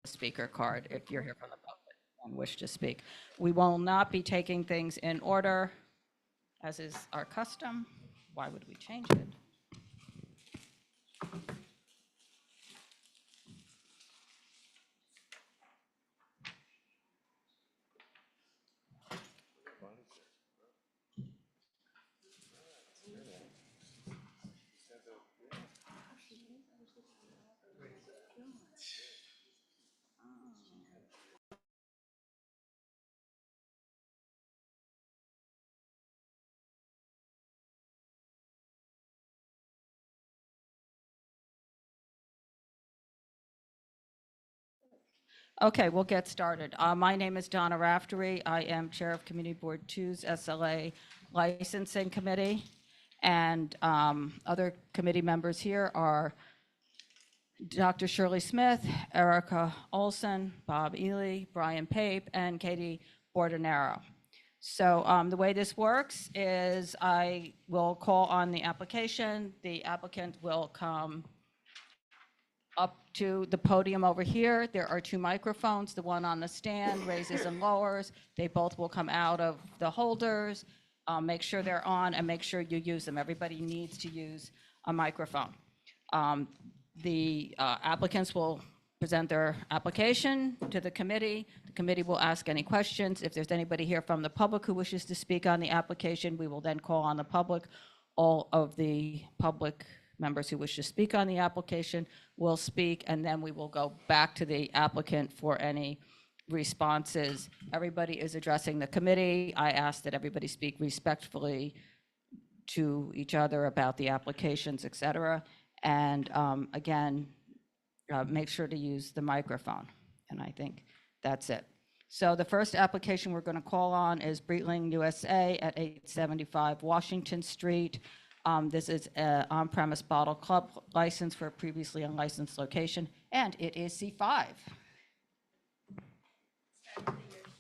speaker card if you're here from the public and wish to speak. We will not be taking things in order, as is our custom. Why would we change it? Okay, we'll get started. My name is Donna Raftery. I am Chair of Community Board 2's SLA Licensing Committee. And other committee members here are Dr. Shirley Smith, Erica Olson, Bob Ely, Brian Pape, and Katie Bordenaro. So the way this works is I will call on the application. The applicant will come up to the podium over here. There are two microphones. The one on the stand raises and lowers. They both will come out of the holders. Make sure they're on and make sure you use them. Everybody needs to use a microphone. The applicants will present their application to the committee. The committee will ask any questions. If there's anybody here from the public who wishes to speak on the application, we will then call on the public. All of the public members who wish to speak on the application will speak, and then we will go back to the applicant for any responses. Everybody is addressing the committee. I ask that everybody speak respectfully to each other about the applications, et cetera. And again, make sure to use the microphone. And I think that's it. So the first application we're going to call on is Breitling USA at 875 Washington Street. This is an on-premise bottle club license for a previously unlicensed location, and it is C5.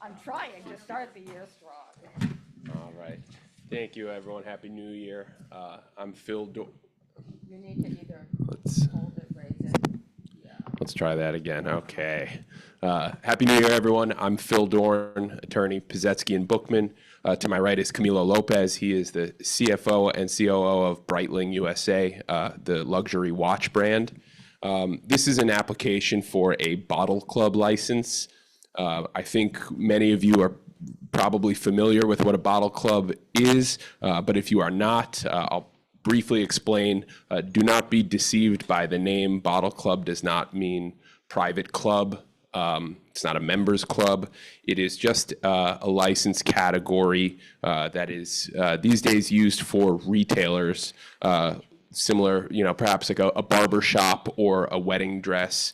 I'm trying to start the year strong. All right. Thank you, everyone. Happy New Year. I'm Phil. You need to either Let's hold it, raise it. Yeah. let's try that again. Okay. Happy New Year, everyone. I'm Phil Dorn, attorney Pizetsky and Bookman. To my right is Camilo Lopez. He is the CFO and COO of Breitling USA, the luxury watch brand. This is an application for a bottle club license. I think many of you are probably familiar with what a bottle club is, but if you are not, I'll briefly explain. Do not be deceived by the name. Bottle club does not mean private club. It's not a members club. It is just a license category that is these days used for retailers, similar, perhaps like a barber shop or a wedding dress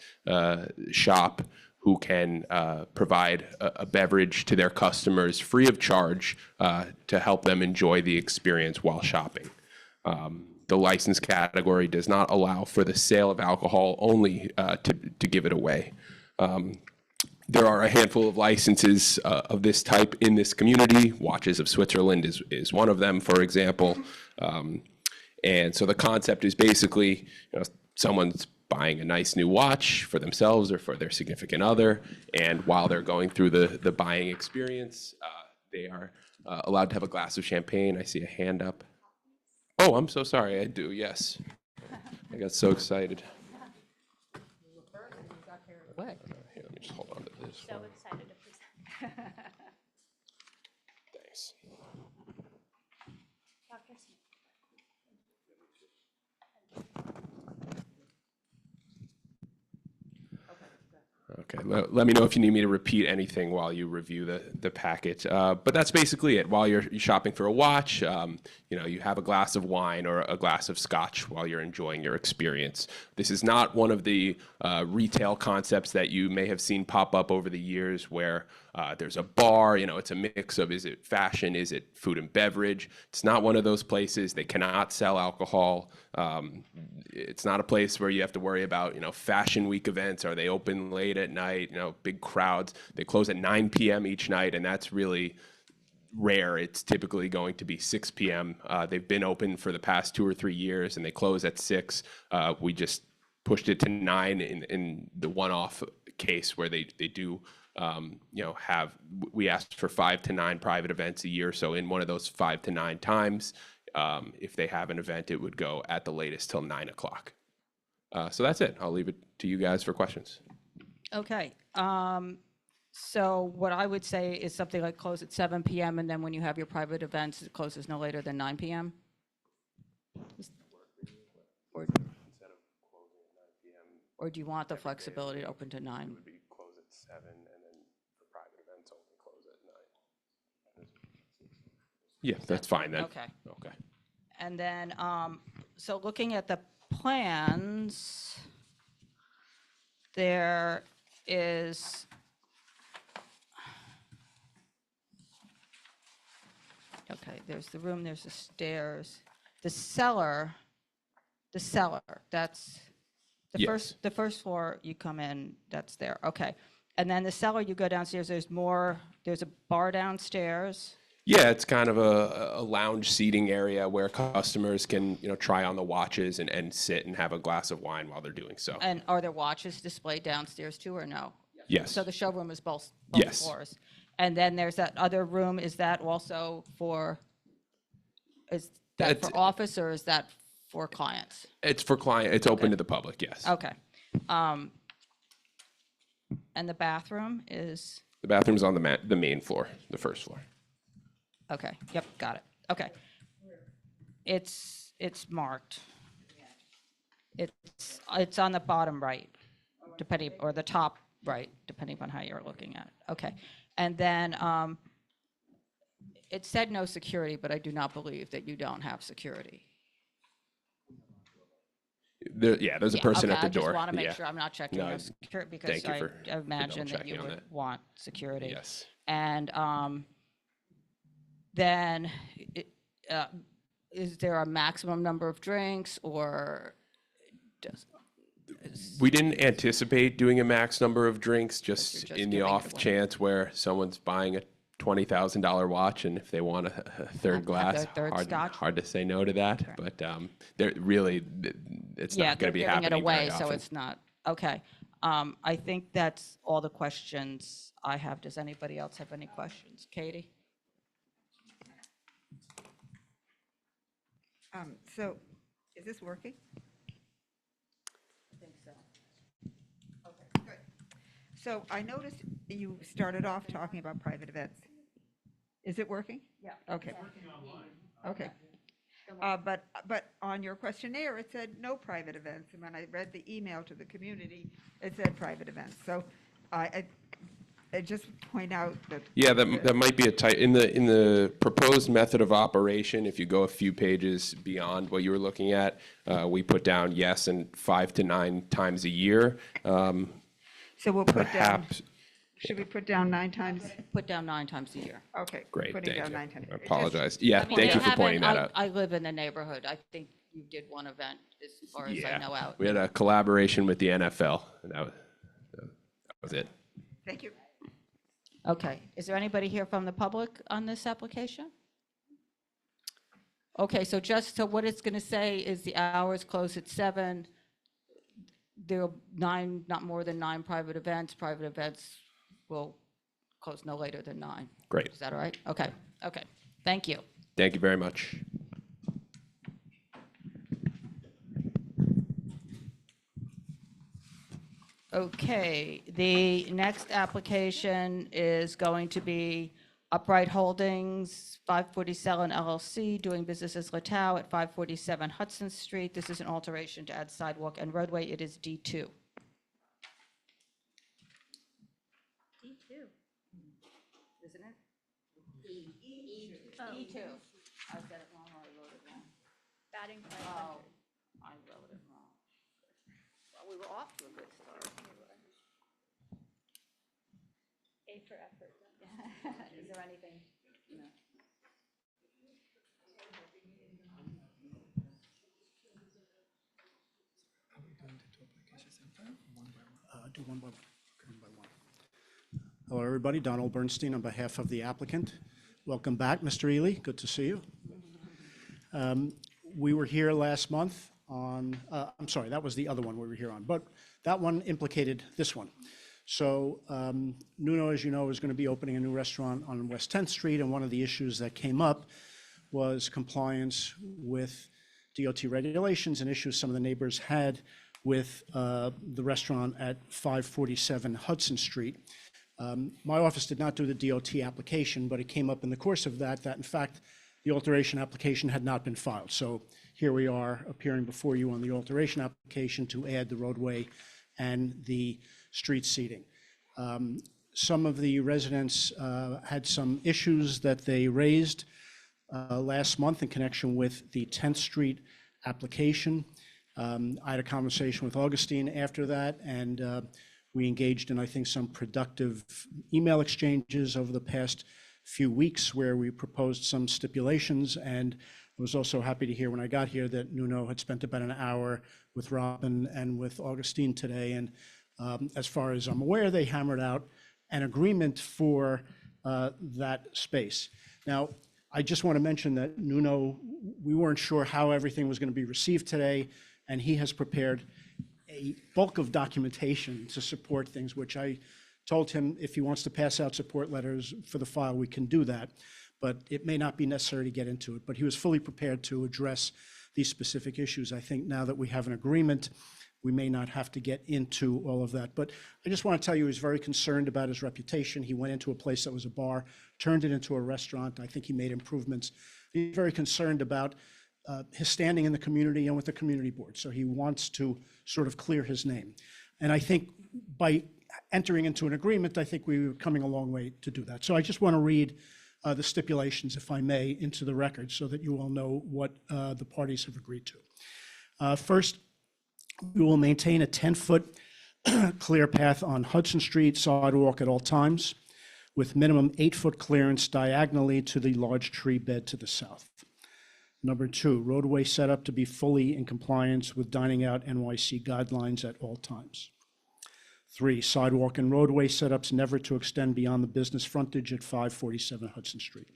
shop, who can provide a beverage to their customers free of charge to help them enjoy the experience while shopping. The license category does not allow for the sale of alcohol, only to give it away. There are a handful of licenses of this type in this community. Watches of Switzerland is one of them, for example. And so the concept is basically, someone's buying a nice new watch for themselves or for their significant other, and while they're going through the buying experience, they are allowed to have a glass of champagne. I see a hand up. Oh, I'm so sorry. I do, yes. I got so excited. Way. Here, let me just hold on to this. So excited to present. Thanks. Dr. Smith. Okay, let me know if you need me to repeat anything while you review the packet. But that's basically it. While you're shopping for a watch, you have a glass of wine or a glass of scotch while you're enjoying your experience. This is not one of the retail concepts that you may have seen pop up over the years where there's a bar, it's a mix of, is it fashion, is it food and beverage? It's not one of those places. They cannot sell alcohol. It's not a place where you have to worry about, fashion week events. Are they open late at night? Big crowds. They close at 9 p.m. each night, and that's really rare. It's typically going to be 6 p.m. They've been open for the past 2 or 3 years, and they close at 6. We just pushed it to 9 in the one-off case where they do, we asked for 5 to 9 private events a year. So in one of those 5 to 9 times, if they have an event, it would go at the latest till 9 o'clock. So that's it. I'll leave it to you guys for questions. Okay. So what I would say is something like close at 7 p.m. and then when you have your private events, it closes no later than 9 p.m. Or do you want the flexibility to open to 9? It would be close at 7, and then for private events only close at 9. Yeah, that's fine then. Okay. Okay. And then, so looking at the plans, there is, okay, there's the room, there's the stairs. The cellar, that's Yes. the first floor you come in, that's there, okay. And then the cellar, you go downstairs, there's a bar downstairs. Yeah, it's kind of a lounge seating area where customers can, try on the watches and sit and have a glass of wine while they're doing so. And are there watches displayed downstairs too, or no? Yes. So the showroom is both Yes. floors. And then there's that other room, is that also for, is that That's- for office or is that for clients? It's for client. It's open to the public. Yes. Okay. And the bathroom is, The bathroom's on the main floor, the first floor. okay, yep, got it, okay. It's marked. It's on the bottom right, depending, or the top right, depending upon how you're looking at it. Okay. And then it said no security, but I do not believe that you don't have security. There's a person Okay, at the I door. just want to make Yeah. sure I'm not checking No, no security because thank you I for imagine that you double-checking on would that. want security. Yes. And then is there a maximum number of drinks or does? We didn't anticipate doing a max number of drinks, just just in the giving it off away. chance where someone's buying a $20,000 watch, and if they want a third glass, their third scotch. hard to say no to that. But they're really, it's Yeah, not going to be they're giving it happening away, very so often. it's not, okay. I think that's all the questions I have. Does anybody else have any questions? Katie? So, is this working? I think so. Good. So I noticed you started off talking about private events. Is it working? Yeah. Okay. Okay. But on your questionnaire, it said no private events. And when I read the email to the community, it said private events. So I just point out that. Yeah, that might be a type in the proposed method of operation. If you go a few pages beyond what you were looking at, we put down yes and 5 to 9 times a year. So we'll put down, Perhaps. should we put down 9 times? Put down 9 times a year. Okay. Great, Putting thank down you. 9 times. I It just- apologize. Yeah, I mean, thank they you for pointing that haven't- out. I live in the neighborhood. I think you did one event as far as I know out. We had a collaboration with the NFL, and that was it. Thank you. Okay, is there anybody here from the public on this application? Okay, so what it's going to say is the hours close at 7. There are 9, not more than 9 private events. Private events will close no later than 9. Great. Is that all right? Okay, okay, thank you. Thank you very much. Okay, the next application is going to be Upright Holdings, 547 LLC, doing business as Leitao at 547 Hudson Street. This is an alteration to add sidewalk and roadway. It is D2. D2. Isn't it? Oh, D2. I said it wrong or I wrote it wrong. batting Oh, 500. I wrote it wrong. Well, we were off to a good start. A for effort. Is there anything? No. Do one by one. One by one. Hello, everybody. Donald Bernstein on behalf of the applicant. Welcome back, Mr. Ely. Good to see you. We were here last month on, I'm sorry, that was the other one we were here on, but that one implicated this one. So Nuno, as you know, is going to be opening a new restaurant on West 10th Street, and one of the issues that came up was compliance with DOT regulations and issues some of the neighbors had with the restaurant at 547 Hudson Street. My office did not do the DOT application, but it came up in the course of that in fact, the alteration application had not been filed. So here we are appearing before you on the alteration application to add the roadway and the street seating. Some of the residents had some issues that they raised last month in connection with the 10th Street application. I had a conversation with Augustine after that, and we engaged in, I think, some productive email exchanges over the past few weeks where we proposed some stipulations. And I was also happy to hear when I got here that Nuno had spent about an hour with Robin and with Augustine today. And as far as I'm aware, they hammered out an agreement for that space. Now, I just want to mention that Nuno, we weren't sure how everything was going to be received today, and he has prepared a bulk of documentation to support things, which I told him if he wants to pass out support letters for the file, we can do that, but it may not be necessary to get into it. But he was fully prepared to address these specific issues. I think now that we have an agreement, we may not have to get into all of that. But I just want to tell you, he's very concerned about his reputation. He went into a place that was a bar, turned it into a restaurant. I think he made improvements. He's very concerned about his standing in the community and with the community board. So he wants to sort of clear his name. And I think by entering into an agreement, I think we were coming a long way to do that. So I just want to read the stipulations, if I may, into the record so that you all know what the parties have agreed to. First, we will maintain a 10-foot clear path on Hudson Street sidewalk at all times, with minimum 8-foot clearance diagonally to the large tree bed to the south. Number 2, roadway setup to be fully in compliance with Dining Out NYC guidelines at all times. 3, sidewalk and roadway setups never to extend beyond the business frontage at 547 Hudson Street.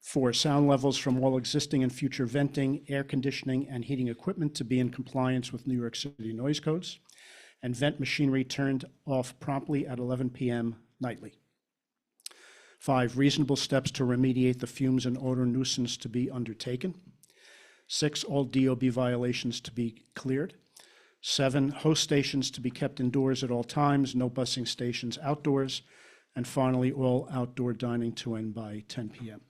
4, sound levels from all existing and future venting, air conditioning, and heating equipment to be in compliance with New York City noise codes, and vent machinery turned off promptly at 11 p.m. nightly. 5, reasonable steps to remediate the fumes and odor nuisance to be undertaken. 6, all DOB violations to be cleared. 7, host stations to be kept indoors at all times, no busing stations outdoors. And finally, all outdoor dining to end by 10 p.m.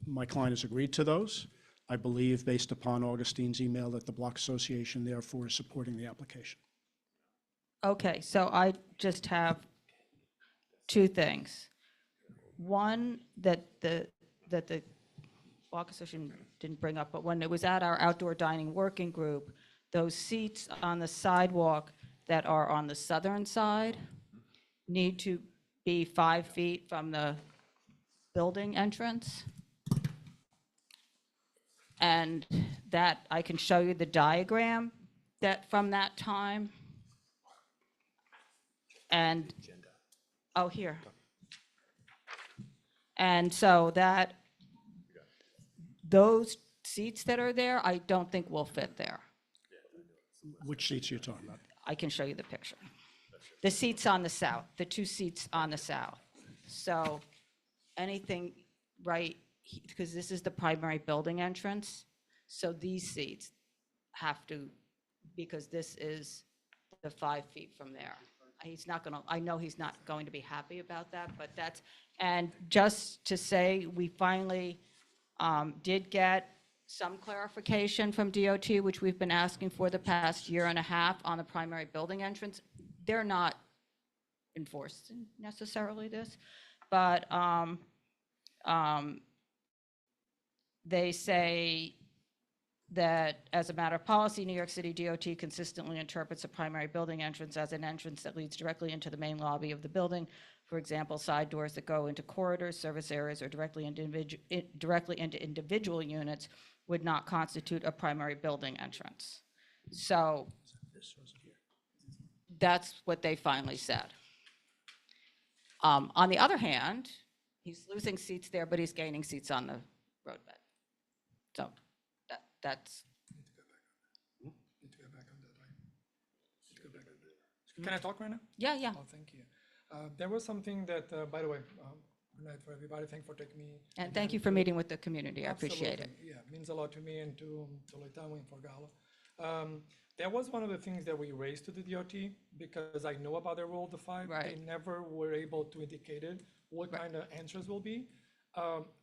My client has agreed to those. I believe, based upon Augustine's email, that the Block Association therefore is supporting the application. Okay, so I just have 2 things. One, that the Block Association didn't bring up, but when it was at our outdoor dining working group, those seats on the sidewalk that are on the southern side need to be 5 feet from the building entrance. And that, I can show you the diagram that from that time. And, oh, here. And so that, those seats that are there, I don't think will fit there. Which seats are you talking about? I can show you the picture. The seats on the south, the 2 seats on the south. So anything right, because this is the primary building entrance, so these seats have to, because this is the 5 feet from there. He's not gonna, I know he's not going to be happy about that, but that's, and just to say, we finally did get some clarification from DOT, which we've been asking for the past year and a half on the primary building entrance. They're not enforcing necessarily this, but they say that as a matter of policy, New York City DOT consistently interprets a primary building entrance as an entrance that leads directly into the main lobby of the building. For example, side doors that go into corridors, service areas, or directly into individual units would not constitute a primary building entrance. So that's what they finally said. On the other hand, he's losing seats there, but he's gaining seats on the roadbed. So that's. Can I talk right now? Yeah, yeah. Oh, thank you. There was something that, by the way, good night for everybody. Thank you for taking me. And thank you for meeting with the community. I appreciate it. Absolutely. Yeah, it means a lot to me and to Leitao and for Galo. That was one of the things that we raised to the DOT because I know about the rule of the five. Right. They never were able to indicate it, what kind of answers will be.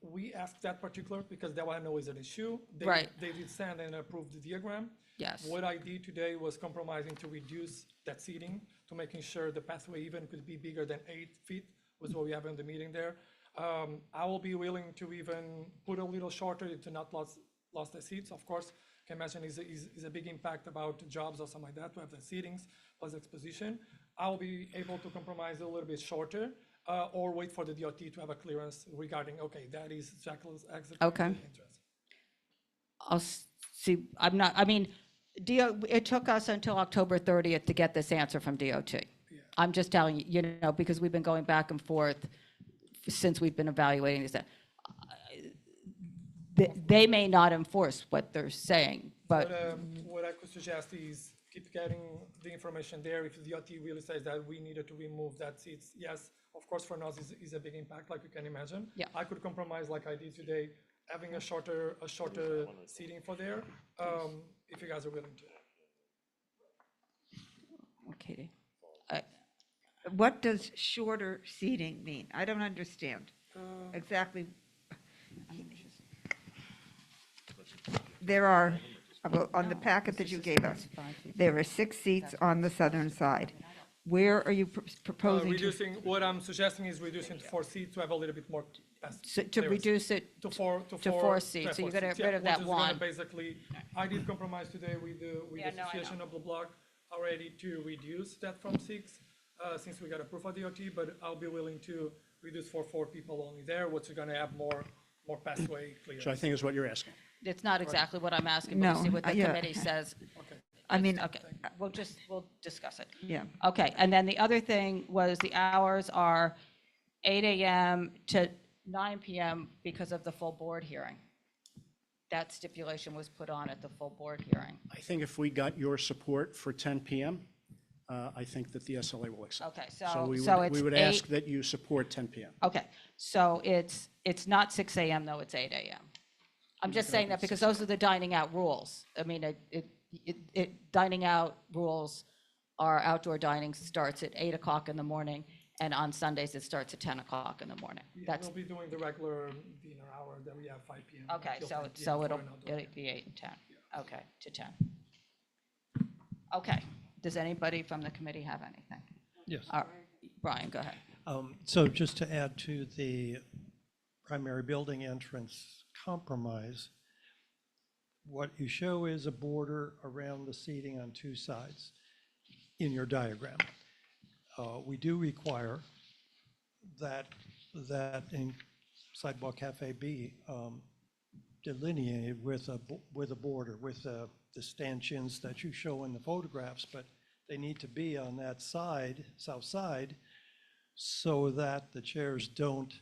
We asked that particular because that one I know is an issue. Right. They did send and approve the diagram. Yes. What I did today was compromising to reduce that seating to making sure the pathway even could be bigger than 8 feet was what we have in the meeting there. I will be willing to even put a little shorter to not lost the seats. Of course, can imagine is a big impact about jobs or something like that to have the seatings plus exposition. I'll be able to compromise a little bit shorter or wait for the DOT to have a clearance regarding, okay, that is exactly Okay. interest. I'll see, it took us until October 30th to get this answer from DOT. I'm just telling you, because we've been going back and forth since we've been evaluating this. They may not enforce what they're saying, but What I could suggest is keep getting the information there. If the DOT really says that we needed to remove that seats, yes, of course, for us is a big impact, like you can imagine. Yeah. I could compromise like I did today, having a shorter seating for there, if you guys are willing to. okay. What does shorter seating mean? I don't understand exactly. There are, well, on the packet that you gave us, there are 6 seats on the southern side. Where are you proposing to? Reducing, what I'm suggesting is reducing to 4 seats to have a little bit more. To clearance. reduce it To four to 4 seats, so you're gonna get rid of that which is gonna one. Basically, I did compromise today with the Yeah, no, I Association know. of the Block already to reduce that from 6, since we got approved for DOT, but I'll be willing to reduce for 4 people only there, which is gonna have more pathway clearance. So I think is what you're asking. It's not exactly what I'm asking, but No, we'll see what the yeah. committee says. Okay. I mean, Okay, we'll discuss it. yeah. Okay, and then the other thing was the hours are 8 AM to 9 PM because of the full board hearing. That stipulation was put on at the full board hearing. I think if we got your support for 10 PM, I think that the SLA will accept. Okay, So we so would, it's we would 8 ask that you support 10 PM. Okay, so it's not 6 AM though, it's 8 AM. I'm just saying that because those are the dining out rules. I mean, dining out rules are outdoor dining starts at 8 o'clock in the morning, and on Sundays it starts at 10 o'clock in the morning. Yeah, That's, we'll be doing the regular dinner hour that we have 5 PM. okay, till so 10 PM so for it'll an outdoor. be 8 and 10. Okay, to 10. Okay, does anybody from the committee have anything? Yes. Brian, go ahead. So just to add to the primary building entrance compromise, what you show is a border around the seating on 2 sides in your diagram. We do require that in Sidewalk Cafe be delineated with a border, with the stanchions that you show in the photographs, but they need to be on that side, south side, so that the chairs don't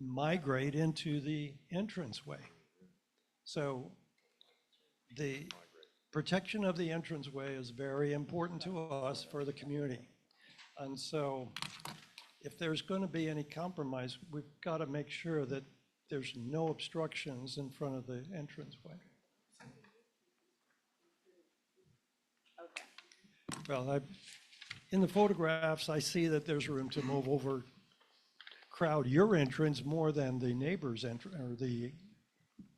migrate into the entranceway. So the protection of the entranceway is very important to us for the community. And so if there's going to be any compromise, we've got to make sure that there's no obstructions in front of the entranceway. Well, in the photographs, I see that there's room to move over, crowd your entrance more than the neighbor's entrance, or the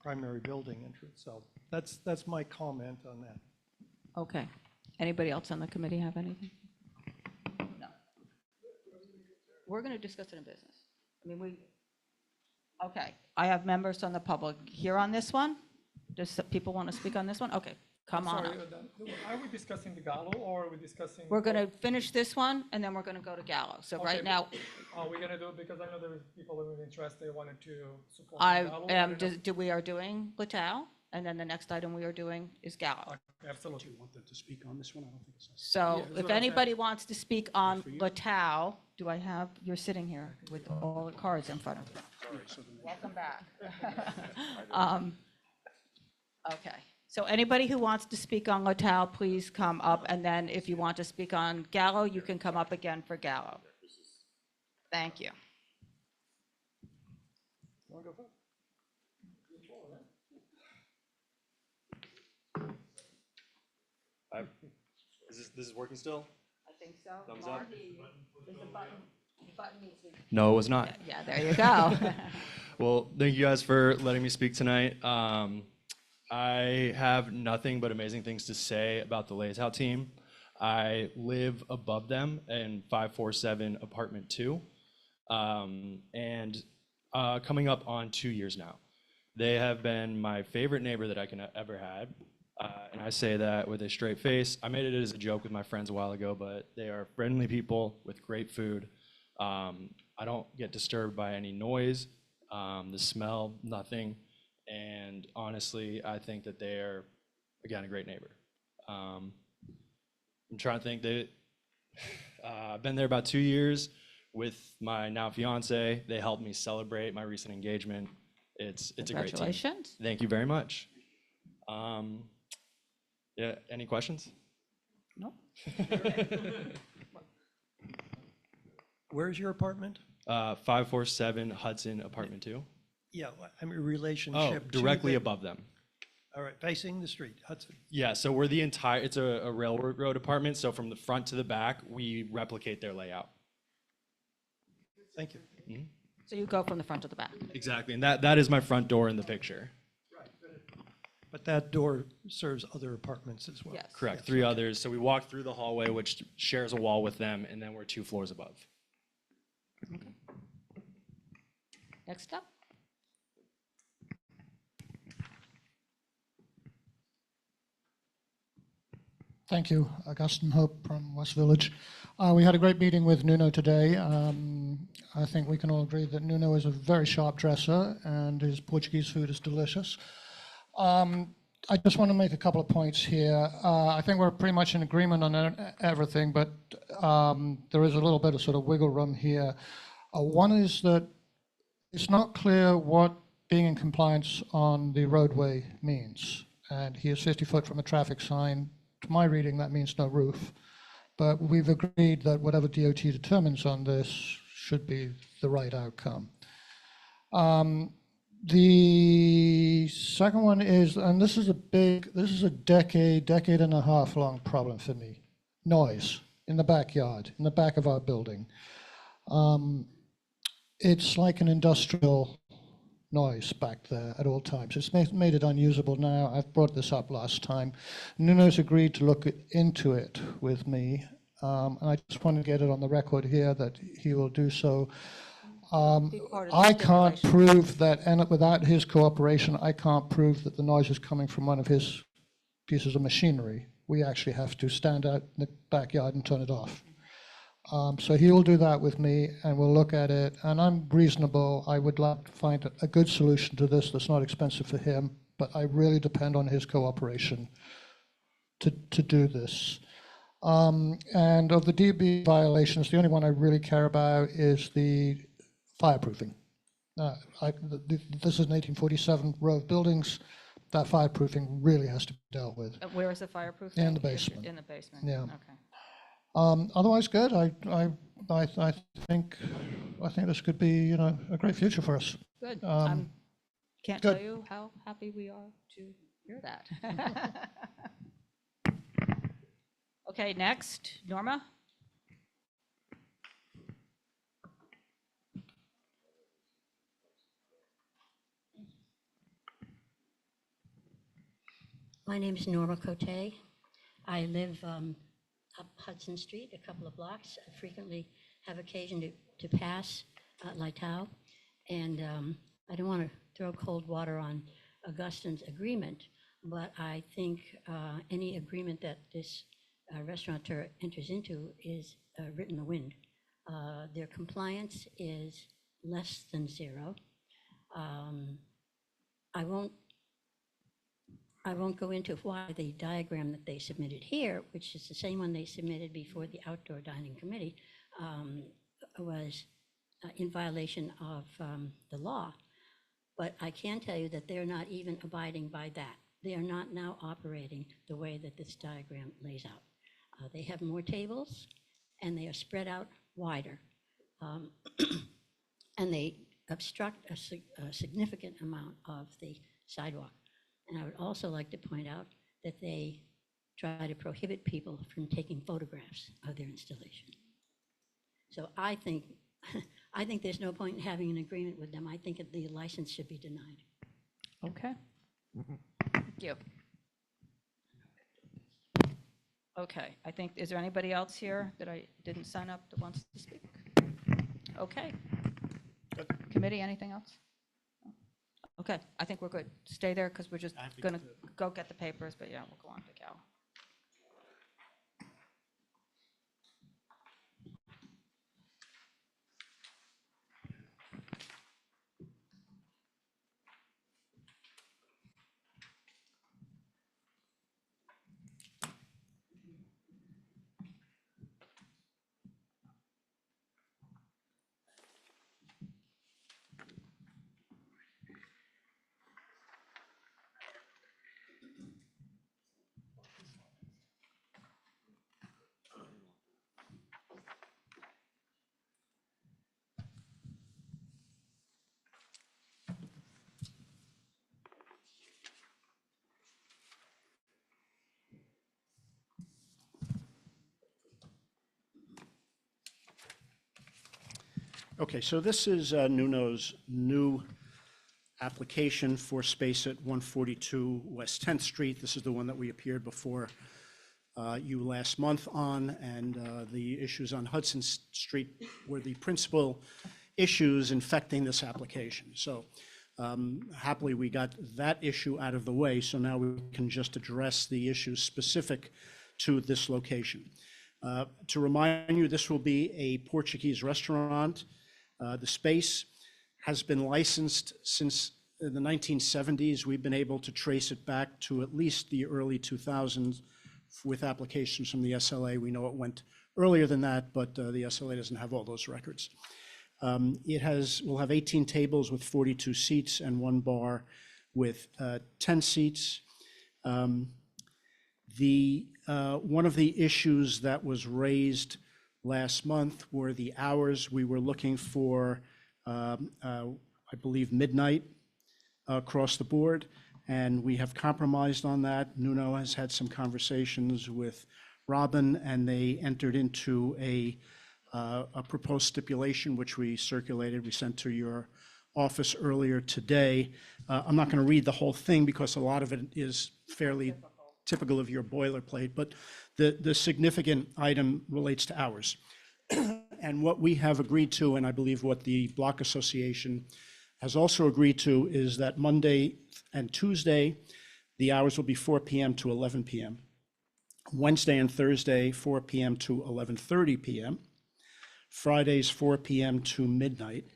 primary building entrance. So that's my comment on that. Okay. Anybody else on the committee have anything? No. We're going to discuss it in business. I mean, okay. I have members on the public here on this one. Does people want to speak on this one? Okay, come on up. Sorry, are we discussing the Galo or are we discussing? We're going to finish this one, and then we're going to go to Gallo. So Okay. right now, Are we gonna do it, because I know there is people who are interested, they wanted to support the Galo. I don't know. we are doing Leitao, and then the next item we are doing is Gallo. Okay, absolutely. Do you want them to speak on this one? I don't think it's necessary. So Yeah, that's if what I'm saying. anybody wants to speak on Leitao, do I have, you're sitting here with all the cards in front of you. Welcome back. Okay, So anybody who wants to speak on Leitao, please come up, and then if you want to speak on Galo, you can come up again for Galo. Thank you. This is working still? I think so. Thumbs up. There's a button needs to be. No, it was not. Yeah, there you go. Well, thank you guys for letting me speak tonight. I have nothing but amazing things to say about the Leitao team. I live above them in 547 apartment 2, and coming up on 2 years now. They have been my favorite neighbor that I can ever had. And I say that with a straight face. I made it as a joke with my friends a while ago, but they are friendly people with great food. I don't get disturbed by any noise, the smell, nothing. And honestly, I think that they're, again, a great neighbor. I'm trying to think that I've been there about 2 years with my now fiance. They helped me celebrate my recent engagement. It's a great team. Congratulations. Thank you very much. Yeah, any questions? No? Where's your apartment? 547 Hudson, apartment 2. Yeah, I mean, Oh, relationship to directly the- above them. All right, facing the street, Hudson. Yeah, so we're the entire, it's a railroad road apartment, so from the front to the back, we replicate their layout. Thank you. So you go from the front to the back. Exactly, and that is my front door in the picture. But that door serves other apartments as well. Yes. Correct, 3 others. So we walk through the hallway, which shares a wall with them, and then we're 2 floors above. Next up. Thank you. Augustine Hope from West Village. We had a great meeting with Nuno today. I think we can all agree that Nuno is a very sharp dresser and his Portuguese food is delicious. I just want to make a couple of points here. I think we're pretty much in agreement on everything, but there is a little bit of sort of wiggle room here. One is that it's not clear what being in compliance on the roadway means. And he is 50 foot from a traffic sign. To my reading, that means no roof. But we've agreed that whatever DOT determines on this should be the right outcome. The second one is, and this is a decade and a half long problem for me, noise in the backyard, in the back of our building. It's like an industrial noise back there at all times. It's made it unusable now. I've brought this up last time. Nuno's agreed to look into it with me, and I just want to get it on the record here that he will do so. I can't prove that, and without his cooperation, I can't prove that the noise is coming from one of his pieces of machinery. We actually have to stand out in the backyard and turn it off. So he will do that with me, and we'll look at it. And I'm reasonable. I would like to find a good solution to this that's not expensive for him, but I really depend on his cooperation to do this. And of the DB violations, the only one I really care about is the fireproofing. This is an 1847 row of buildings. That fireproofing really has to be dealt with. Where is the fireproof? In the basement. In the basement. Yeah. Okay. Otherwise, good. I think this could be, a great future for us. Good. Can't good. tell you how happy we are to hear that. Okay, next, Norma. My name is Norma Cote. I live up Hudson Street, a couple of blocks. I frequently have occasion to pass Leitao, and I don't want to throw cold water on Augustine's agreement, but I think any agreement that this restaurateur enters into is writ in the wind. Their compliance is less than zero. I won't go into why the diagram that they submitted here, which is the same one they submitted before the outdoor dining committee, was in violation of the law. But I can tell you that they're not even abiding by that. they are not now operating the way that this diagram lays out. They have more tables, and they are spread out wider. And they obstruct a significant amount of the sidewalk. And I would also like to point out that they try to prohibit people from taking photographs of their installation. So I think, I think there's no point in having an agreement with them. I think that the license should be denied. Okay. Thank you. Okay, I think, is there anybody else here that I didn't sign up that wants to speak? Okay. Committee, anything else? Okay, I think we're good. Stay there because we're just going to go get the papers, but yeah, we'll go on to Galo. Okay, so this is Nuno's new application for space at 142 West 10th Street. This is the one that we appeared before you last month on, and the issues on Hudson Street were the principal issues infecting this application. So happily, we got that issue out of the way, so now we can just address the issues specific to this location. To remind you, this will be a Portuguese restaurant. The space has been licensed since the 1970s. We've been able to trace it back to at least the early 2000s with applications from the SLA. We know it went earlier than that, but the SLA doesn't have all those records. Will have 18 tables with 42 seats and one bar with 10 seats. One of the issues that was raised last month were the hours. We were looking for, I believe, midnight across the board, and we have compromised on that. Nuno has had some conversations with Robin, and they entered into a proposed stipulation, which we circulated. We sent to your office earlier today. I'm not going to read the whole thing because a lot of it is fairly typical of your boilerplate, but the significant item relates to hours. And what we have agreed to, and I believe what the Block Association has also agreed to, is that Monday and Tuesday, the hours will be 4 p.m. to 11 p.m. Wednesday and Thursday, 4 p.m. to 11:30 p.m. Fridays, 4 p.m. to midnight.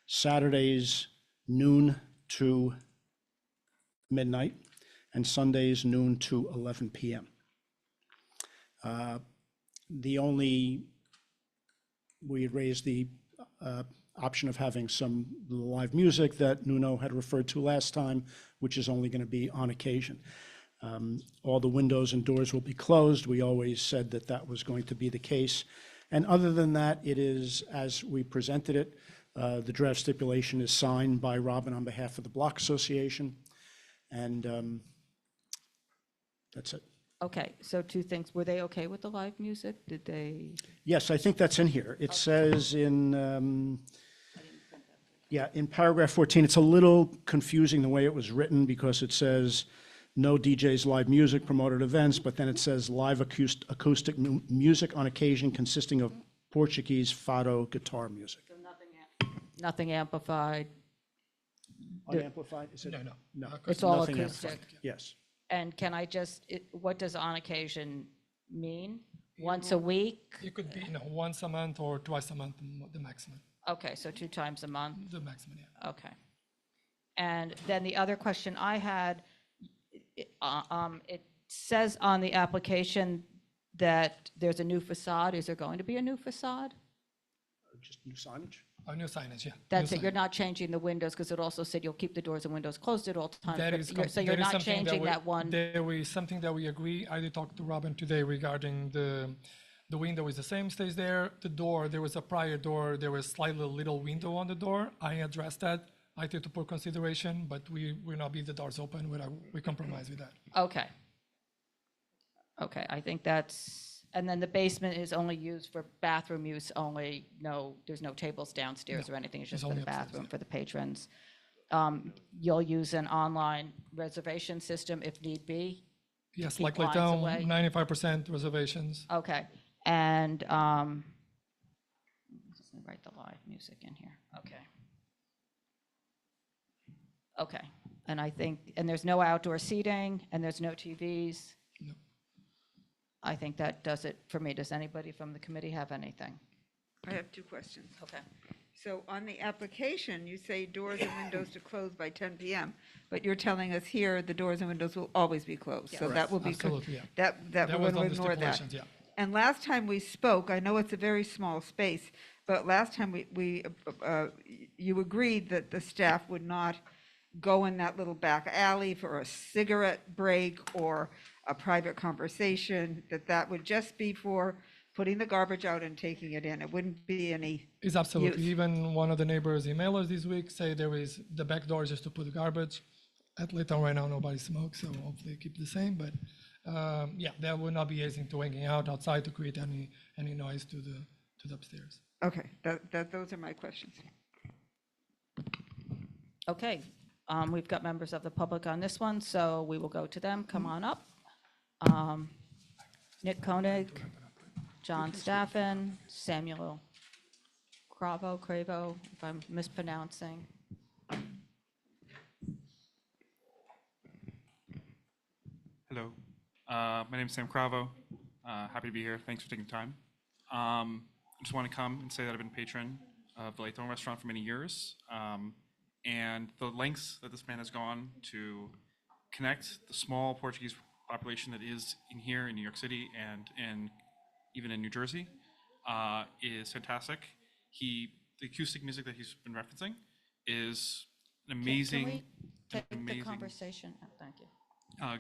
Saturdays, noon to midnight. And Sundays, noon to 11 p.m. We had raised the option of having some live music that Nuno had referred to last time, which is only going to be on occasion. All the windows and doors will be closed. We always said that that was going to be the case. And other than that, it is as we presented it. The draft stipulation is signed by Robin on behalf of the Block Association. And that's it. Okay, so two things. Were they okay with the live music? Did they? Yes, I think that's in here. It says in, in paragraph 14, it's a little confusing the way it was written because it says no DJs, live music, promoted events, but then it says live acoustic music on occasion consisting of Portuguese fado guitar music. So nothing amplified? Unamplified? Is it? No. It's all Nothing acoustic? amplified. Yes. And can I just, what does on occasion mean? Once a week? It could be, once a month or twice a month, the maximum. Okay, so 2 times a month? The maximum, yeah. Okay. And then the other question I had, it says on the application that there's a new facade. Is there going to be a new facade? Just new signage? New signage, yeah. That's new it, you're signage. not changing the windows, because it also said you'll keep the doors and windows closed at all times. That but is you're- So that you're is not something changing we- that one? There is something that we agree. I did talk to Robin today regarding the window is the same, stays there. The door, there was a prior door, there was slightly little window on the door. I addressed that. I take to put consideration, but we will not leave the doors open. We compromise with that. Okay. Okay, I think that's, and then the basement is only used for bathroom use only, there's no tables downstairs or anything, it's just for only the upstairs, bathroom for the patrons. You'll use an online reservation system if need be? Yes, keep like lines Leitao, away? 95% reservations. Okay, and, I'm just gonna write the live music in here, okay. Okay, and I think, and there's no outdoor seating, and there's no TVs? No. I think that does it for me. Does anybody from the committee have anything? I have 2 questions. Okay. So on the application, you say doors and windows to close by 10 PM, but you're telling us here the doors and windows will always be closed. So that will be, Absolutely, yeah. that That we're was going on to the ignore that. stipulations, yeah. And last time we spoke, I know it's a very small space, but last time you agreed that the staff would not go in that little back alley for a cigarette break or a private conversation, that would just be for putting the garbage out and taking it in. It wouldn't be any, It's absolutely. use. Even one of the neighbors emailed us this week, say there is, the back door is just to put the garbage. At Leitao right now, nobody smokes, so hopefully keep the same, but, yeah, there will not be anything to hanging out outside to create any noise to the upstairs. okay, those are my questions. Okay, we've got members of the public on this one, so we will go to them. Come on up. Nick Koenig, John Staffen, Samuel Cravo, if I'm mispronouncing. Hello, my name is Sam Cravo. Happy to be here. Thanks for taking time. I just want to come and say that I've been a patron of the Leitao restaurant for many years, and the lengths that this man has gone to connect the small Portuguese population that is in here in New York City and even in New Jersey is fantastic. The acoustic music that he's been referencing is an amazing, Can we take the amazing conversation? Oh, thank you.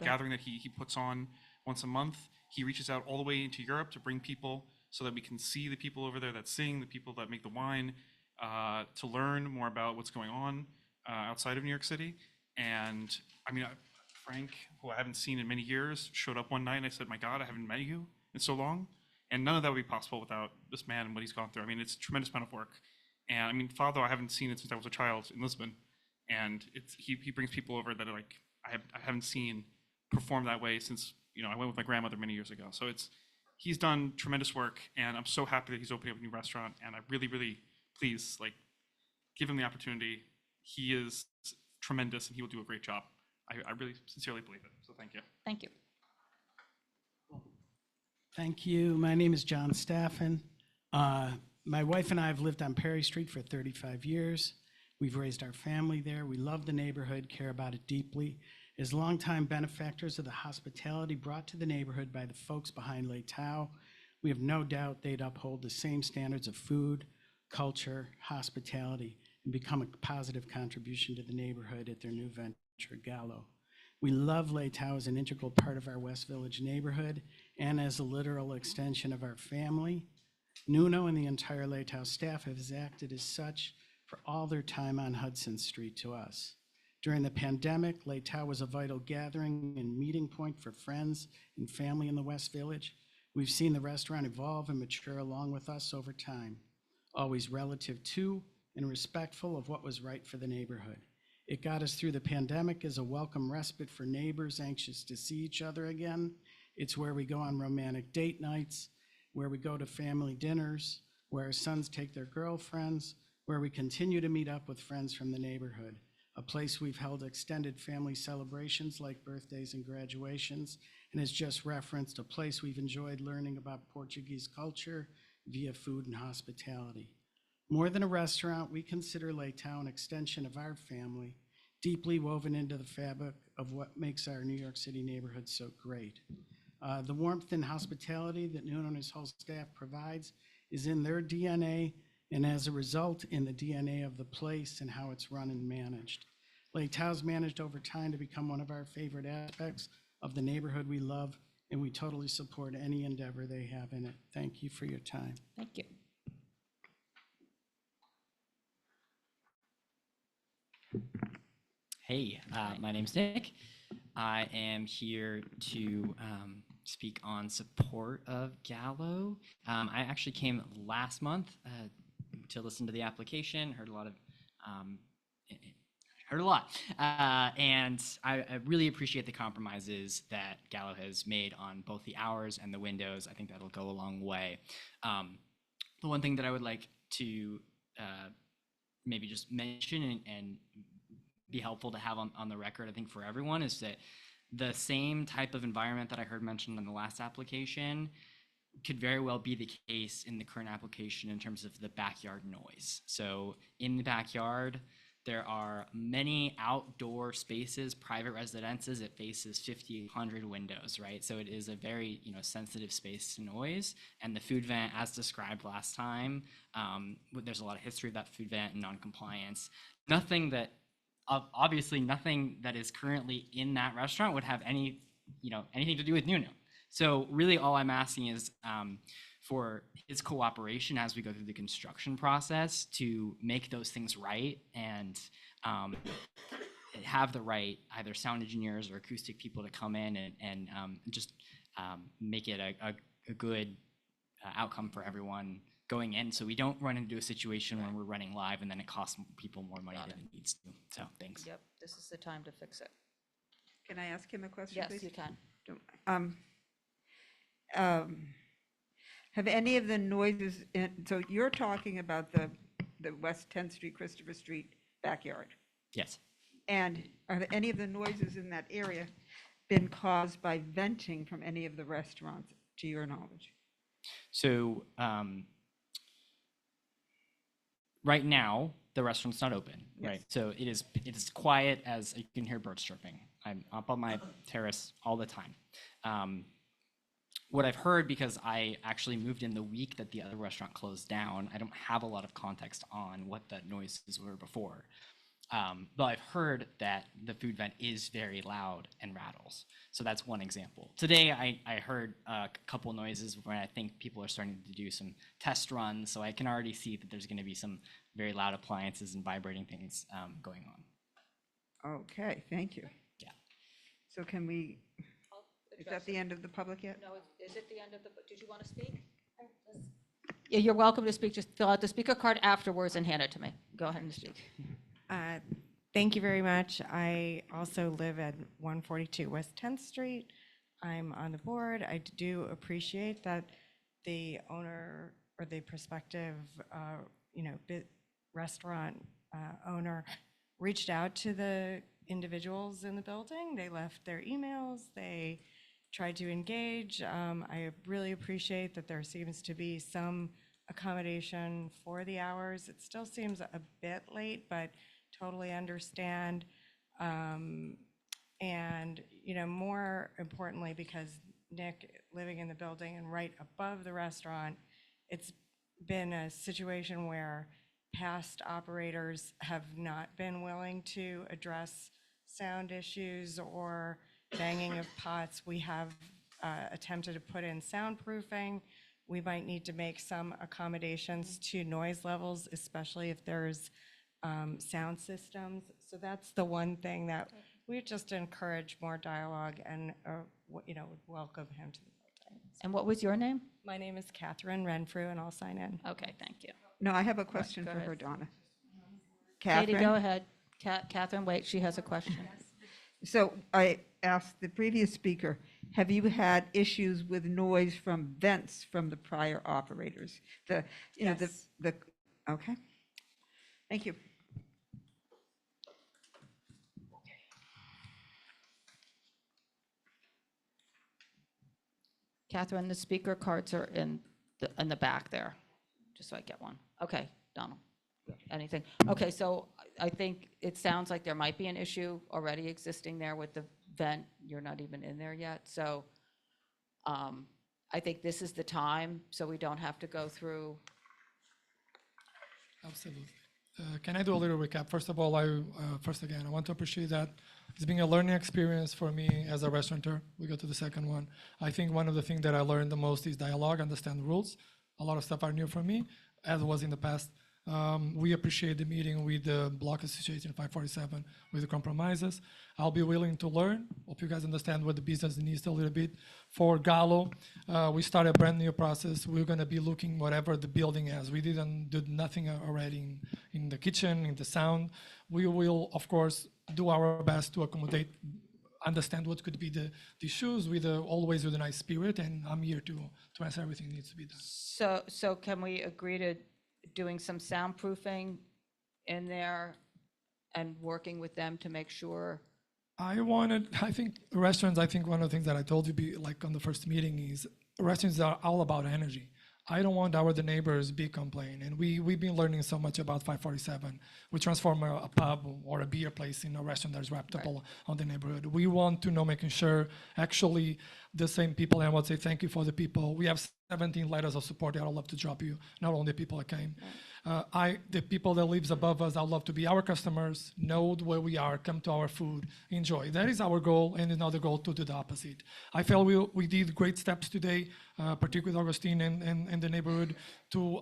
gathering that he puts on once a month. He reaches out all the way into Europe to bring people so that we can see the people over there that sing, the people that make the wine, to learn more about what's going on outside of New York City. And I mean, Frank, who I haven't seen in many years, showed up one night and I said, my God, I haven't met you in so long. And none of that would be possible without this man and what he's gone through. I mean, it's a tremendous amount of work. And I mean, Father, I haven't seen it since I was a child in Lisbon. And he brings people over that are like, I haven't seen perform that way since, I went with my grandmother many years ago. So he's done tremendous work, and I'm so happy that he's opening up a new restaurant, and I really, really, please, give him the opportunity. He is tremendous, and he will do a great job. I really sincerely believe it, so thank you. Thank you. Thank you. My name is John Staffen. My wife and I have lived on Perry Street for 35 years. We've raised our family there. We love the neighborhood, care about it deeply. As longtime benefactors of the hospitality brought to the neighborhood by the folks behind Leitao, we have no doubt they'd uphold the same standards of food, culture, hospitality, and become a positive contribution to the neighborhood at their new venture, Galo. We love Leitao as an integral part of our West Village neighborhood and as a literal extension of our family. Nuno and the entire Leitao staff have acted as such for all their time on Hudson Street to us. During the pandemic, Leitao was a vital gathering and meeting point for friends and family in the West Village. We've seen the restaurant evolve and mature along with us over time, always relative to and respectful of what was right for the neighborhood. It got us through the pandemic as a welcome respite for neighbors anxious to see each other again. It's where we go on romantic date nights, where we go to family dinners, where our sons take their girlfriends, where we continue to meet up with friends from the neighborhood, a place we've held extended family celebrations like birthdays and graduations, and as just referenced, a place we've enjoyed learning about Portuguese culture via food and hospitality. More than a restaurant, we consider Leitao an extension of our family, deeply woven into the fabric of what makes our New York City neighborhood so great. The warmth and hospitality that Nuno and his whole staff provides is in their DNA and as a result, in the DNA of the place and how it's run and managed. Leitao's managed over time to become one of our favorite aspects of the neighborhood we love, and we totally support any endeavor they have in it. Thank you for your time. Thank you. Hey, my name's Nick. I am here to speak on support of Galo. I actually came last month to listen to the application, heard a lot. And I really appreciate the compromises that Galo has made on both the hours and the windows. I think that'll go a long way. The one thing that I would like to maybe just mention and be helpful to have on the record, I think, for everyone, is that the same type of environment that I heard mentioned in the last application could very well be the case in the current application in terms of the backyard noise. So in the backyard, there are many outdoor spaces, private residences. It faces 50, 100 windows, right? So it is a very, sensitive space to noise. And the food vent, as described last time, there's a lot of history of that food vent and non-compliance. Obviously nothing that is currently in that restaurant would have anything to do with Nuno. So really all I'm asking is for his cooperation as we go through the construction process to make those things right and have the right either sound engineers or acoustic people to come in and just make it a good outcome for everyone going in, so we don't run into a situation when we're running live and then it costs people more money than it needs to. So thanks. Yep, this is the time to fix it. Can I ask him a question, Yes, please? you can. Have any of the noises, so you're talking about the West 10th Street, Christopher Street backyard? Yes. And are any of the noises in that area been caused by venting from any of the restaurants, to your knowledge? So right now, the restaurant's not open, right? So it is quiet as you can hear birds chirping. I'm up on my terrace all the time. What I've heard, because I actually moved in the week that the other restaurant closed down, I don't have a lot of context on what the noises were before. But I've heard that the food vent is very loud and rattles. So that's one example. Today, I heard a couple noises where I think people are starting to do some test runs. So I can already see that there's going to be some very loud appliances and vibrating things going on. Okay, thank you. Yeah. So can we, is that the end of the public yet? No, is it the end of the, did you want to speak? Yeah, you're welcome to speak. Just fill out the speaker card afterwards and hand it to me. Go ahead and speak. Thank you very much. I also live at 142 West 10th Street. I'm on the board. I do appreciate that the owner or the prospective, restaurant owner reached out to the individuals in the building. They left their emails. They tried to engage. I really appreciate that there seems to be some accommodation for the hours. It still seems a bit late, but totally understand. And, more importantly, because Nick living in the building and right above the restaurant, it's been a situation where past operators have not been willing to address sound issues or banging of pots. We have attempted to put in soundproofing. We might need to make some accommodations to noise levels, especially if there's sound systems. So that's the one thing that we just encourage more dialogue and, would welcome him to the building. And what was your name? My name is Catherine Renfrew, and I'll sign in. Okay, thank you. No, I have a question Go for ahead. her, Donna. Katie, Catherine? go ahead. Catherine, wait, she has a question. So I asked the previous speaker, have you had issues with noise from vents from the prior operators? Yes. Okay. Thank you. Catherine, the speaker cards are in the back there, just so I get one. Okay, Donald, anything? Okay, so I think it sounds like there might be an issue already existing there with the vent. You're not even in there yet, so I think this is the time, so we don't have to go through Absolutely. Can I do a little recap? First of all, I want to appreciate that it's been a learning experience for me as a restaurateur. We go to the second one. I think one of the things that I learned the most is dialogue, understand rules. A lot of stuff are new for me, as was in the past. We appreciate the meeting with the Block Association 547 with the compromises. I'll be willing to learn. Hope you guys understand what the business needs a little bit. For Galo, we started a brand new process. We're going to be looking whatever the building has. We didn't do nothing already in the kitchen, in the sound. We will, of course, do our best to accommodate, understand what could be the issues with always with a nice spirit, and I'm here to answer everything that needs to be done. So can we agree to doing some soundproofing in there and working with them to make sure? I think restaurants, one of the things that I told you, like on the first meeting, is restaurants are all about energy. I don't want the neighbors be complaining. And we've been learning so much about 547. We transform a pub or a beer place in a restaurant that's wrapped up on the neighborhood. We want to know, making sure actually the same people, and I would say thank you for the people. We have 17 letters of support that I'd love to drop you, not only the people that came. The people that lives above us, I'd love to be our customers, know where we are, come to our food, enjoy. That is our goal, and another goal to do the opposite. I felt we did great steps today, particularly with Augustine and the neighborhood, to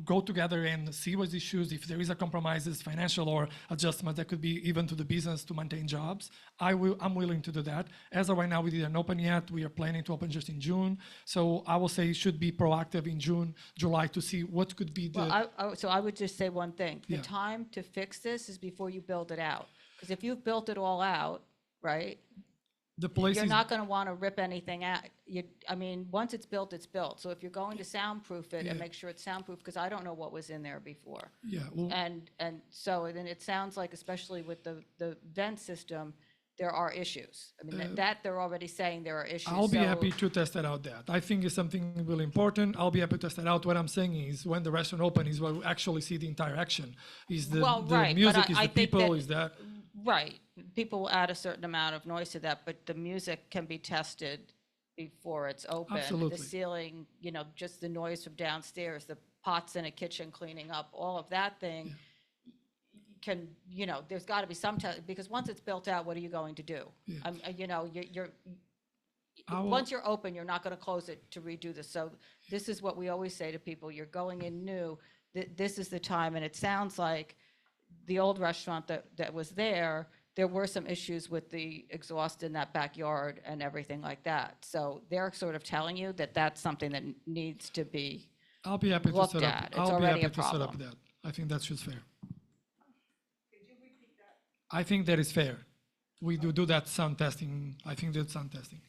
go together and see what's issues, if there is a compromises, financial or adjustment that could be even to the business to maintain jobs. I'm willing to do that. As of right now, we didn't open yet. We are planning to open just in June. So I will say it should be proactive in June, July to see what could be the... So I would just say one thing. The Yeah. time to fix this is before you build it out. Because if you've built it all out, right? The place You're is... not going to want to rip anything out. Once it's built, it's built. So if you're going to soundproof it Yeah. and make sure it's soundproof, because I don't know what was in there before. Yeah, well, And so then it sounds like, especially with the vent system, there are issues. That they're already saying there are issues. I'll be So- happy to test that out. I think it's something really important. I'll be happy to test that out. What I'm saying is when the restaurant opens is where we actually see the entire action. Is the right, music, but is I the think people, that- is that... Right. People will add a certain amount of noise to that, but the music can be tested before it's open. Absolutely. The ceiling, just the noise from downstairs, the pots in a kitchen cleaning up, all of that thing can, there's got to be some test, because once it's built out, what are you going to do? Yeah. Once you're open, you're not going to close it to redo this. So this is what we always say to people: you're going in new. This is the time, and it sounds like the old restaurant that was there were some issues with the exhaust in that backyard and everything like that. So they're sort of telling you that that's something that needs to be I'll be happy to looked set up. at. It's I'll be already happy a to set up problem. that. I think that's just fair. I think that is fair. We do that sound testing. I think that's sound testing.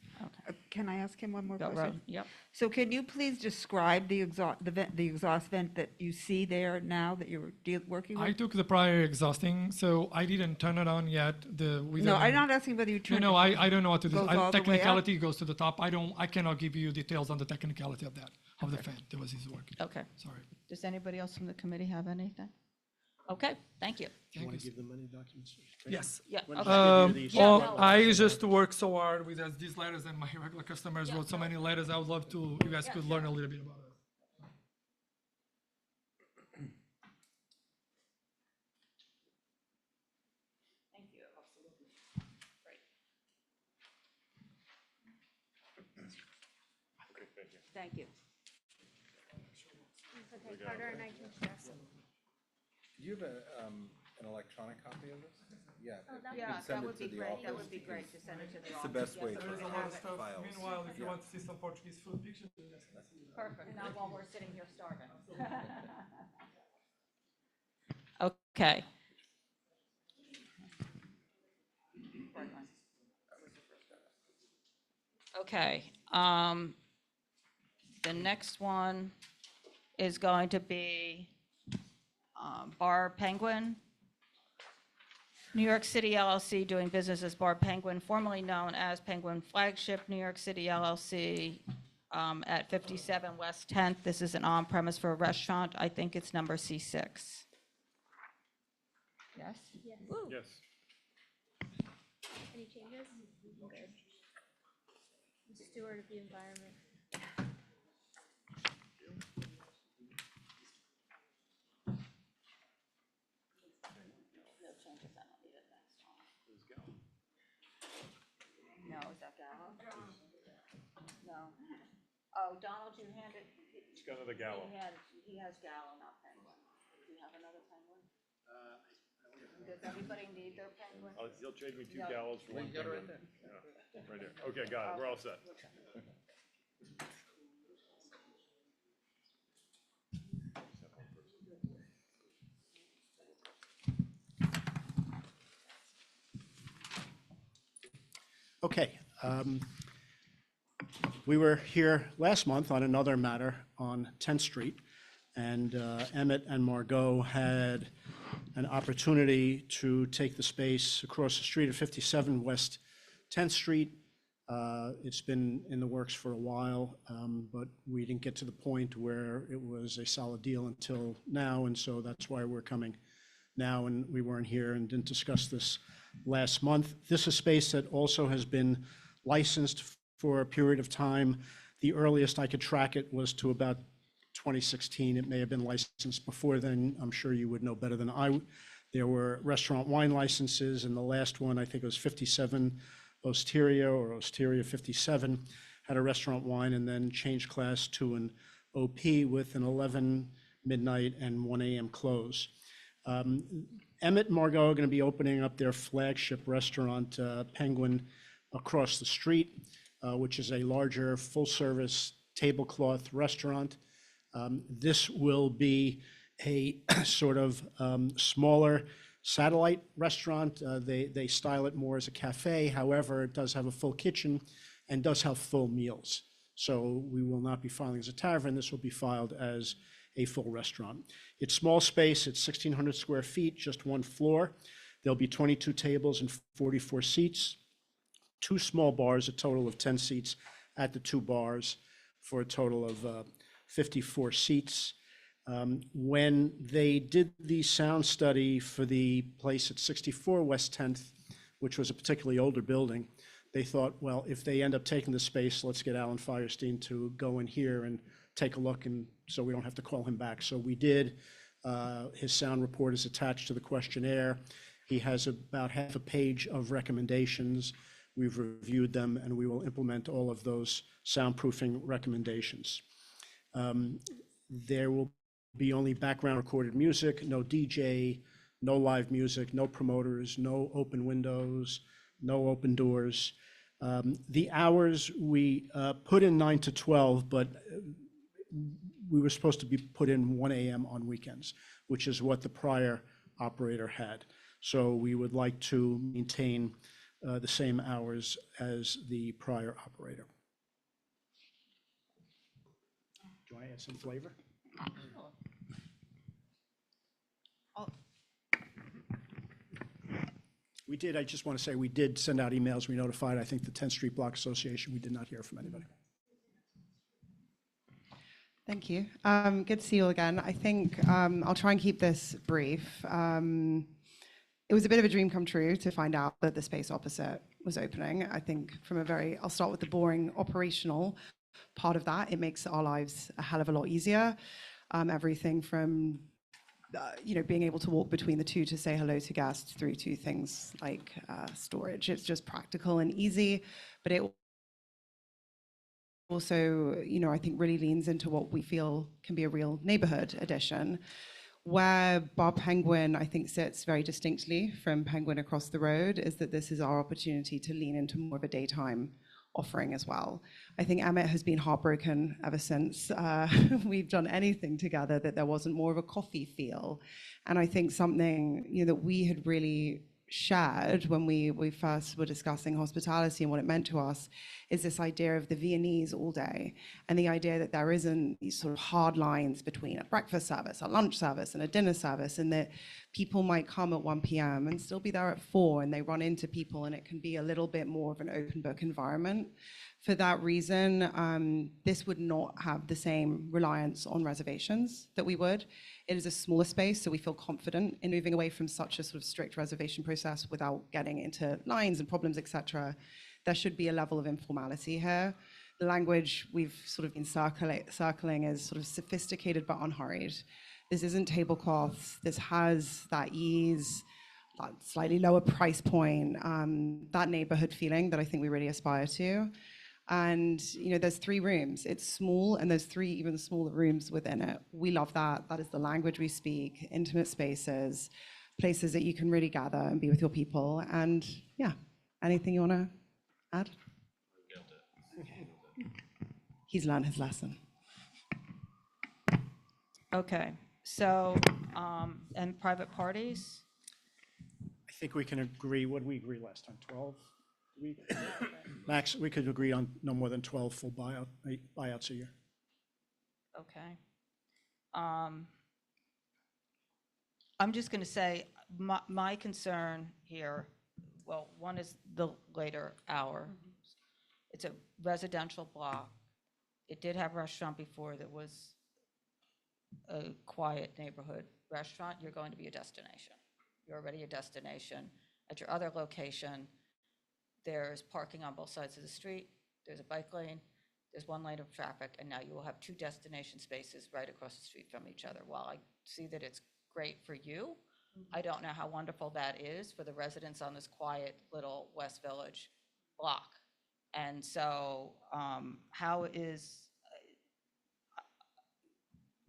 Can I ask him one more Go, question? Road. Yep. So can you please describe the exhaust vent that you see there now that you're working with? I took the prior exhausting, so I didn't turn it on yet. No, I'm not asking whether you turned No, it. I don't know what to do. Goes all the way up? Technicality goes to the top. I cannot give you details on the technicality of that, of the fan. That was his work. Okay. Sorry. Does anybody else from the committee have anything? Okay, thank you. Thank you. Give the money documents? Yes. Yeah, When okay. did you do these? I just work so hard with these letters, and my regular customers wrote so many letters. I would love to, you guys could learn a little bit about it. Thank you, absolutely. Great. Thank you. Okay, Carter and I can share some. Do you have an electronic copy of this? Yeah. Oh, that if you Yeah, could send that it would to be the great. That office, would be great to send it to the It's office. the best Yes, way so to we There's a can lot have of it. stuff. files. Meanwhile, if you Yeah. want to see some Portuguese food pictures, Perfect, not while we're sitting here starving. Okay. Okay, the next one is going to be Bar Penguin. New York City LLC, doing business as Bar Penguin, formerly known as Penguin Flagship, New York City LLC, at 57 West 10th. This is an on-premise for a restaurant. I think it's number C6. Yes? Yes. Woo. Yes. Any changes? Good. Steward of the environment. guess I don't need it next time. No, is that Galo? No. Oh, Donald, you handed. It's got another Galo. He has Galo, not Penguin. Do you have another Penguin? Does everybody need their Penguin? He'll trade me two No. Galos for one Penguin. Yeah, right there. Okay, got it. We're all set. Okay. We were here last month on another matter on 10th Street, and Emmett and Margot had an opportunity to take the space across the street at 57 West 10th Street. It's been in the works for a while, but we didn't get to the point where it was a solid deal until now, and so that's why we're coming now, and we weren't here and didn't discuss this last month. This is space that also has been licensed for a period of time. The earliest I could track it was to about 2016. It may have been licensed before then. I'm sure you would know better than I. There were restaurant wine licenses, and the last one, I think it was 57 Osteria or Osteria 57, had a restaurant wine and then changed class to an OP with an 11 midnight and 1 a.m. close. Emmett and Margot are going to be opening up their flagship restaurant, Penguin, across the street, which is a larger full-service tablecloth restaurant. This will be a sort of smaller satellite restaurant. They style it more as a cafe. However, it does have a full kitchen and does have full meals. So we will not be filing as a tavern. This will be filed as a full restaurant. It's small space. It's 1,600 square feet, just one floor. There'll be 22 tables and 44 seats, 2 small bars, a total of 10 seats at the 2 bars for a total of 54 seats. When they did the sound study for the place at 64 West 10th, which was a particularly older building, they thought, well, if they end up taking the space, let's get Alan Firestein to go in here and take a look, and so we don't have to call him back. So we did. His sound report is attached to the questionnaire. He has about half a page of recommendations. We've reviewed them, and we will implement all of those soundproofing recommendations. There will be only background recorded music, no DJ, no live music, no promoters, no open windows, no open doors. The hours we put in 9 to 12, but we were supposed to be put in 1 a.m. on weekends, which is what the prior operator had. So we would like to maintain the same hours as the prior operator. Do you want to add some flavor? We did, I just want to say, we did send out emails. We notified, I think, the 10th Street Block Association. We did not hear from anybody. Thank you. Good to see you all again. I think I'll try and keep this brief. It was a bit of a dream come true to find out that the space opposite was opening. I think I'll start with the boring operational part of that. It makes our lives a hell of a lot easier. Everything from being able to walk between the two to say hello to guests through to things like storage. It's just practical and easy, but it also, I think really leans into what we feel can be a real neighborhood addition, where Bar Penguin, I think, sits very distinctly from Penguin across the road, is that this is our opportunity to lean into more of a daytime offering as well. I think Emmett has been heartbroken ever since we've done anything together that there wasn't more of a coffee feel. And I think something that we had really shared when we first were discussing hospitality and what it meant to us is this idea of the Viennese all day, and the idea that there isn't these sort of hard lines between a breakfast service, a lunch service, and a dinner service, and that people might come at 1 p.m. and still be there at 4, and they run into people, and it can be a little bit more of an open book environment. For that reason, this would not have the same reliance on reservations that we would. It is a smaller space, so we feel confident in moving away from such a sort of strict reservation process without getting into lines and problems, etc. There should be a level of informality here. The language we've sort of been circling is sort of sophisticated but unhurried. This isn't tablecloths. This has that ease that slightly lower price point, that neighborhood feeling that I think we really aspire to. And, you know, there's 3 rooms. It's small, and there's 3 even smaller rooms within it. We love that. That is the language we speak, intimate spaces, places that you can really gather and be with your people. And yeah, anything you want to add? He's learned his lesson. Okay, so, and private parties? I think we can agree, what did we agree last time, 12? Max, we could agree on no more than 12 full buyouts a year. Okay. I'm just going to say, my concern here, well, one is the later hour. It's a residential block. It did have a restaurant before that was a quiet neighborhood restaurant. You're going to be a destination. You're already a destination. At your other location, there's parking on both sides of the street, there's a bike lane, there's 1 lane of traffic, and now you will have 2 destination spaces right across the street from each other. While I see that it's great for you, I don't know how wonderful that is for the residents on this quiet little West Village block. And so how is,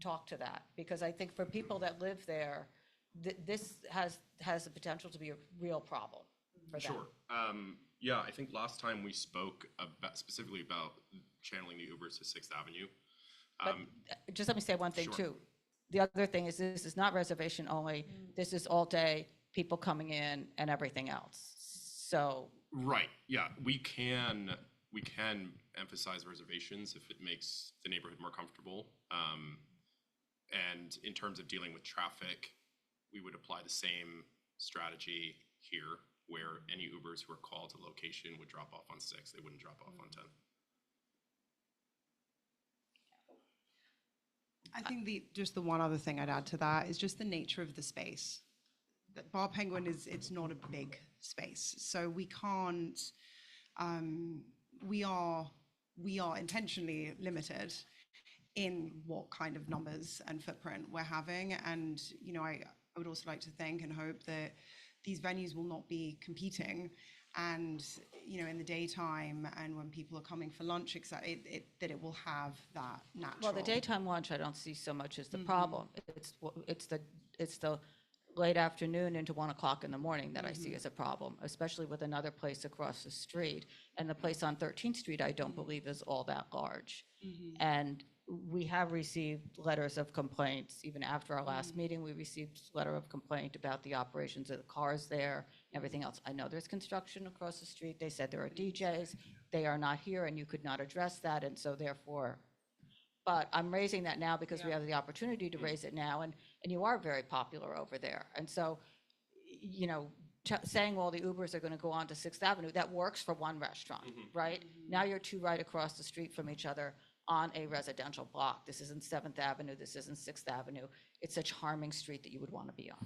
talk to that, because I think for people that live there, this has the potential to be a real problem for them. Sure. Yeah, I think last time we spoke specifically about channeling the Ubers to 6th Avenue. But just let me say one thing Sure. too. The other thing is this is not reservation only. This is all day, people coming in and everything else. So. Right, yeah, we can emphasize reservations if it makes the neighborhood more comfortable. And in terms of dealing with traffic, we would apply the same strategy here, where any Ubers who are called to location would drop off on 6th, they wouldn't drop off on 10th. I think just the one other thing I'd add to that is just the nature of the space. That Bar Penguin it's not a big space, so we can't. We are intentionally limited in what kind of numbers and footprint we're having, and you know, I would also like to think and hope that these venues will not be competing, and you know, in the daytime and when people are coming for lunch, etc., that it will have that natural. Well, the daytime lunch I don't see so much as the problem. It's the late afternoon into 1 o'clock in the morning that I see as a problem, especially with another place across the street. And the place on 13th Street, I don't believe is all that large. And we have received letters of complaints. Even after our last meeting, we received a letter of complaint about the operations of the cars there, everything else. I know there's construction across the street. They said there are DJs. They are not here, and you could not address that, and so therefore, but I'm raising that now because we have the opportunity to raise it now, and you are very popular over there. And so, you know, saying, well, the Ubers are going to go on to 6th Avenue, that works for one restaurant, right? Now you're 2 right across the street from each other on a residential block. This isn't 7th Avenue, this isn't 6th Avenue. It's a charming street that you would want to be on.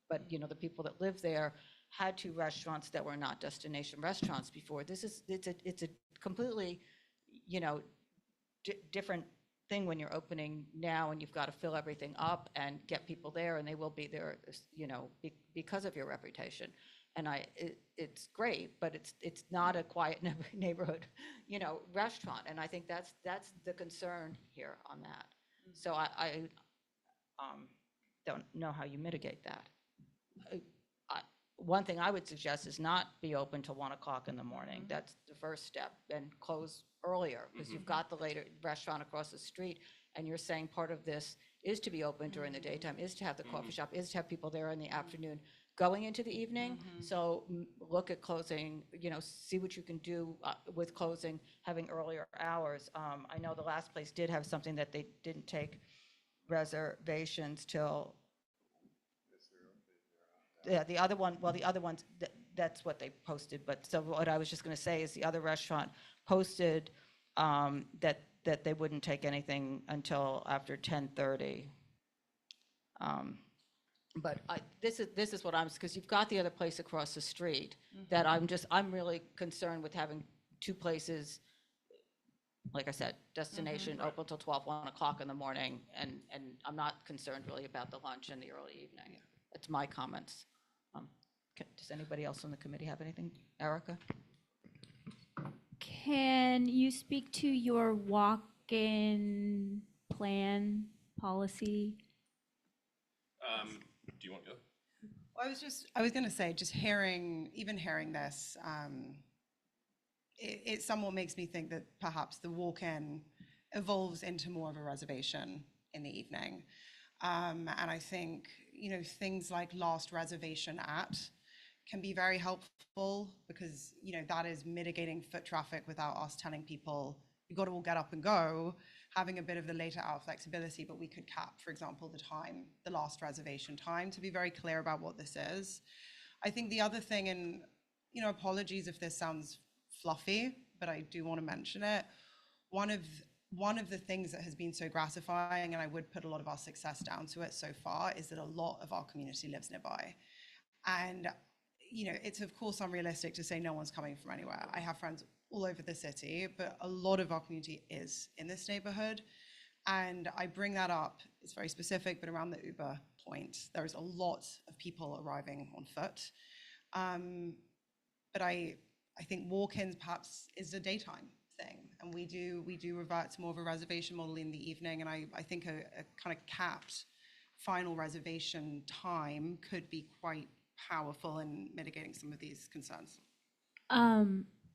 But, you know, the people that live there had 2 restaurants that were not destination restaurants before. It's a completely, you know, different thing when you're opening now and you've got to fill everything up and get people there, and they will be there, you know, because of your reputation. And it's great, but it's not a quiet neighborhood, you know, restaurant. And I think that's the concern here on that. So I don't know how you mitigate that. One thing I would suggest is not be open till 1 o'clock in the morning. That's the first step, and close earlier, because you've got the later restaurant across the street, and you're saying part of this is to be open during the daytime, is to have the coffee shop, is to have people there in the afternoon going into the evening. So look at closing, you know, see what you can do with closing, having earlier hours. I know the last place did have something that they didn't take reservations till, yeah, the other one, well, the other ones, that's what they posted. But so what I was just going to say is the other restaurant posted that they wouldn't take anything until after 10:30. But this is what I'm, because you've got the other place across the street that I'm really concerned with having 2 places, like I said, destination open till 12, 1 o'clock in the morning, and I'm not concerned really about the lunch and the early evening. That's my comments. Does anybody else on the committee have anything? Erica? Can you speak to your walk-in plan policy? Do you want to go? Well, I was going to say, just even hearing this, it somewhat makes me think that perhaps the walk-in evolves into more of a reservation in the evening. And I think, things like last reservation at can be very helpful because, that is mitigating foot traffic without us telling people, you've got to all get up and go, having a bit of the later hour flexibility, but we could cap, for example, the last reservation time to be very clear about what this is. I think the other thing, and, apologies if this sounds fluffy, but I do want to mention it. One of the things that has been so gratifying, and I would put a lot of our success down to it so far, is that a lot of our community lives nearby. And, it's of course unrealistic to say no one's coming from anywhere. I have friends all over the city, but a lot of our community is in this neighborhood. And I bring that up, it's very specific, but around the Uber point, there is a lot of people arriving on foot. But I think walk-ins perhaps is a daytime thing. And we do revert to more of a reservation model in the evening. And I think a kind of capped final reservation time could be quite powerful in mitigating some of these concerns.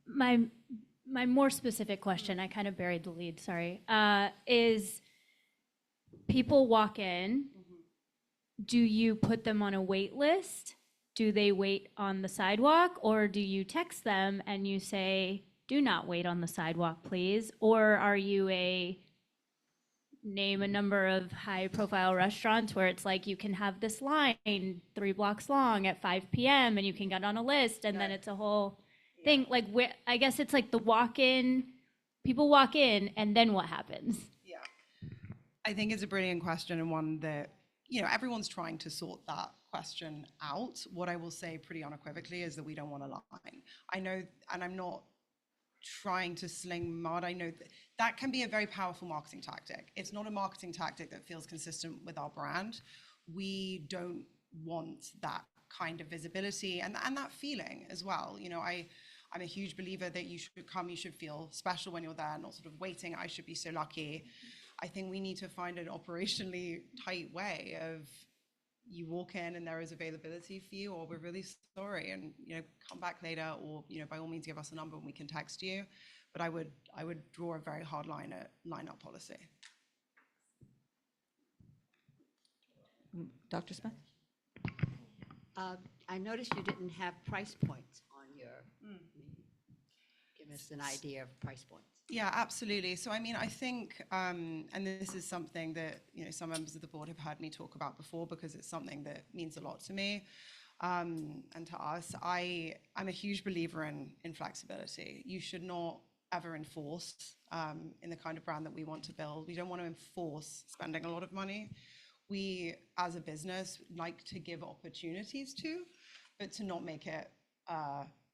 My more specific question, I kind of buried the lead, sorry, is people walk in, do you put them on a wait list? Do they wait on the sidewalk, or do you text them and you say, do not wait on the sidewalk, please? Or are you name a number of high profile restaurants where it's like you can have this line 3 blocks long at 5 p.m. and you can get on a list and then it's a whole thing. Like, I guess it's like people walk in and then what happens? Yeah. I think it's a brilliant question, and one that, everyone's trying to sort that question out. What I will say pretty unequivocally is that we don't want a line. I know, and I'm not trying to sling mud. I know that can be a very powerful marketing tactic. It's not a marketing tactic that feels consistent with our brand. We don't want that kind of visibility and that feeling as well. I'm a huge believer that you should come, you should feel special when you're there, not sort of waiting, I should be so lucky. I think we need to find an operationally tight way of you walk in and there is availability for you, or we're really sorry, and come back later, or by all means give us a number and we can text you. But I would draw a very hard line at line-up policy. Dr. Smith? I noticed you didn't have price points on your, give us an idea of price points. Yeah, absolutely. So, I think, and this is something that, some members of the board have heard me talk about before because it's something that means a lot to me and to us. I'm a huge believer in flexibility. You should not ever enforce in the kind of brand that we want to build. We don't want to enforce spending a lot of money. We, as a business, like to give opportunities to, but to not make it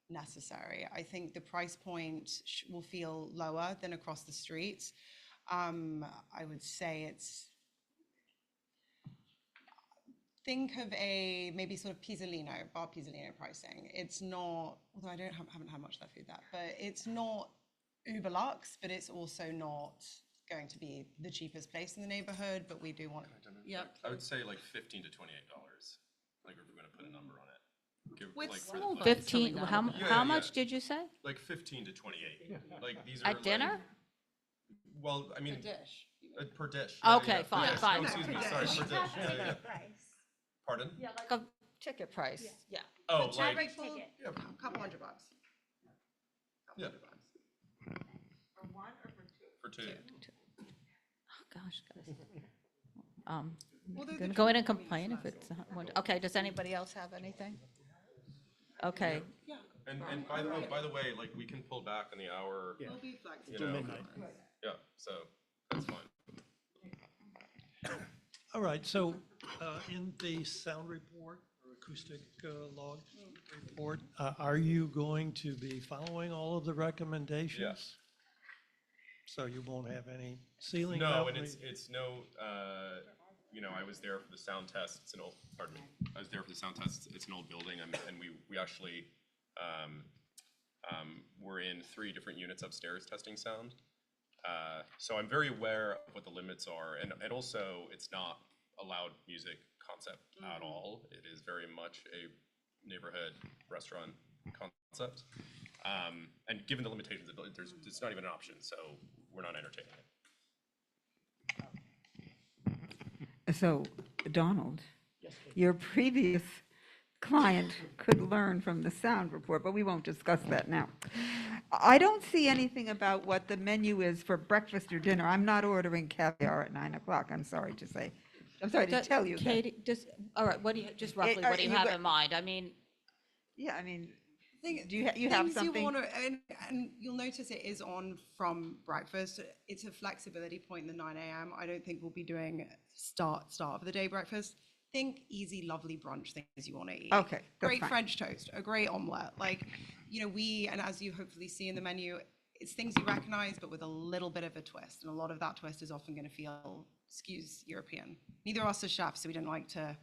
necessary. I think the price point will feel lower than across the street. I would say think of a maybe sort of bar Pizzolino pricing. It's not, although I haven't had much of that food but it's not uber luxe, but it's also not going to be the cheapest place in the neighborhood, but we do want, I would say like $15 to $28, like if we're going to put a number on it. With 15, how much did you say? Like 15 to 28. Like these are at dinner? Well, I mean, per dish. Okay, fine. Oh, excuse me, sorry, per dish. Pardon? Yeah, like a ticket price. Yeah. Oh, like like a couple $100. Yeah. For one or for two? For two. Oh gosh, guys. I'm gonna go in and complain if it's okay. Does anybody else have anything? Okay. Yeah. And by the way, like we can pull back on the hour. Yeah. We'll be flexible. Till midnight. Yeah, so that's fine. All right, so in the sound report or acoustic log report, are you going to be following all of the recommendations? Yes. So you won't have any ceiling? No, and it's no, I was there for the sound test. It's an old, pardon me. I was there for the sound test. It's an old building, and we actually were in 3 different units upstairs testing sound. So I'm very aware of what the limits are, and also it's not a loud music concept at all. It is very much a neighborhood restaurant concept. And given the limitations of it, it's not even an option, so we're not entertaining it. So, Donald, your previous client could learn from the sound report, but we won't discuss that now. I don't see anything about what the menu is for breakfast or dinner. I'm not ordering caviar at 9 o'clock, I'm sorry to say. I'm sorry to tell you that. Katie, all right, what do you, just roughly, what do you have in mind? I mean, Yeah, I mean, Thing- do you have things something? You wanna, and you'll notice it is on from breakfast. It's a flexibility point in the 9 a.m. I don't think we'll be doing start of the day breakfast. Think easy, lovely brunch things you want to eat. Okay, that's Great fine. French toast, a great omelette. Like, and as you hopefully see in the menu, it's things you recognize, but with a little bit of a twist. And a lot of that twist is often going to feel, excuse European. Neither of us are chefs, so we don't like to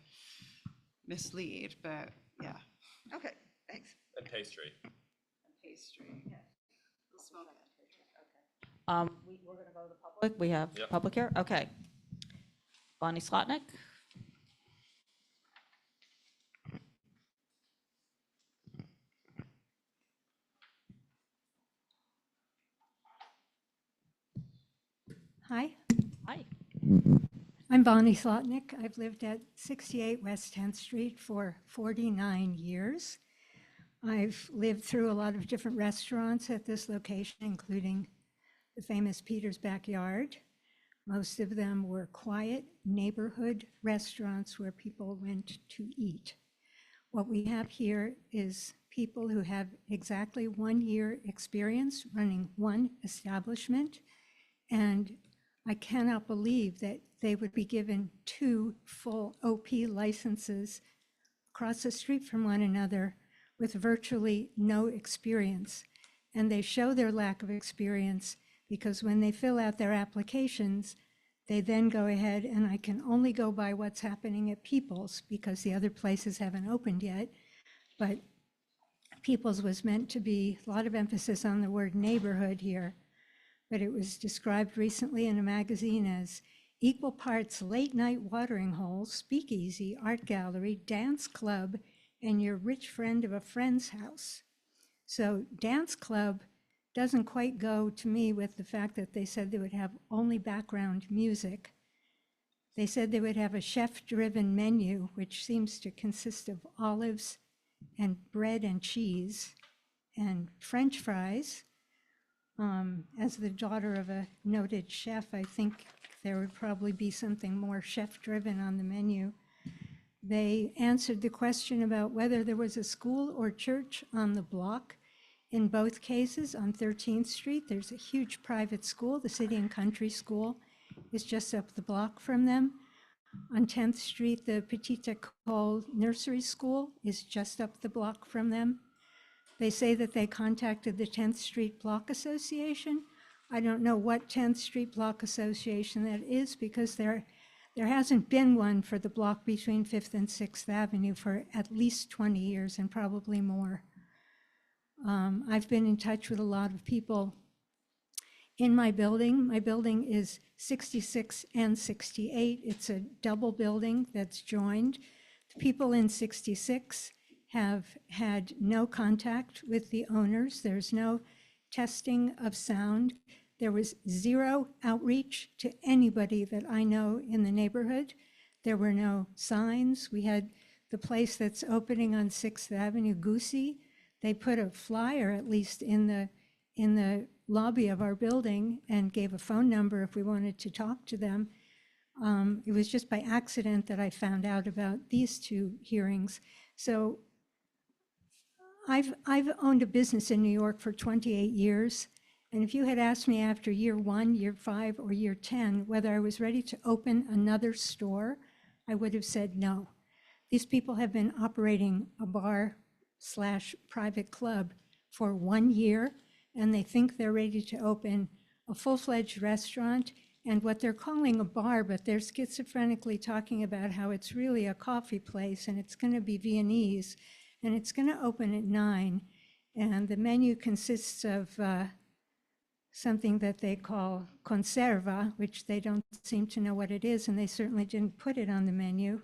mislead, but yeah. Okay, thanks. And pastry. Pastry, yeah. We'll smell that. we're going to go to the public. We have Yep. public here? Okay. Bonnie Slotnick? Hi, Hi. I'm Bonnie Slotnick. I've lived at 68 West 10th Street for 49 years. I've lived through a lot of different restaurants at this location, including the famous Peter's Backyard. Most of them were quiet neighborhood restaurants where people went to eat. What we have here is people who have exactly 1 year experience running one establishment, and I cannot believe that they would be given 2 full OP licenses across the street from one another with virtually no experience. And they show their lack of experience because when they fill out their applications, they then go ahead, and I can only go by what's happening at People's because the other places haven't opened yet. But People's was meant to be a lot of emphasis on the word neighborhood here. But it was described recently in a magazine as equal parts late night watering hole, speakeasy, art gallery, dance club, and your rich friend of a friend's house. So dance club doesn't quite go to me with the fact that they said they would have only background music. They said they would have a chef-driven menu, which seems to consist of olives and bread and cheese and French fries. As the daughter of a noted chef, I think there would probably be something more chef-driven on the menu. They answered the question about whether there was a school or church on the block. In both cases, on 13th Street, there's a huge private school. The City and Country School is just up the block from them. On 10th Street, the Petite École Nursery School is just up the block from them. They say that they contacted the 10th Street Block Association. I don't know what 10th Street Block Association that is because there hasn't been one for the block between 5th and 6th Avenue for at least 20 years and probably more. I've been in touch with a lot of people in my building. My building is 66 and 68. It's a double building that's joined. The people in 66 have had no contact with the owners. There's no testing of sound. There was zero outreach to anybody that I know in the neighborhood. There were no signs. We had the place that's opening on 6th Avenue, Goosey. They put a flyer, at least in the lobby of our building, and gave a phone number if we wanted to talk to them. It was just by accident that I found out about these 2 hearings. So I've owned a business in New York for 28 years. And if you had asked me after year 1, year 5, or year 10, whether I was ready to open another store, I would have said no. These people have been operating a bar/private club for 1 year, and they think they're ready to open a full-fledged restaurant and what they're calling a bar, but they're schizophrenically talking about how it's really a coffee place and it's going to be Viennese and it's going to open at 9. And the menu consists of something that they call conserva, which they don't seem to know what it is, and they certainly didn't put it on the menu.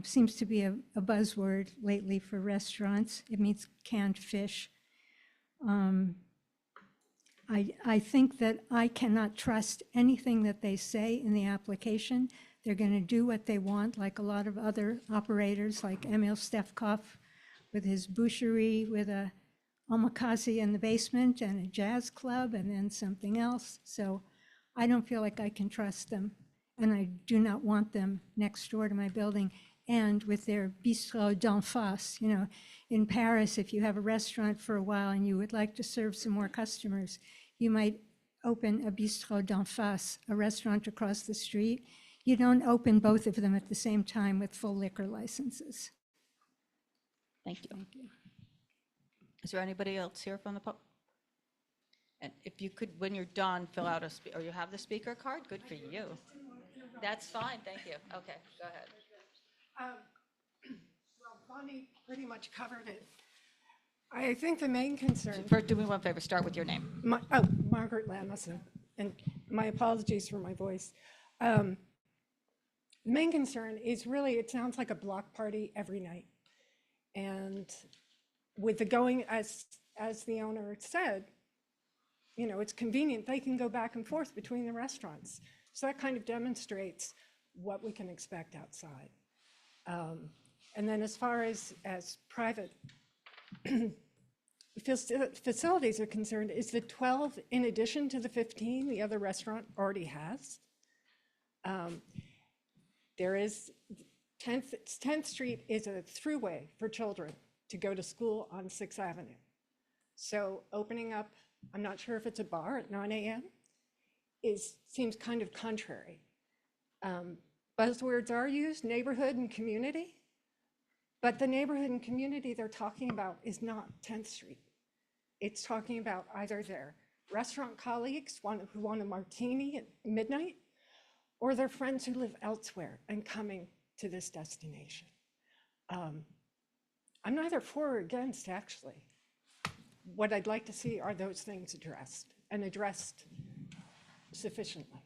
Seems to be a buzzword lately for restaurants. It means canned fish. I think that I cannot trust anything that they say in the application. They're going to do what they want, like a lot of other operators, like Emil Stefkov with his boucherie, with a omakase in the basement and a jazz club and then something else. So I don't feel like I can trust them, and I do not want them next door to my building. And with their bistrot d'en face, you know, in Paris, if you have a restaurant for a while and you would like to serve some more customers, you might open a bistrot d'en face, a restaurant across the street. You don't open both of them at the same time with full liquor licenses. Thank you. Is there anybody else here from the public? And if you could, when you're done, fill out or you have the speaker card? Good for you. That's fine, thank you. Okay, go ahead. Well, Bonnie pretty much covered it. I think the main concern. First, do me one favor, start with your name. Margaret Lamison, and my apologies for my voice. The main concern is really, it sounds like a block party every night. And with the going, as the owner said, you know, it's convenient. They can go back and forth between the restaurants. So that kind of demonstrates what we can expect outside. And then as far as private facilities are concerned, is the 12 in addition to the 15 the other restaurant already has? There is 10th Street is a throughway for children to go to school on 6th Avenue. So opening up, I'm not sure if it's a bar at 9 a.m., seems kind of contrary. Buzzwords are used, neighborhood and community, but the neighborhood and community they're talking about is not 10th Street. It's talking about either their restaurant colleagues who want a martini at midnight, or their friends who live elsewhere and coming to this destination. I'm neither for or against, actually. What I'd like to see are those things addressed, and addressed sufficiently.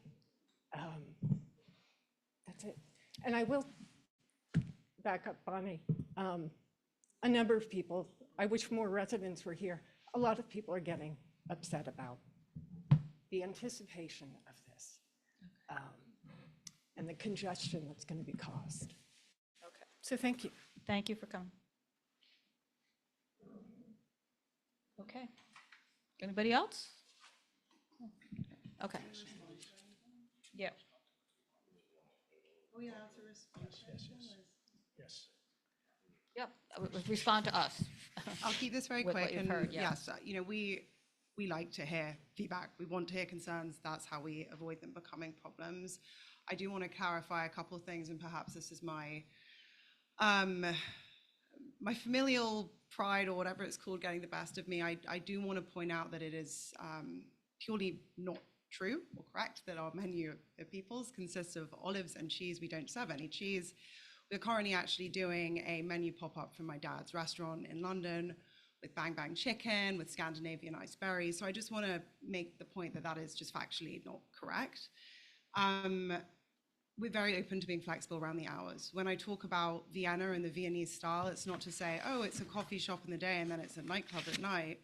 That's it. And I will back up, Bonnie. A number of people, I wish more residents were here. A lot of people are getting upset about the anticipation of this and the congestion that's going to be caused. Okay. So thank you. Thank you for coming. Okay. Anybody else? Okay. Yeah. Are we allowed to respond? Yes. Yep, respond to us. I'll keep this very With what quick. you've And heard, yeah. yes, you know, we like to hear feedback. We want to hear concerns. That's how we avoid them becoming problems. I do want to clarify a couple of things, and perhaps this is my my familial pride, or whatever it's called, getting the best of me. I do want to point out that it is purely not true or correct that our menu of peoples consists of olives and cheese. We don't serve any cheese. We're currently actually doing a menu pop-up from my dad's restaurant in London with Bang Bang Chicken, with Scandinavian iced berries. So I just want to make the point that that is just factually not correct. We're very open to being flexible around the hours. When I talk about Vienna and the Viennese style, it's not to say, oh, it's a coffee shop in the day and then it's a nightclub at night.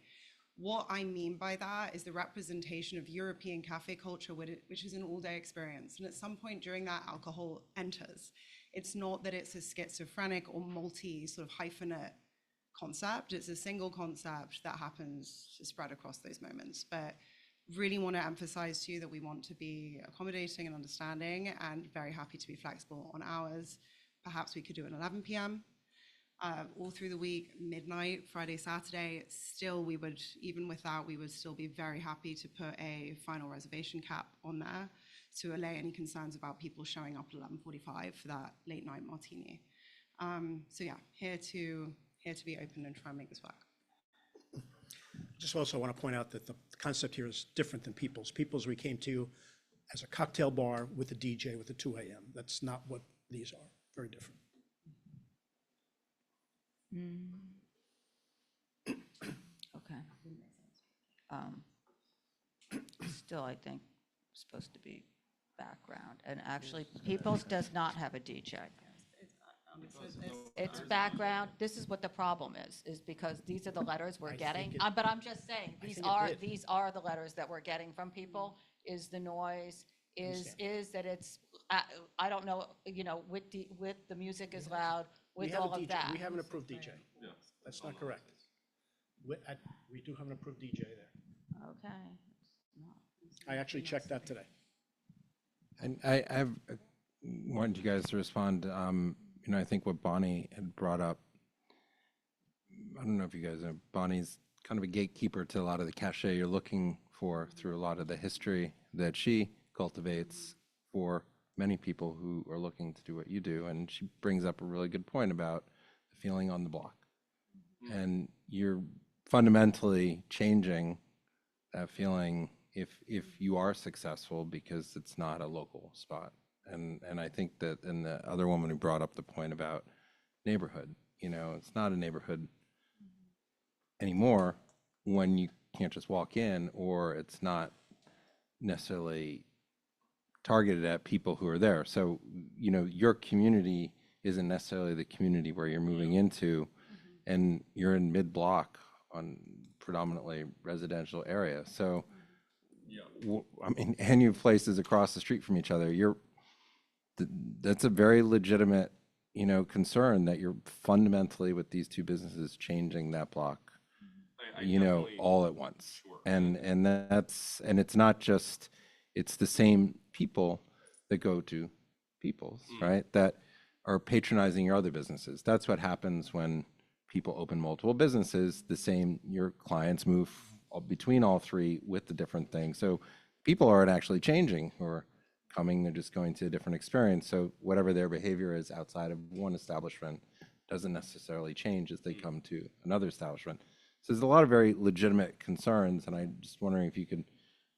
What I mean by that is the representation of European cafe culture, which is an all-day experience. And at some point during that, alcohol enters. It's not that it's a schizophrenic or multi sort of hyphenate concept. It's a single concept that happens to spread across those moments. But really want to emphasize to you that we want to be accommodating and understanding, and very happy to be flexible on hours. Perhaps we could do an 11 p.m. All through the week, midnight, Friday, Saturday. Still, we would, even with that, we would still be very happy to put a final reservation cap on there to allay any concerns about people showing up at 11:45 for that late night martini. So yeah, here to be open and try and make this work. Just also want to point out that the concept here is different than People's. People's we came to as a cocktail bar with a DJ with a 2 a.m. That's not what these are, very different. Okay. Still, I think, supposed to be background, and actually, People's does not have a DJ. It's background, this is what the problem is because these are the letters we're getting, but I'm just saying, these are the letters that we're getting from people, is the noise, is that it's, I don't know, you know, with the music is loud, with all of that. We have an approved DJ. That's not correct. We do have an approved DJ there. Okay. I actually checked that today. And I wanted you guys to respond. You know, I think what Bonnie had brought up, I don't know if you guys know, Bonnie's kind of a gatekeeper to a lot of the cachet you're looking for through a lot of the history that she cultivates for many people who are looking to do what you do. And she brings up a really good point about the feeling on the block. And you're fundamentally changing that feeling if you are successful because it's not a local spot. And I think that, and the other woman who brought up the point about neighborhood, you know, it's not a neighborhood anymore when you can't just walk in, or it's not necessarily targeted at people who are there. So, you know, your community isn't necessarily the community where you're moving into, and you're in mid-block on predominantly residential area. So, I mean, and you have places across the street from each other. That's a very legitimate, you know, concern that you're fundamentally with these two businesses changing that block, you know, all at once. Sure. And that's, and it's not just, it's the same people that go to People's, right? That are patronizing your other businesses. That's what happens when people open multiple businesses. The same, your clients move between all three with the different things. So people aren't actually changing who are coming, they're just going to a different experience. So whatever their behavior is outside of one establishment doesn't necessarily change as they come to another establishment. So there's a lot of very legitimate concerns, and I'm just wondering if you could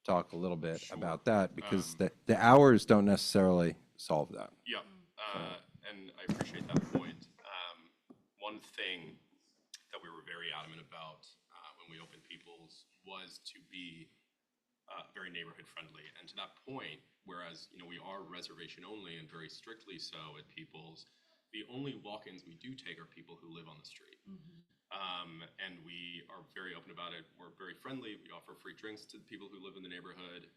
talk a little bit about that, because the hours don't necessarily solve that. Yeah, and I appreciate that point. One thing that we were very adamant about when we opened People's was to be very neighborhood friendly. And to that point, whereas, you know, we are reservation only and very strictly so at People's, the only walk-ins we do take are people who live on the street. And we are very open about it. We're very friendly. We offer free drinks to the people who live in the neighborhood.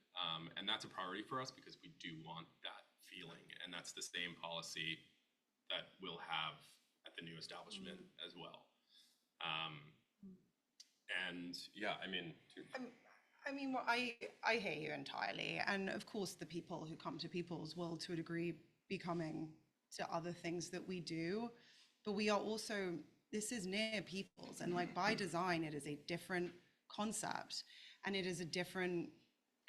And that's a priority for us because we do want that feeling. And that's the same policy that we'll have at the new establishment as well. And yeah, I mean, well, I hear you entirely. And of course, the people who come to People's will, to a degree, be coming to other things that we do. But we are also, this is near People's. And like by design, it is a different concept. And it is a different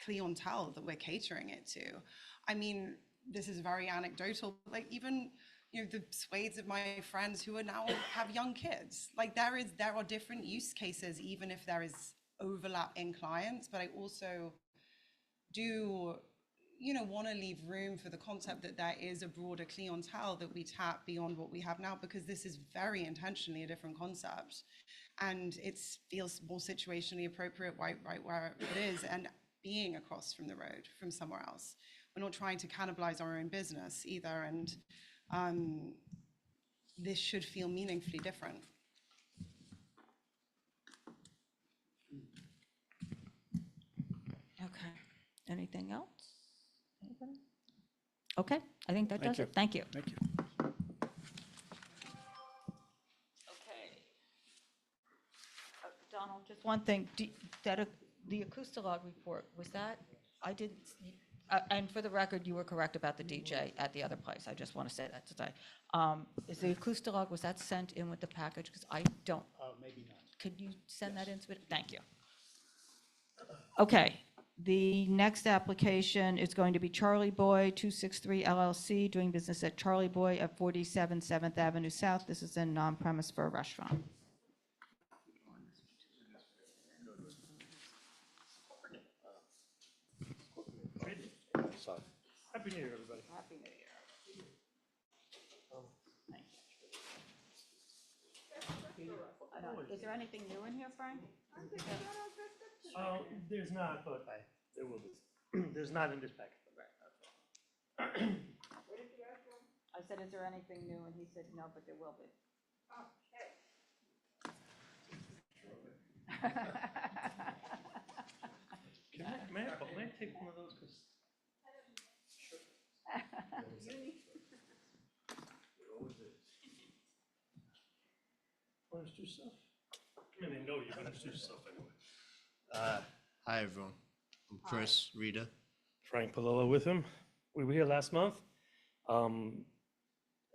clientele that we're catering it to. I mean, this is very anecdotal. Like even, you know, the swathes of my friends who are now have young kids. Like there are different use cases, even if there is overlap in clients, but I also do, you know, want to leave room for the concept that there is a broader clientele that we tap beyond what we have now, because this is very intentionally a different concept, and it feels more situationally appropriate right where it is, and being across from the road from somewhere else. We're not trying to cannibalize our own business either, and this should feel meaningfully different. Okay. Anything else? Anybody? Okay, I think that does it. Thank you. Thank you. Okay. Donald, just one thing. The Acoustalog report, was that, I didn't, and for the record, you were correct about the DJ at the other place. I just want to say that today. Is the Acoustalog, was that sent in with the package? Because I don't. Maybe not. Could you send that in? Thank you. Okay. The next application is going to be Charlie Boy 263 LLC, doing business at Charlie Boy at 47 7th Avenue South. This is an on-premise for a restaurant. Happy New Year, everybody. Happy New Year. Is there anything new in here, Frank? There's not, but there will be. There's not in this packet. I said, is there anything new? And he said, no, but there will be. May I take one of those? 'Cause- Want to do stuff? I mean, they know you're going to do stuff anyway. Hi, everyone. I'm Chris, Rita. Frank Palillo with him. We were here last month.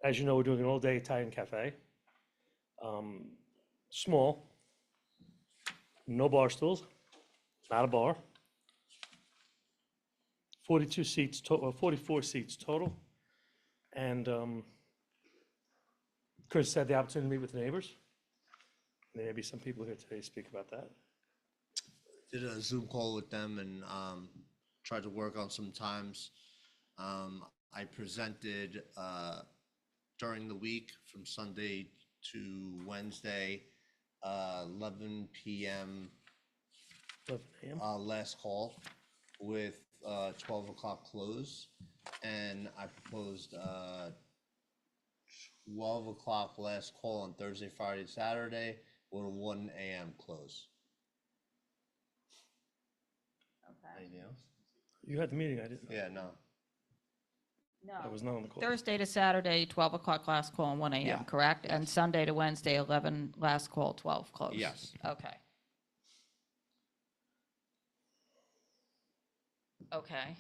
As you know, we're doing an all-day Italian cafe. Small, no bar stools, not a bar. 42 seats, 44 seats total. And Chris had the opportunity to meet with the neighbors. There may be some people here today to speak about that. Did a Zoom call with them and tried to work on some times. I presented during the week from Sunday to Wednesday, 11 p.m. 11 a.m. Last call with 12 o'clock close. And I proposed 12 o'clock last call on Thursday, Friday, Saturday with a 1 a.m. close. Okay. Anything else? You had the meeting, I didn't. Yeah, no. No. I was not on the call. Thursday to Saturday, 12 o'clock last call and 1 a.m., Yeah. correct? And Sunday to Wednesday, 11 last call, 12 close? Yes. Okay. Okay.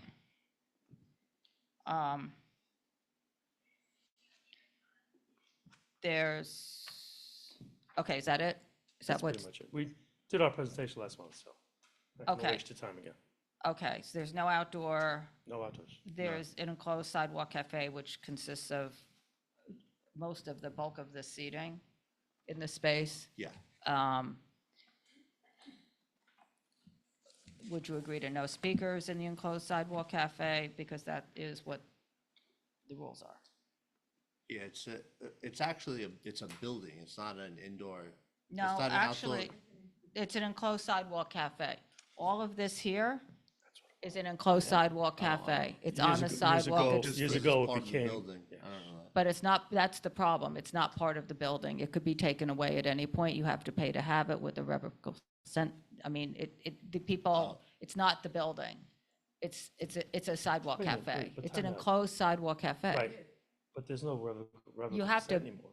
Okay, is that it? Is that That's what? pretty much it. We did our presentation last month, so. I'm not gonna Okay. Waste your time again. Okay, so there's no outdoor. No outdoors. There's an enclosed sidewalk cafe, which consists of most of the bulk of the seating in the space. Yeah. Would you agree to no speakers in the enclosed sidewalk cafe? Because that is what the rules are. Yeah, it's actually it's a building. It's not an indoor. No, it's not an actually, outdoor- it's an enclosed sidewalk cafe. All of this here is an enclosed sidewalk cafe. It's on the sidewalk. Years ago, part it of the became. building. I don't know. But it's not, that's the problem. It's not part of the building. It could be taken away at any point. You have to pay to have it with a revocable consent. I mean, the people, it's not the building. It's a sidewalk Wait a minute, cafe. but It's an time out. enclosed sidewalk cafe. Right, but there's no revocable You have consent to- anymore.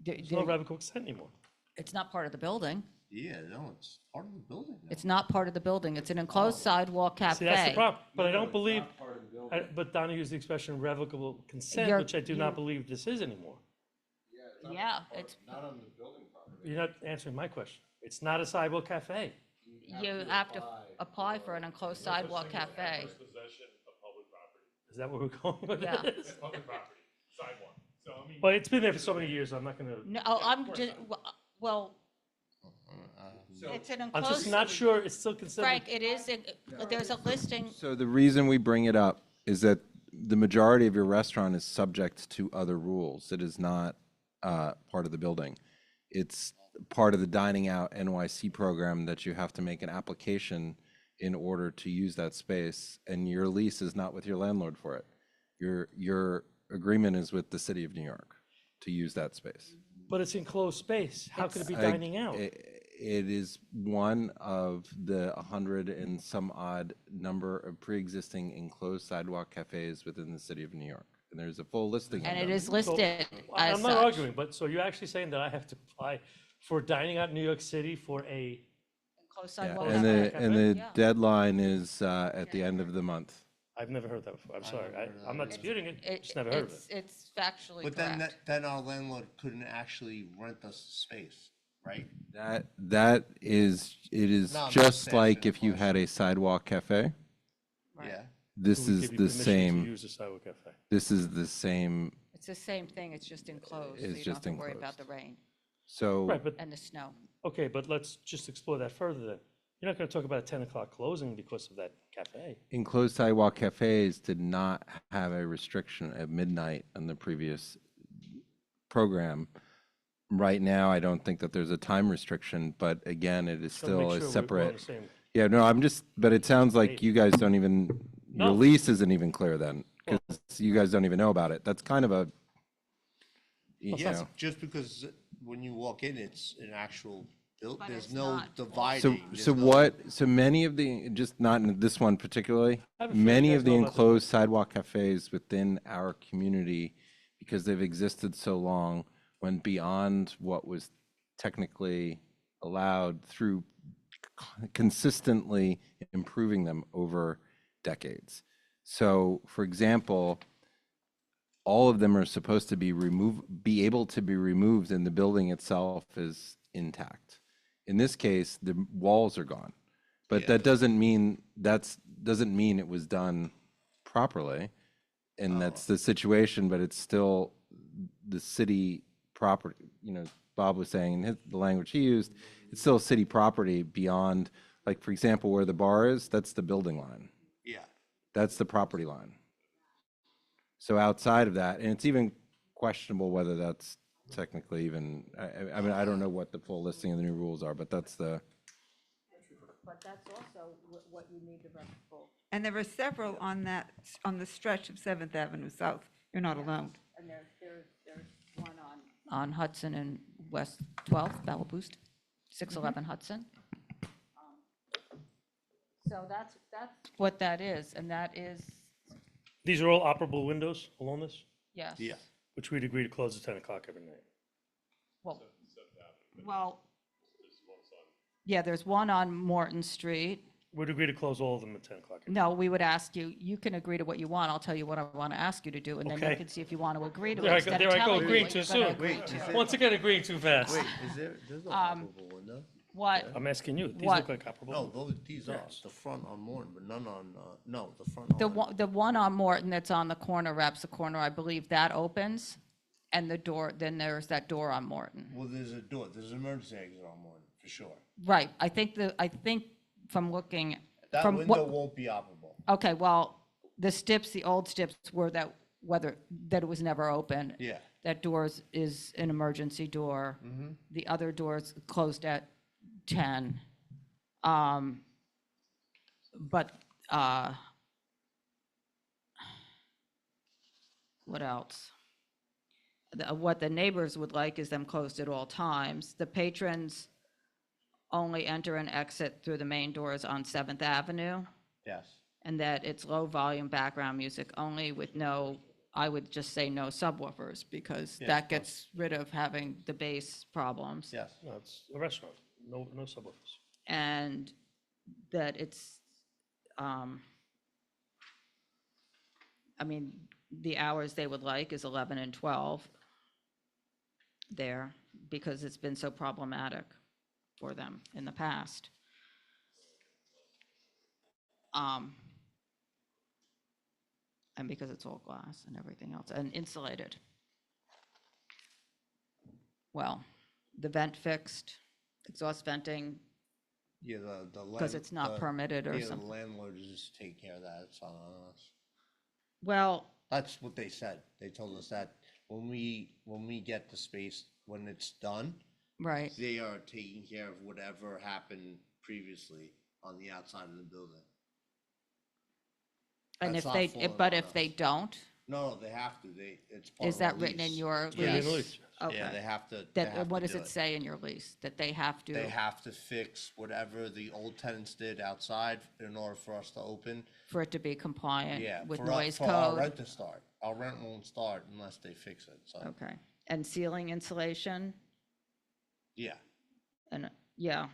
There's There's no revocable consent anymore. It's not part of the building. Yeah, no, it's part of the building. It's not part of the building. It's an enclosed sidewalk cafe. See, that's the problem, but I don't believe, but Donna used the expression revocable consent, You're- which I do not believe this is anymore. Yeah, it's, Not on the building property. You're not answering my question. It's not a sidewalk cafe. you have to apply for an enclosed sidewalk cafe. Possession of public property. Is that where we're going with Yeah. this? Public property, sidewalk. So, I mean. But it's been there for so many years, I'm not gonna, No, I'm just, well, it's an I'm enclosed. just not sure it's still considered. Frank, it is, there's a listing. So the reason we bring it up is that the majority of your restaurant is subject to other rules. It is not part of the building. It's part of the Dining Out NYC program that you have to make an application in order to use that space, and your lease is not with your landlord for it. Your agreement is with the city of New York to use that space. But it's enclosed space. How could it be I- dining out? It is one of the 100 and some odd number of pre-existing enclosed sidewalk cafes within the city of New York. And there's a full listing of And them. it is listed as I'm not such. arguing, but so you're actually saying that I have to apply for dining out in New York City for a, Enclosed Yeah, sidewalk and cafe. the Yeah. deadline is at the end of the month. I've never heard that before. I'm sorry. never heard I'm that not disputing it. It- Just never heard of it. It's factually But then, correct. then our landlord couldn't actually rent us space, right? That is, it is No, I'm not just saying like it's if you had a sidewalk cafe. Yeah. This We is give you the permission to same, use a sidewalk cafe. this is the same, It's the same thing, it's just enclosed, so It's you don't have just to worry about the enclosed. rain so. Right, but, and the snow. okay, but let's just explore that further then. You're not gonna talk about a 10 o'clock closing because of that cafe. Enclosed sidewalk cafes did not have a restriction at midnight on the previous program. Right now, I don't think that there's a time restriction, but again, it is Just wanna make still a sure we're on separate. the same- Yeah, no, but it sounds like you guys don't even, your No. lease isn't even clear then, because you guys don't even know about it. That's kind of a, you Yeah, know. just because when you walk in, it's an actual build, But there's it's no not. dividing. So many of the, just not in this one particularly, I have a feeling many you of guys the know about this one. enclosed sidewalk cafes within our community, because they've existed so long, went beyond what was technically allowed through consistently improving them over decades. So, for example, all of them are supposed to be able to be removed and the building itself is intact. In this case, the walls are gone, but that doesn't mean it was done properly. And that's the situation, but it's still the city property, Bob was saying, the language he used, it's still city property beyond, like, for example, where the bar is, that's the building line. Yeah. That's the property line. So outside of that, and it's even questionable whether that's technically even, I mean, I don't know what the full listing of the new rules are, but that's the. But that's also what you need to replicate. And there are several on the stretch of 7th Avenue South. You're not alone. And there's one on Hudson and West 12th, Bella Boost, 611 Hudson. So that's what that is, and that is, These are all operable windows along this, yes. Yeah. which we'd agree to close at 10 o'clock every night. Well, yeah, there's one on Morton Street. We'd agree to close all of them at 10 o'clock. No, we would ask you, you can agree to what you want, I'll tell you what I want to ask you to do, and then you Okay. can see if you want to agree to it. There I go, instead of there I go, telling me agreeing what too you're gonna soon. agree to. Once again, agreeing too fast. Wait, there's no operable window? What? I'm asking you, these What? look like operable. No, these are, Yes. the front on Morton, but none on, no, the front The on. one, the one on Morton that's on the corner, wraps the corner, I believe that opens, and the door, then there's that door on Morton. Well, there's a door, there's an emergency exit on Morton, for sure. Right, I think from looking, That from window what, won't be operable. okay, well, the old steps were that it was never open. Yeah. That doors is an emergency door. Mm-hmm. The other doors closed at 10. But, what else? What the neighbors would like is them closed at all times. The patrons only enter and exit through the main doors on 7th Avenue, Yes. and that it's low volume background music only with no, I would just say no subwoofers, because Yes, that gets rid of having the bass problems. Yes. No, it's a restaurant, no subwoofers. And that it's, I mean, the hours they would like is 11 and 12 there, because it's been so problematic for them in the past. And because it's all glass and everything else, and insulated. Well, the vent fixed, exhaust venting, Yeah, the. 'Cause it's not permitted or Yeah, something. the landlord is just taking care of that, it's on us. well, That's what they said. They told us that when we get the space, when it's done, right. they are taking care of whatever happened previously on the outside of the building. And That's if not falling but on if they us. don't, No, they have to. It's part is of our that written in lease. your Yeah. lease? Yeah, Okay. they have to. That, what does it say in your lease? That they have to? They have to fix whatever the old tenants did outside in order for us to open. For it to be compliant Yeah, with for noise for our code? rent to start. Our rent won't start unless they fix it, so. Okay. And ceiling insulation? Yeah. And, yeah,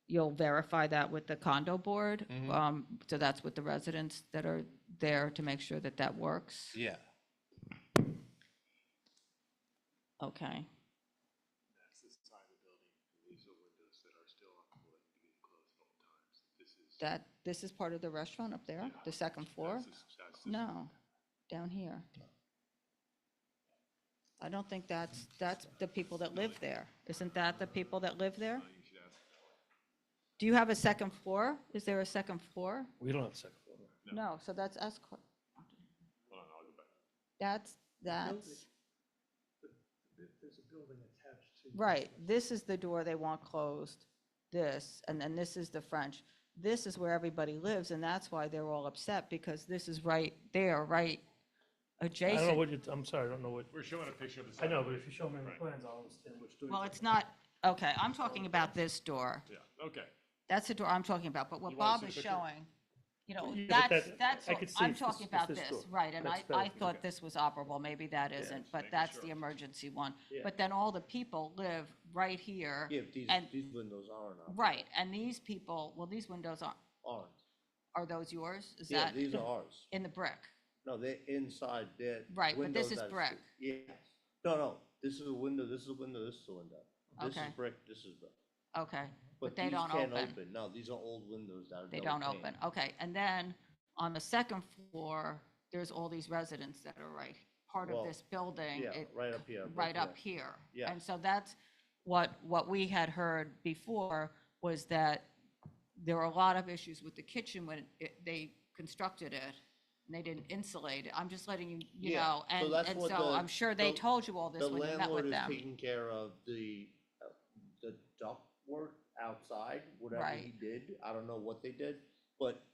you'll verify that with the condo board? Mhm. So that's with the residents that are there to make sure that that works? Yeah. Okay. That's the side of the building, and these are windows that are still operable and being closed at all times. This is part of the restaurant up there, the second floor? No, down here. I don't think that's the people that live there. Isn't that the people that live there? Do you have a second floor? Is there a second floor? We don't have a second floor. No, so that's S. Hold on, I'll go back. That's, There's a building attached to. right. This is the door they want closed, this, and then this is the French. This is where everybody lives, and that's why they're all upset, because this is right there, right I adjacent. don't know what you, I'm sorry, I don't know what. We're showing a picture of the. I know, second but floor. if you show me the Right. plans, I'll understand which door. Well, you're it's talking not, okay, I'm talking about this door. Yeah, okay. That's the door I'm talking about, but what You wanna Bob see is the picture? showing, you know, Yeah, but that's, I what- could see I'm it's talking this about door. this, right, and That's I better. thought this was operable, maybe that isn't, but making that's sure. the emergency one. Yeah. But then all the people live right here. Yeah, these, and- these windows aren't up. Right, and these people, well, these windows Aren't. are those yours? Is Yeah, that these are ours. in the brick? No, they're inside, they're. Right, but this windows is that brick. Yes. No, this is a window, this is a window, this is a window. This is Okay. brick, this is brick. Okay, but they these don't can't open. No, these are old windows that are. They no don't pane. open, okay, and then on the second floor, there's all these residents that are right, part of Well, this building. Yeah, it- right up here. right up here. here. Yeah. And so that's what we had heard before, was that there were a lot of issues with the kitchen when they constructed it, and they didn't insulate it. I'm just letting you, you Yeah, know, so and, that's and what so the- I'm sure they the- told you all this The when you met landlord with is them. taking care of the duct work outside, whatever he Right. did. I don't know what they did, but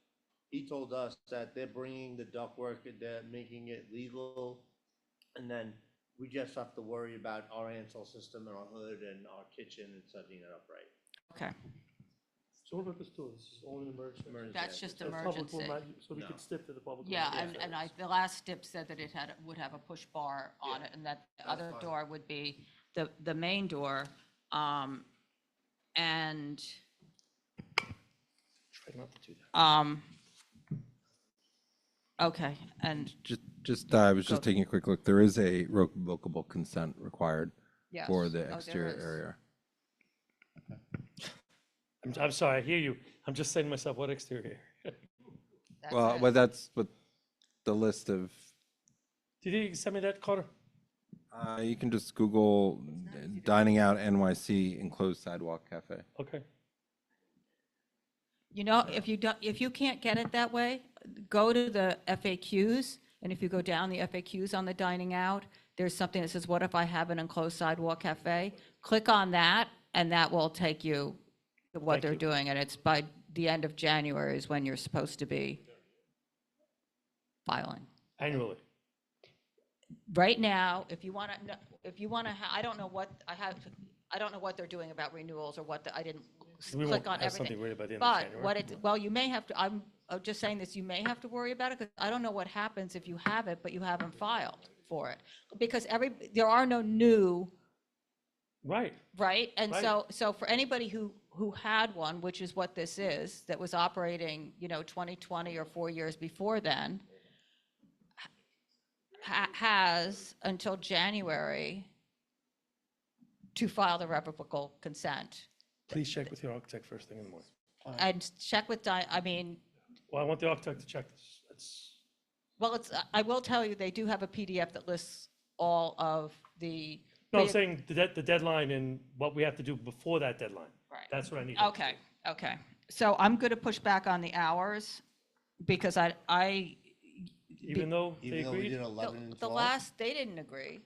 he told us that they're bringing the duct work and they're making it legal. And then we just have to worry about our ansel system and our hood and our kitchen and setting it up right. Okay, So what about this door? This is only an emergency? That's just That's public will emergency. not- So we No. could step to the public. will Yeah, not use and that. the last tip said that it would have a push bar on Yeah, it, and that the that's other fine. door would be the main door. And, Try not to do that. okay, and, I was just Go. taking a quick look. There is a revocable consent required yes. for the Oh, there exterior is. area. I'm sorry, I hear you. I'm just saying to myself, what exterior? That's Well, it. but that's what the list of, Did you send me that, Carter? you can just Google dining out NYC enclosed sidewalk cafe. Okay. You know, if you can't get it that way, go to the FAQs, and if you go down the FAQs on the dining out, there's something that says, what if I have an enclosed sidewalk cafe? Click on that, and that will take you to what Thank they're you. doing, and it's by the end of January is when you're supposed to be filing. Annually. Right now, if you want to, I don't know what, I don't know what they're doing about renewals or I didn't We click won't on have something everything. ready by the end of But January. what it, well, you may have to, I'm just saying this, you may have to worry about it, because I don't know what happens if you have it, but you haven't filed for it. Because there are no new, Right. right? And Right. so for anybody who had one, which is what this is, that was operating, 2020 or 4 years before then, has until January to file the revocable consent. Please check with your architect first thing in the morning. And check with, I mean, Well, I want the architect to check this. well, I will tell you, they do have a PDF that lists all of the. No, I'm saying the deadline and what we have to do before that deadline. Right. That's what I need. Okay, okay. So I'm going to push back on the hours, because Even though they Even though we agreed? did 11 and the 12? last, they didn't agree.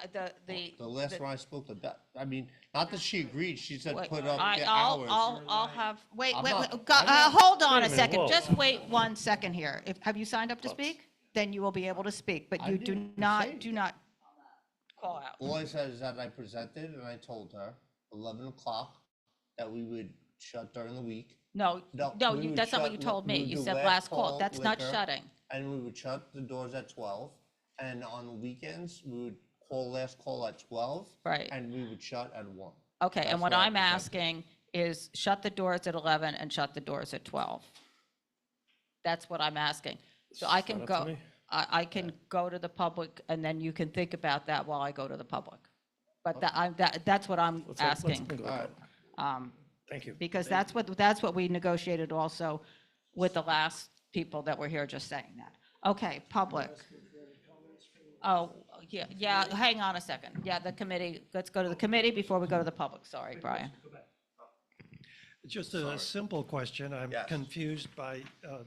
The last one I spoke to Beth, I mean, not that she agreed, she said Wait, put up the I'll hours. have, wait, I'm wait, not- wait, I'm not- hold on Wait a a minute, second. whoa. Just wait 1 second here. Have you signed up to speak? Then you will be able to speak, but I you do didn't say not anything. call out. All I said is that I presented and I told her 11 o'clock that we would shut during the week. No, No, no, we would that's not what shut- you told we me. would You do said last last call. call That's not liquor. shutting. And we would shut the doors at 12. And on the weekends, we would call last call at 12. Right. And we would shut at 1. That's Okay, and what what I I'm presented. asking is shut the doors at 11 and shut the doors at 12. That's what I'm asking. So I can Not up to go, me. I can go to the public, and then you can think about that while I go to the public. But that's what I'm Let's asking. go to the All right. public. Thank you. Because that's what we negotiated also with the last people that were here just saying that. Okay, public. Oh, yeah, hang on a second. Yeah, the committee, let's go to the committee before we go to the public. Sorry, Brian. Just a simple question. I'm Yes. confused by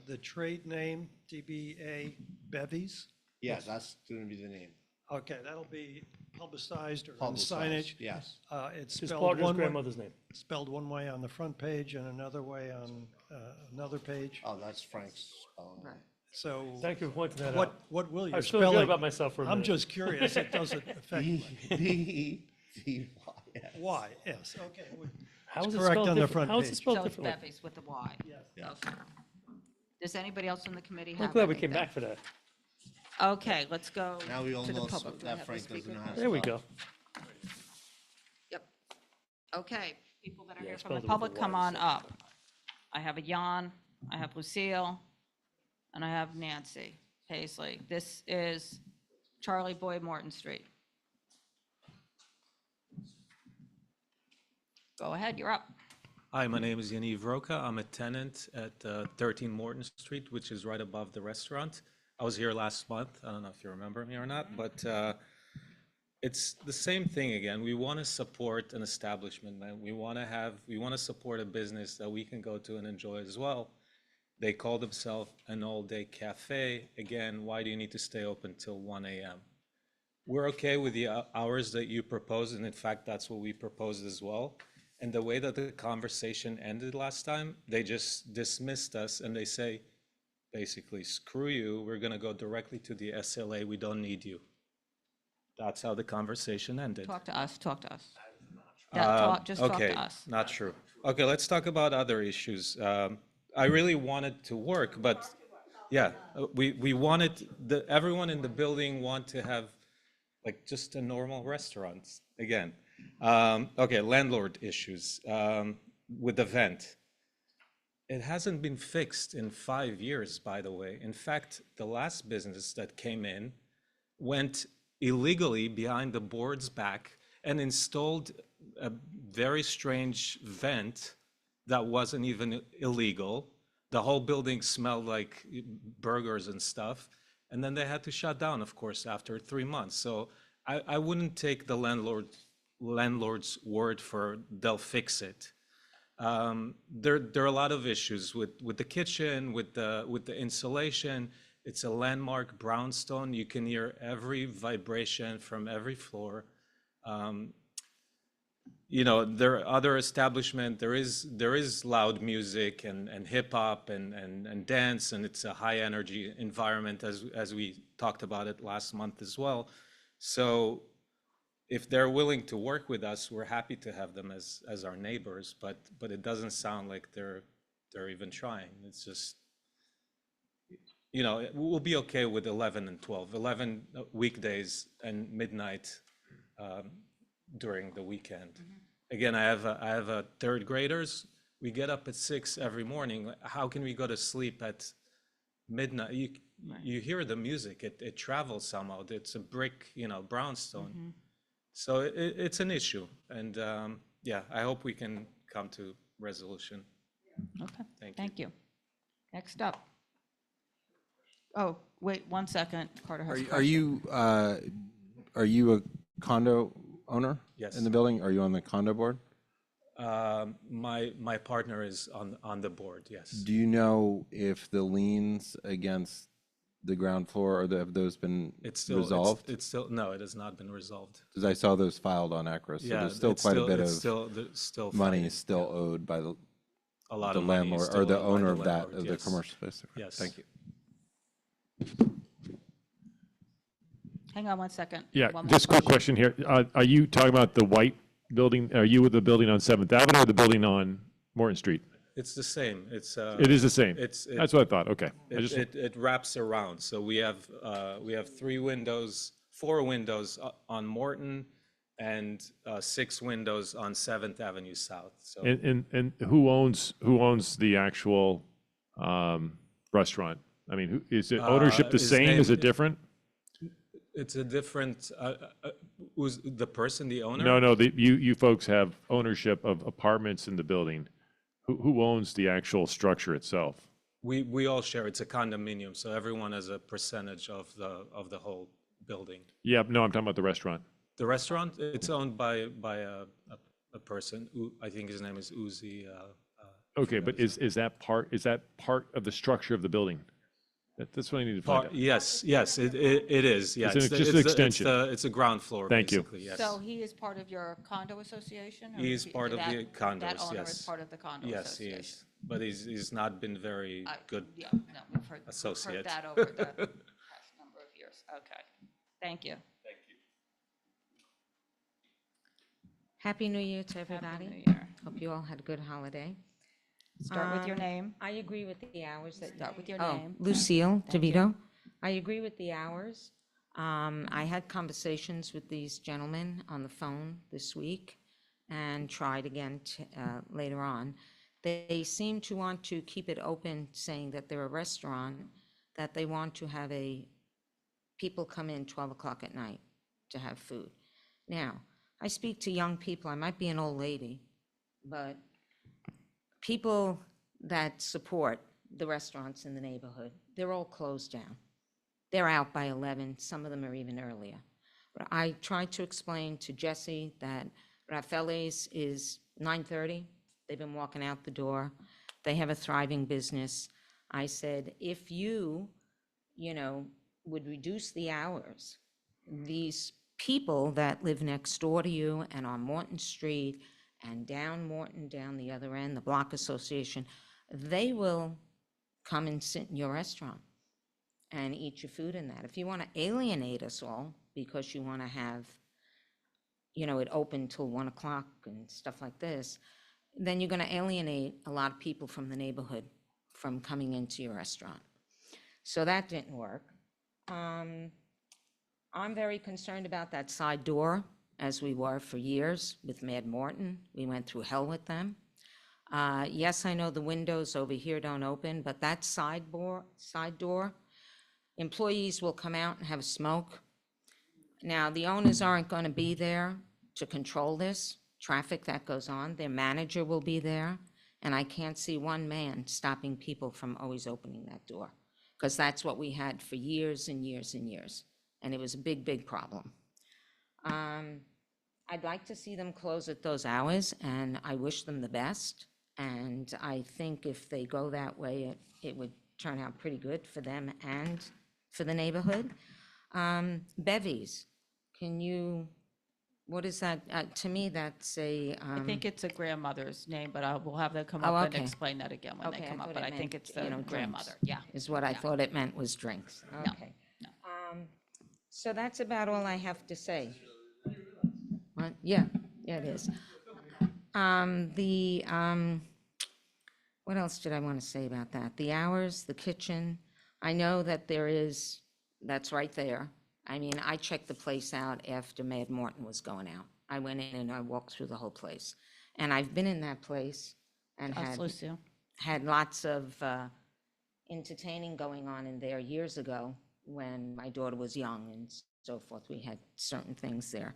the trade name, DBA Bevies. Yeah, that's gonna be the name. Okay, that'll be publicized or in Publicized, signage. yes. It's His spelled partner's one way, grandmother's name. spelled one way on the front page and another way on another page. Oh, that's Frank's spelling. So. Thank you for pointing that what, out. What will I your feel good spelling? about myself for a I'm minute. just curious. It doesn't affect me. B-E-V-Y-S. Why? Yes, okay. How It's is it correct spelled on the different? front How is it page. spelled So it's differently? Bevies with the Y. Yes. Okay. Does anybody else on the committee I'm have glad we anything? came back for that. Okay, let's go Now we all to the know public. Do I that have the Frank speaker doesn't know how card? to There we spell. go. Yep. Okay, people that are Yeah, here spelled from the it with a public, come Y, on so- up. I have a Jan, I have Lucille, and I have Nancy Paisley. This is Charlie Boyd Morton Street. Go ahead, you're up. Hi, my name is Yaniv Roca. I'm a tenant at 13 Morton Street, which is right above the restaurant. I was here last month. I don't know if you remember me or not, but it's the same thing again. We want to support an establishment, man. We want to support a business that we can go to and enjoy as well. They call themselves an all-day cafe. Again, why do you need to stay open till 1 a.m.? We're okay with the hours that you proposed, and in fact, that's what we proposed as well. And the way that the conversation ended last time, they just dismissed us and they say, basically, screw you, we're gonna go directly to the SLA, we don't need you. That's how the conversation ended. Talk to us, talk to us. Just talk Okay, to us. not true. Okay, let's talk about other issues. I really wanted to work, but yeah, we wanted, everyone in the building want to have like just a normal restaurant, again. Okay, landlord issues with the vent. It hasn't been fixed in 5 years, by the way. In fact, the last business that came in went illegally behind the board's back and installed a very strange vent that wasn't even illegal. The whole building smelled like burgers and stuff. And then they had to shut down, of course, after 3 months. So I wouldn't take the landlord's word for they'll fix it. There are a lot of issues with the kitchen, with the insulation. It's a landmark brownstone. You can hear every vibration from every floor. You know, there are other establishments. There is loud music and hip hop and dance, and it's a high energy environment as we talked about it last month as well. So if they're willing to work with us, we're happy to have them as our neighbors, but it doesn't sound like they're even trying. It's just, you know, we'll be okay with 11 and 12, 11 weekdays and midnight during the weekend. Again, I have a third graders. We get up at 6 every morning. How can we go to sleep at midnight? You hear the music, it travels somehow. It's a brick, you know, brownstone. So it's an issue, and yeah, I hope we can come to resolution. Okay, thank you. Next up. Oh, wait, 1 second. Carter has a question. Are you a condo owner? Yes. In the building? Are you on the condo board? My partner is on the board, yes. Do you know if the liens against the ground floor, or have those been resolved? It's still, no, it has not been resolved. Because I saw those filed on Acris, so Yeah, there's still it's quite a still- bit it's of still- there's still money fighting, still owed by the A lot the of money is landlord, still or the owed by owner the of that, landlord, of the yes. commercial space. Yes. Thank you. Hang on 1 second. Yeah, One more just a quick question here. Are you talking about the white building? Are you with the building on 7th Avenue or the building on Morton Street? It's the same. It is the same. That's what I thought. Okay. It wraps around. So we have 4 windows on Morton and 6 windows on 7th Avenue South. So And who owns the actual restaurant? I mean, is it ownership the his same? name- Is it different? It's a different, who's the person, the owner? No, you folks have ownership of apartments in the building. Who owns the actual structure itself? We all share. It's a condominium, so everyone has a percentage of the whole building. Yeah, no, I'm talking about the restaurant. The restaurant, it's owned by a person, I think his name is Uzi Okay, but is that part of the structure of the building? That's what I need to find out. Yes, yes, it is, yeah. It's the- just an extension. It's a ground floor, Thank you. basically, yes. So he is part of your condo association? or He is part of the that condos, onna is yes. part of the condo Yes, he association? is, but he's not been very good Yeah, no, we've heard associate. that over the past number of years. Okay, thank you. Thank you. Happy New Year to everybody. New Year. Hope you all had a good holiday. Start with your name. I agree with the hours that. Start with your Oh, name. Lucille Thank you. DeVito. I agree with the hours. I had conversations with these gentlemen on the phone this week and tried again later on. They seem to want to keep it open, saying that they're a restaurant, that they want to have people come in 12 o'clock at night to have food. Now, I speak to young people. I might be an old lady, but people that support the restaurants in the neighborhood, they're all closed down. They're out by 11. Some of them are even earlier. But I tried to explain to Jesse that Raffaele's is 9:30. They've been walking out the door. They have a thriving business. I said, if you would reduce the hours, these people that live next door to you and on Morton Street and down Morton, down the other end, the Block Association, they will come and sit in your restaurant and eat your food in that. If you want to alienate us all because you want to have, it open till 1 o'clock and stuff like this, then you're going to alienate a lot of people from the neighborhood from coming into your restaurant. So that didn't work. I'm very concerned about that side door, as we were for years with Mad Morton. We went through hell with them. Yes, I know the windows over here don't open, but that side door, employees will come out and have a smoke. Now, the owners aren't going to be there to control this traffic that goes on. Their manager will be there, and I can't see one man stopping people from always opening that door, because that's what we had for years and years and years, and it was a big, big problem. I'd like to see them close at those hours, and I wish them the best, and I think if they go that way, it would turn out pretty good for them and for the neighborhood. Bevies, what is that? To me, that's a. I think it's a grandmother's name, but we'll have them come Oh, up and okay. explain that again when they Okay, come up. thought But it I think meant, it's the drinks, grandmother, yeah. Is what I thought it meant was drinks. No. Okay. So that's about all I have to say. What? Yeah, it is. What else did I want to say about that? The hours, the kitchen. I know that that's right there. I mean, I checked the place out after Mad Morton was going out. I went in and I walked through the whole place. And I've been in that place and That's Lucille. had lots of entertaining going on in there years ago when my daughter was young and so forth. We had certain things there.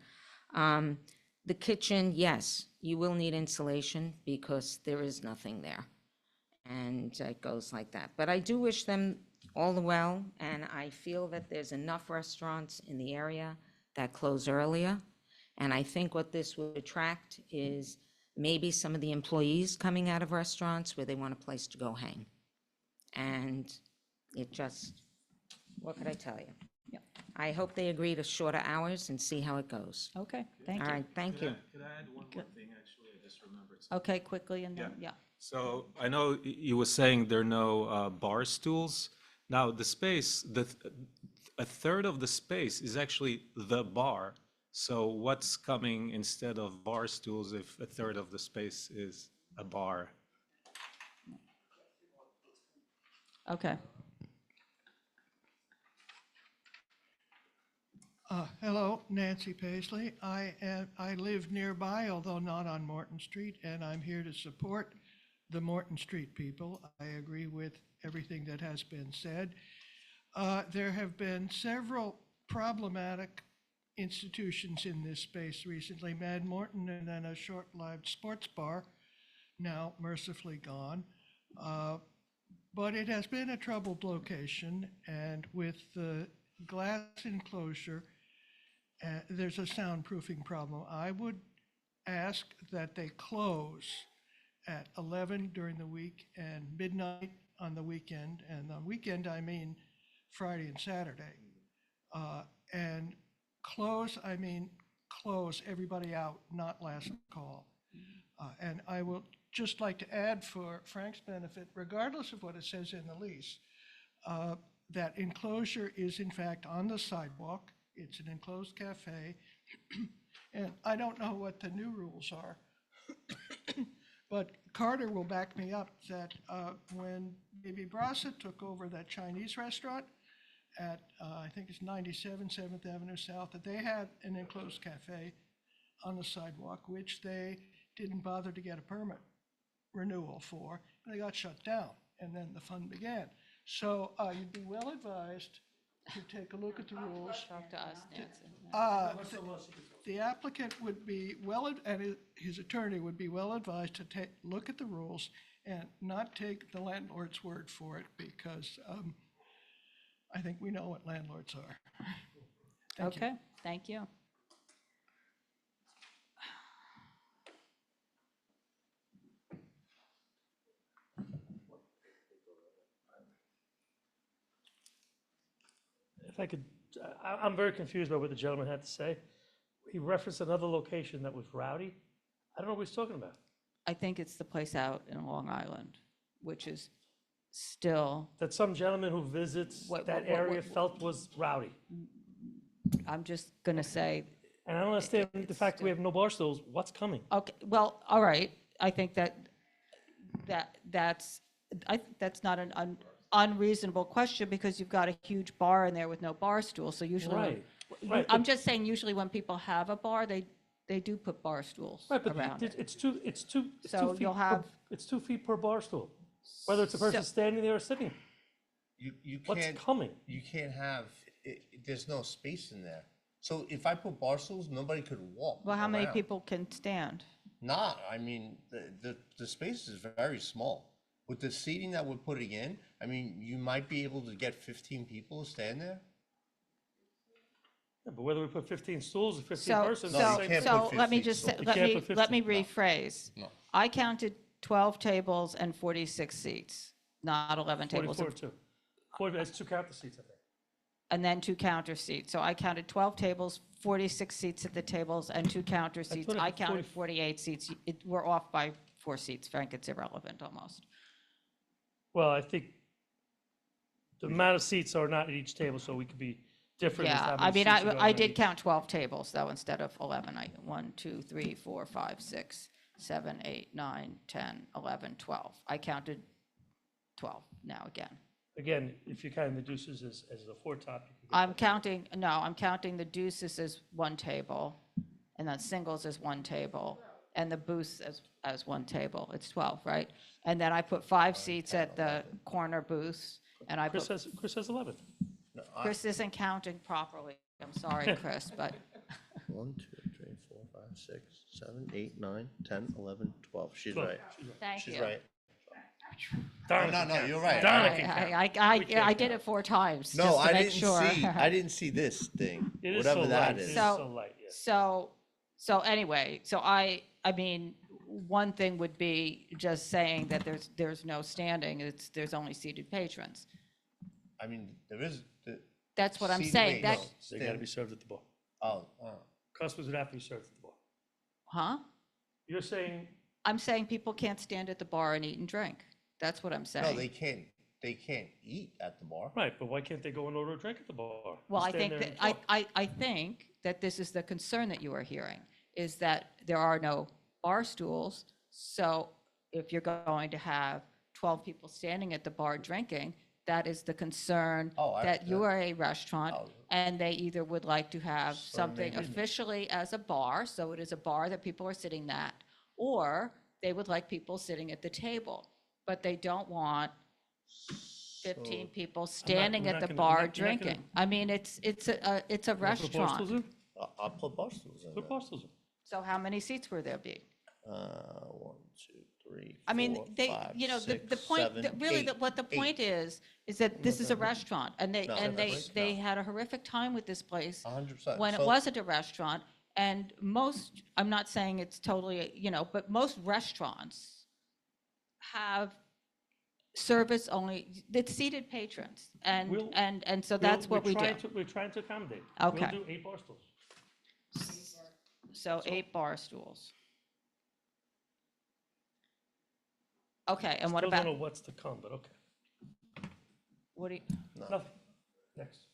The kitchen, yes, you will need insulation because there is nothing there. And it goes like that. But I do wish them all the well, and I feel that there's enough restaurants in the area that close earlier. And I think what this would attract is maybe some of the employees coming out of restaurants where they want a place to go hang. And it just, what could I tell you? Yep. I hope they agree to shorter hours and see how it goes. Okay, thank you. All right, thank you. Could I add one more thing, actually? I just remembered. Okay, quickly, and then, yeah. So I know you were saying there are no bar stools. Now, the space, a third of the space is actually the bar. So what's coming instead of bar stools if a third of the space is a bar? Okay. Hello, Nancy Paisley. I live nearby, although not on Morton Street, and I'm here to support the Morton Street people. I agree with everything that has been said. There have been several problematic institutions in this space recently, Mad Morton and then a short-lived sports bar, now mercifully gone. But it has been a troubled location, and with the glass enclosure, there's a soundproofing problem. I would ask that they close at 11 during the week and midnight on the weekend. And on weekend, I mean Friday and Saturday. And close, I mean close everybody out, not last call. And I will just like to add for Frank's benefit, regardless of what it says in the lease, that enclosure is in fact on the sidewalk. It's an enclosed cafe. And I don't know what the new rules are, but Carter will back me up that when Baby Brasa took over that Chinese restaurant at, I think it's 97 7th Avenue South, that they had an enclosed cafe on the sidewalk, which they didn't bother to get a permit renewal for. They got shut down, and then the fun began. So you'd be well advised to take a look at the rules. Talk to us, Nancy. The applicant would be and his attorney would be well advised to look at the rules and not take the landlord's word for it, because I think we know what landlords are. Thank you. Okay, thank you. If I could, I'm very confused by what the gentleman had to say. He referenced another location that was rowdy. I don't know what he's talking about. I think it's the place out in Long Island, which is still, That some gentleman who visits that area felt was rowdy. I'm just going to say, And I don't understand the fact that we have no bar stools. What's coming? okay, well, all right. I think that's not an unreasonable question, because you've got a huge bar in there with no bar stool. So usually, Right. I'm just saying, usually when people have a bar, they do put bar stools Right, but around it. it's 2 So feet you'll have- it's 2 feet per bar stool, whether it's a person standing there or sitting. You What's can't, coming? you can't have, there's no space in there. So if I put bar stools, nobody could walk Well, how many around. people can stand? I mean, the space is very small. With the seating that we're putting in, I mean, you might be able to get 15 people to stand there. Yeah, but whether we put 15 stools or 15 So, persons, No, you it's the same can't thing. put so let me 15 just, say- stools. You let can't me, put let me 15. rephrase. No. I counted 12 tables and 46 seats, not 11 tables. 44 too. 40, that's 2 counter seats, I think. And then 2 counter seats. So I counted 12 tables, 46 seats at the tables, and 2 counter seats. what I I thought, counted 40 48 seats. We're off by 4 seats, Frank. It's irrelevant almost. Well, I think the amount of seats are not at each table, so we could be different. as Yeah, how I many mean, seats are going I on did each. count 12 tables though, instead of 11. 1, 2, 3, 4, 5, 6, 7, 8, 9, 10, 11, 12. I counted 12 now again. Again, if you count the deuces as the foretop. you can get I'm that. counting the deuces as 1 table, and then singles as 1 table, and the booths as 1 table. It's 12, right? And then I put 5 seats at the corner booths, and I Chris put, says 11. No, Chris isn't counting properly. I'm sorry, Chris, but 1, 2, 3, 4, 5, 6, 7, 8, 9, 10, 11, 12. She's 12. right. thank She's you. right. Darn, No, you're right. Darn, it can count. I did it 4 times, No, just to I make didn't sure. see. I didn't see this thing. It is Whatever so that light. It is. is So- so light, yes. So anyway, so I mean, one thing would be just saying that there's no standing, there's only seated patrons. I mean, there is. That's what I'm seating- saying, wait, that, no, They got to stand- be served at the bar. Oh, Customers would have to be served at the bar. huh? You're saying, I'm saying people can't stand at the bar and eat and drink. That's what I'm saying. no, they can't. They can't eat at the bar. right, but why can't they go and order a drink at the bar? Well, I Stand think there that, and talk? I think that this is the concern that you are hearing, is that there are no bar stools. So if you're going to have 12 people standing at the bar drinking, that is the concern, that you are a restaurant, and they either would like to have something maybe- officially as a bar, so it is a bar that people are sitting at, or they would like people sitting at the table, but they don't want 15 people standing we're at not the gonna- bar you're not gonna- drinking. I mean, it's a You wanna put bar stools restaurant. in? I'll put bar stools in Put there. bar stools in. So how many seats will there be? 1, 2, 3, 4, I mean, they, 5, you know, the 6, point, 7, really, 8, what the 8. point is that this is a restaurant, and No, they no. had a horrific time with this place 100%. when it So- wasn't a restaurant. And most, I'm not saying it's totally, you know, but most restaurants have service only, it's seated patrons, and, We'll- and so that's what we do. We're trying to accommodate. Okay. We'll do 8 bar stools. So 8 bar stools. Okay, and what Still don't about, know what's to come, but okay. what do you, Nothing. Next.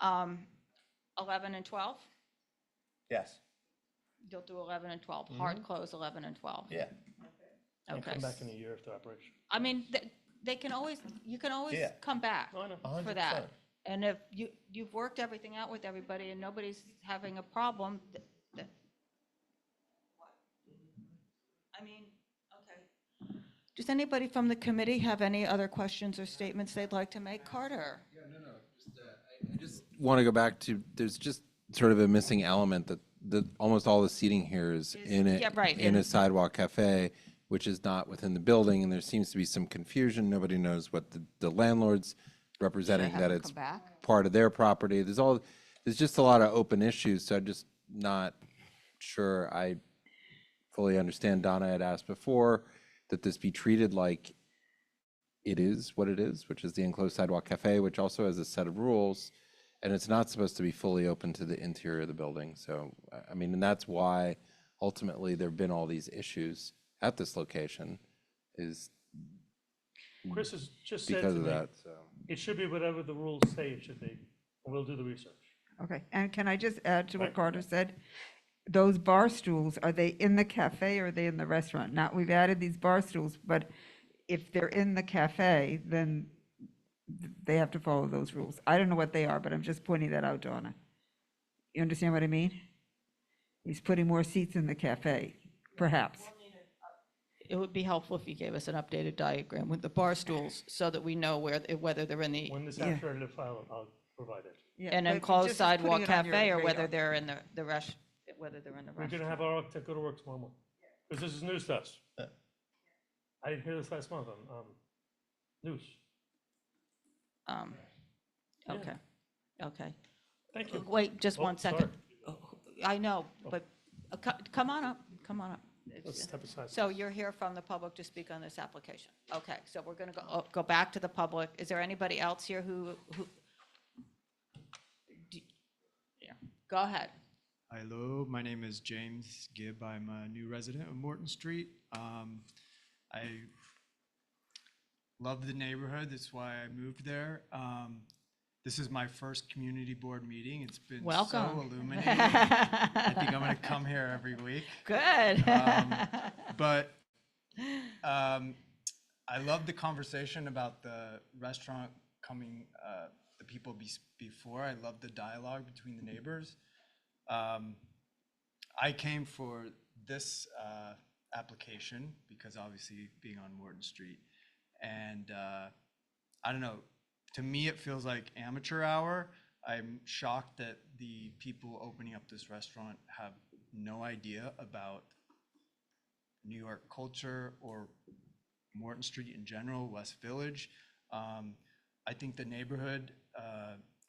11 and 12? Yes. You'll do 11 and 12, hard close 11 and 12? Yeah. And Okay. come back in a year after operation. I mean, they can always, you can always Yeah. come back I know. for that. And if you've worked everything out with everybody and nobody's having a problem, I mean, okay. Does anybody from the committee have any other questions or statements they'd like to make? Carter? I just want to go back to, there's just sort of a missing element that almost all the seating here is in yeah, right, in a sidewalk cafe, which is not within the building, and there seems to be some confusion. Nobody knows what the landlord's representing, have that them it's come back? part of their property. There's just a lot of open issues, so I'm just not sure I fully understand. Donna had asked before that this be treated like it is what it is, which is the enclosed sidewalk cafe, which also has a set of rules, and it's not supposed to be fully open to the interior of the building. So, I mean, and that's why ultimately there've been all these issues at this location, is Chris has just said because to of me, that, so. it should be whatever the rules say it should be, and we'll do the research. Okay, and can I just add to what Right. Carter said? Those bar stools, are they in the cafe or are they in the restaurant? Now, we've added these bar stools, but if they're in the cafe, then they have to follow those rules. I don't know what they are, but I'm just pointing that out, Donna. You understand what I mean? He's putting more seats in the cafe, perhaps. It would be helpful if you gave us an updated diagram with the bar stools so that we know whether they're in the, When this Yeah. actually ready to file, I'll provide it. Yeah, an but enclosed just putting sidewalk it on your cafe, or radar. whether they're in the whether they're in the We're restaurant. gonna have our architect go to work tomorrow morning, because this is news to us. I didn't hear this last month on news. Yeah. Okay, okay. Thank you. Wait, just Oh, one second. I know, but come on up, come on up. Let's step aside. So you're here from the public to speak on this application. Okay, so we're going to go back to the public. Is there anybody else here who? Yeah, go ahead. Hello, my name is James Gibb. I'm a new resident of Morton Street. I love the neighborhood. That's why I moved there. This is my first community board meeting. It's been Welcome. so illuminating. I think I'm going to come here every week. Good. But I love the conversation about the restaurant coming, the people before. I love the dialogue between the neighbors. I came for this application because obviously being on Morton Street. And I don't know, to me it feels like amateur hour. I'm shocked that the people opening up this restaurant have no idea about New York culture or Morton Street in general, West Village. I think the neighborhood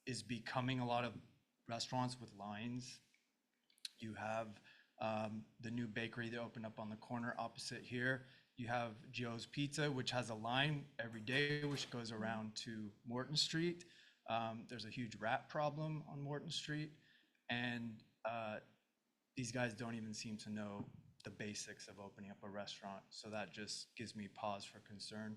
is becoming a lot of restaurants with lines. You have the new bakery that opened up on the corner opposite here. You have Joe's Pizza, which has a line every day, which goes around to Morton Street. There's a huge rat problem on Morton Street. And these guys don't even seem to know the basics of opening up a restaurant. So that just gives me pause for concern.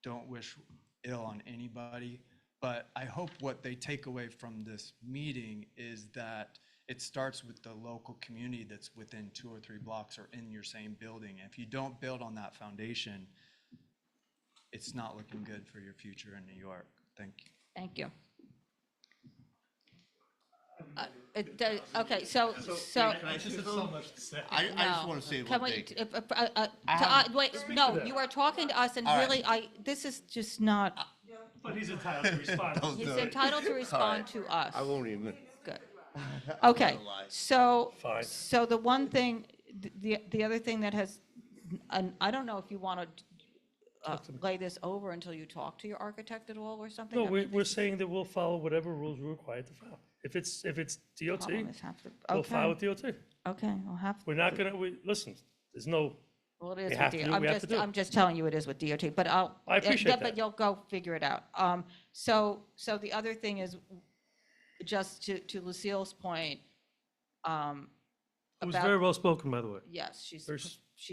Don't wish ill on anybody. But I hope what they take away from this meeting is that it starts with the local community that's within 2 or 3 blocks or in your same building. If you don't build on that foundation, it's not looking good for your future in New York. Thank you. Thank you. Okay, so. I just want to say Can one we, thing. wait, no, you are talking to us, and All really, this is just not, But he's entitled to respond. Don't he's do it. entitled to All respond right. to us. I won't even. Good. I'm Okay, gonna lie. so, Fine. so the one thing, the other thing that has, and I don't know if you want to lay this over until you talk to your architect at all or something? No, I mean, we're saying that we'll follow whatever rules we're required to follow. If it's DOT, problem is have to- we'll okay. file with DOT. Okay, I'll have. We're not gonna, listen, there's no Well, it is We with have to DOT. do what we have to do. I'm just telling you it is with DOT, but I appreciate yeah, that. but you'll go figure it out. So the other thing is, just to Lucille's point, It was about- very well spoken, by the way. Yes, she's, Very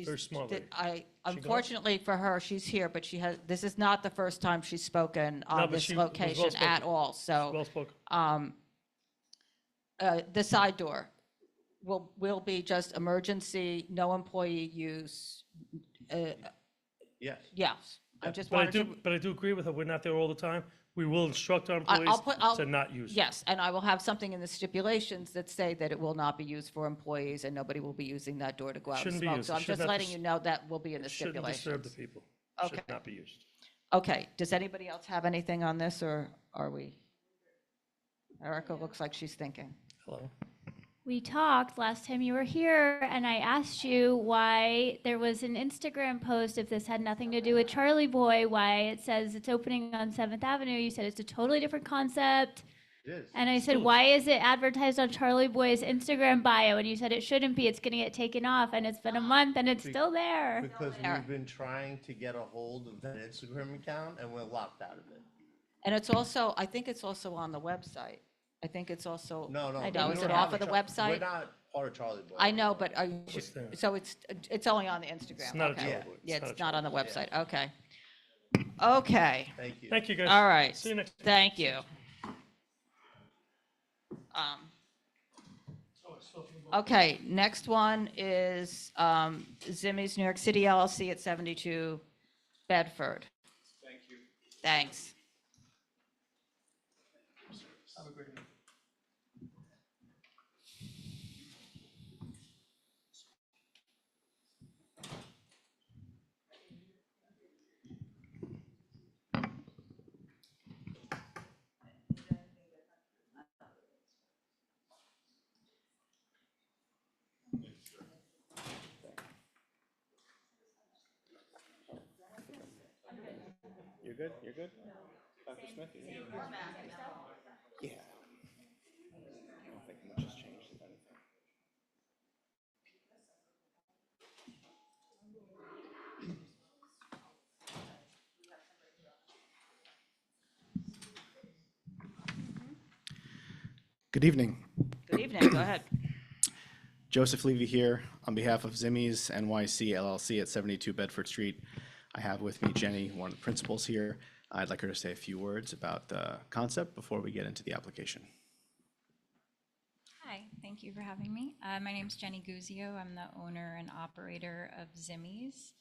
very smart lady. She gone? unfortunately for her, she's here, but this is not the first time she's spoken No, on but this she was well location at spoken. all, so. Well spoken. The side door will be just emergency, no employee use. Yes. Yes, I just But wanted to. But I do agree with her, we're not there all the time. We will instruct our I'll employees put, to not use it. yes, and I will have something in the stipulations that say that it will not be used for employees and nobody will be using that door to go out and Shouldn't be smoke. used. So It I'm should just not letting dis- you know that will be in the Shouldn't stipulations. disturb the people. Okay. Should not be used. Okay, does anybody else have anything on this, or are we? Erica looks like she's thinking. Hello? We talked last time you were here, and I asked you why there was an Instagram post, if this had nothing to do with Charlie Boy, why it says it's opening on 7th Avenue. You said it's a totally different concept. It is. And I said, why is it advertised on Charlie Boy's Instagram bio? And you said it shouldn't be, it's gonna get taken off, and it's been a month and it's still there. Because we've been trying to get a hold of that Instagram account and we're locked out of it. And it's also, I think it's also on the website. I think it's also. No, no. I we know, is don't it have off a of the We're website? not part of Charlie Boy. I know, but are you, What's there? so it's only on the Instagram? It's not a okay. Charlie Boy. Yeah, It's it's not not a on the website, okay. Okay, Thank you. Thank you, guys. all right. See you next. Thank you. Okay, next one is Zimmy's New York City LLC at 72 Bedford. Thank you. Thanks. Have a great night. You're good? You're good? Dr. Smith? Yeah. I don't think much has changed, if anything. Good evening. Good evening, go ahead. Joseph Levy here on behalf of Zimmy's NYC LLC at 72 Bedford Street. I have with me Jenny, one of the principals here. I'd like her to say a few words about the concept before we get into the application. Hi, thank you for having me. My name's Jenny Guzio. I'm the owner and operator of Zimmy's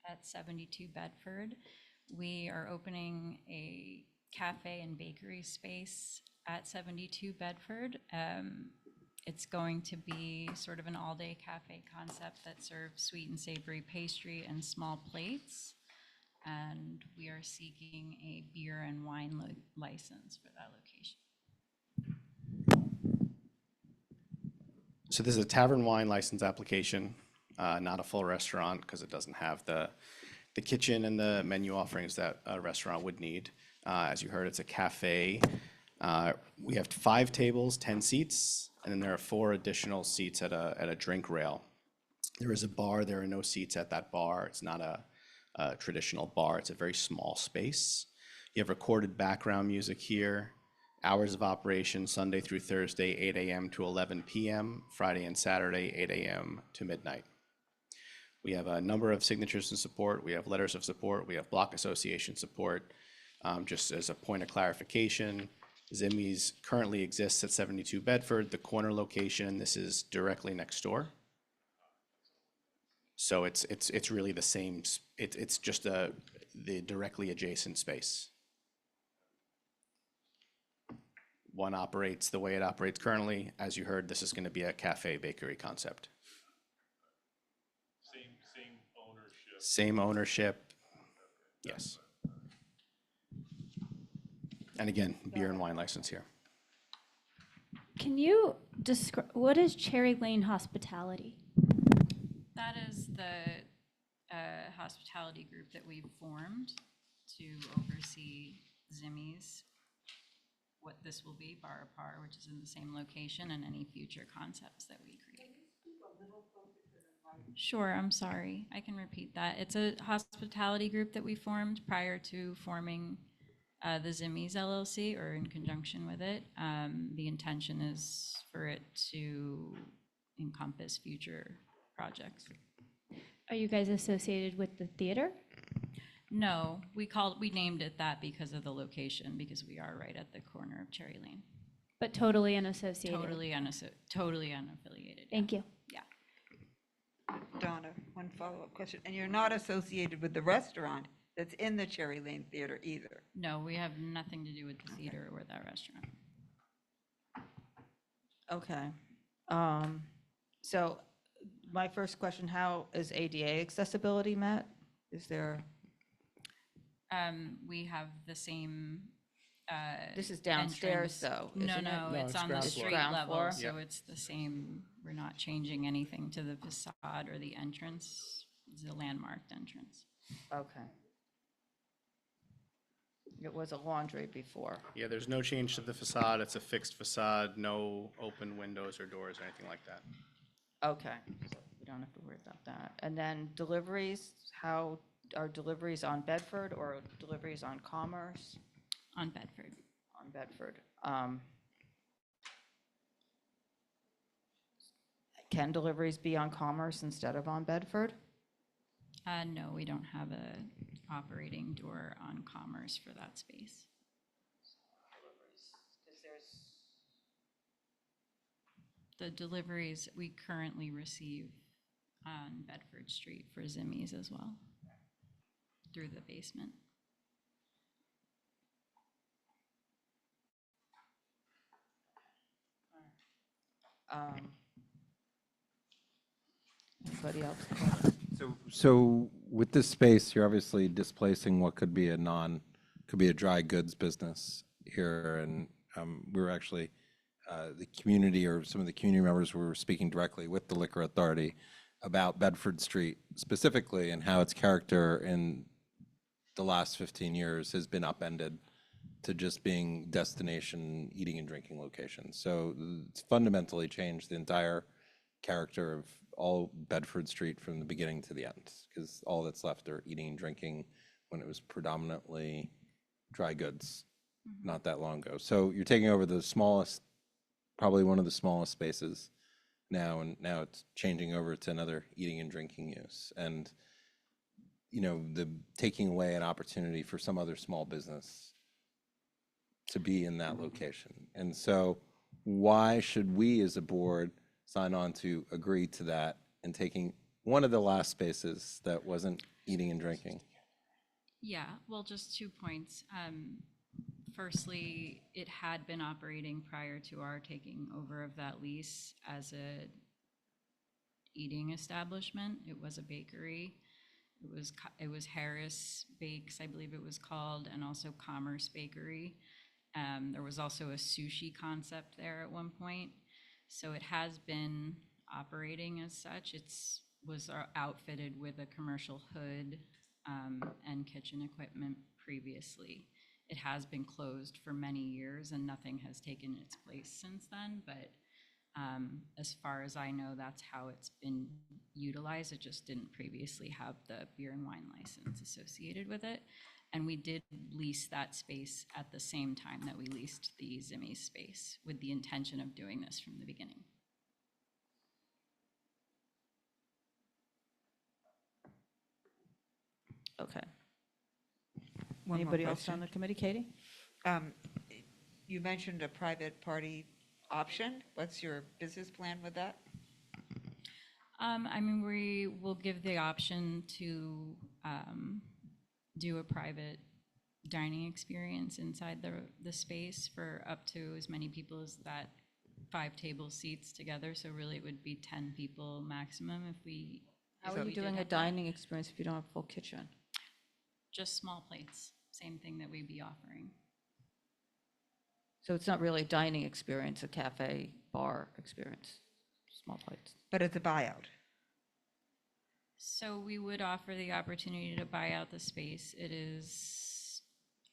at 72 Bedford. We are opening a cafe and bakery space at 72 Bedford. It's going to be sort of an all-day cafe concept that serves sweet and savory pastry and small plates. And we are seeking a beer and wine license for that location. So this is a tavern wine license application, not a full restaurant because it doesn't have the kitchen and the menu offerings that a restaurant would need. As you heard, it's a cafe. We have 5 tables, 10 seats, and then there are 4 additional seats at a drink rail. There is a bar. There are no seats at that bar. It's not a traditional bar. It's a very small space. You have recorded background music here. Hours of operation, Sunday through Thursday, 8 a.m. to 11 p.m., Friday and Saturday, 8 a.m. to midnight. We have a number of signatures and support. We have letters of support. We have block association support. Just as a point of clarification, Zimmy's currently exists at 72 Bedford, the corner location. This is directly next door. So it's really the same. It's just the directly adjacent space. One operates the way it operates currently. As you heard, this is going to be a cafe bakery concept. Same ownership. Same ownership. Yes. And again, beer and wine license here. Can you describe, what is Cherry Lane Hospitality? That is the hospitality group that we've formed to oversee Zimmy's. What this will be, Bar which is in the same location, and any future concepts that we create. Sure, I'm sorry. I can repeat that. It's a hospitality group that we formed prior to forming the Zimmies LLC, or in conjunction with it. The intention is for it to encompass future projects. Are you guys associated with the theater? No, we named it that because of the location, because we are right at the corner of Cherry Lane. But totally unassociated? Totally unaffiliated. Thank you. Yeah. Donna, one follow-up question. And you're not associated with the restaurant that's in the Cherry Lane Theater either? No, we have nothing to do with the theater or that restaurant. Okay. So my first question, how is ADA accessibility met? Is there, We have the same. This is downstairs, entrance. though, No, isn't it? no, No, it's it's on the ground floor. street Ground level, floor. so it's the same. We're not changing anything to the facade or the entrance. It's a landmarked entrance. okay. It was a laundry before. Yeah, there's no change to the facade. It's a fixed facade, no open windows or doors or anything like that. Okay, so we don't have to worry about that. And then deliveries, how are deliveries on Bedford or deliveries on Commerce? On Bedford. On Bedford. Can deliveries be on Commerce instead of on Bedford? No, we don't have a operating door on Commerce for that space. The deliveries we currently receive on Bedford Street for Zimmies as well, through the basement. Anybody else? So with this space, you're obviously displacing what could be a dry goods business here. And we were actually, the community or some of the community members were speaking directly with the Liquor Authority about Bedford Street specifically and how its character in the last 15 years has been upended to just being destination eating and drinking locations. So it's fundamentally changed the entire character of all Bedford Street from the beginning to the end, because all that's left are eating and drinking when it was predominantly dry goods not that long ago. So you're taking over the smallest, probably one of the smallest spaces now, and now it's changing over to another eating and drinking use. And, you know, the taking away an opportunity for some other small business to be in that location. And so why should we as a board sign on to agree to that and taking one of the last spaces that wasn't eating and drinking? Yeah, well, just 2 points. Firstly, it had been operating prior to our taking over of that lease as a eating establishment. It was a bakery. It was Harris Bakes, I believe it was called, and also Commerce Bakery. There was also a sushi concept there at one point. So it has been operating as such. Was outfitted with a commercial hood and kitchen equipment previously. It has been closed for many years and nothing has taken its place since then, but as far as I know, that's how it's been utilized. It just didn't previously have the beer and wine license associated with it. And we did lease that space at the same time that we leased the Zimmies space with the intention of doing this from the beginning. Okay. One more Anybody else question. on the committee? Katie? You mentioned a private party option. What's your business plan with that? I mean, we will give the option to do a private dining experience inside the space for up to as many people as that 5 table seats together. So really it would be 10 people maximum if we. How if are we you did doing a have that. dining experience if you don't have a full kitchen? Just small plates, same thing that we'd be offering. So it's not really a dining experience, a cafe, bar experience, small plates. But it's a buyout. So we would offer the opportunity to buy out the space. It is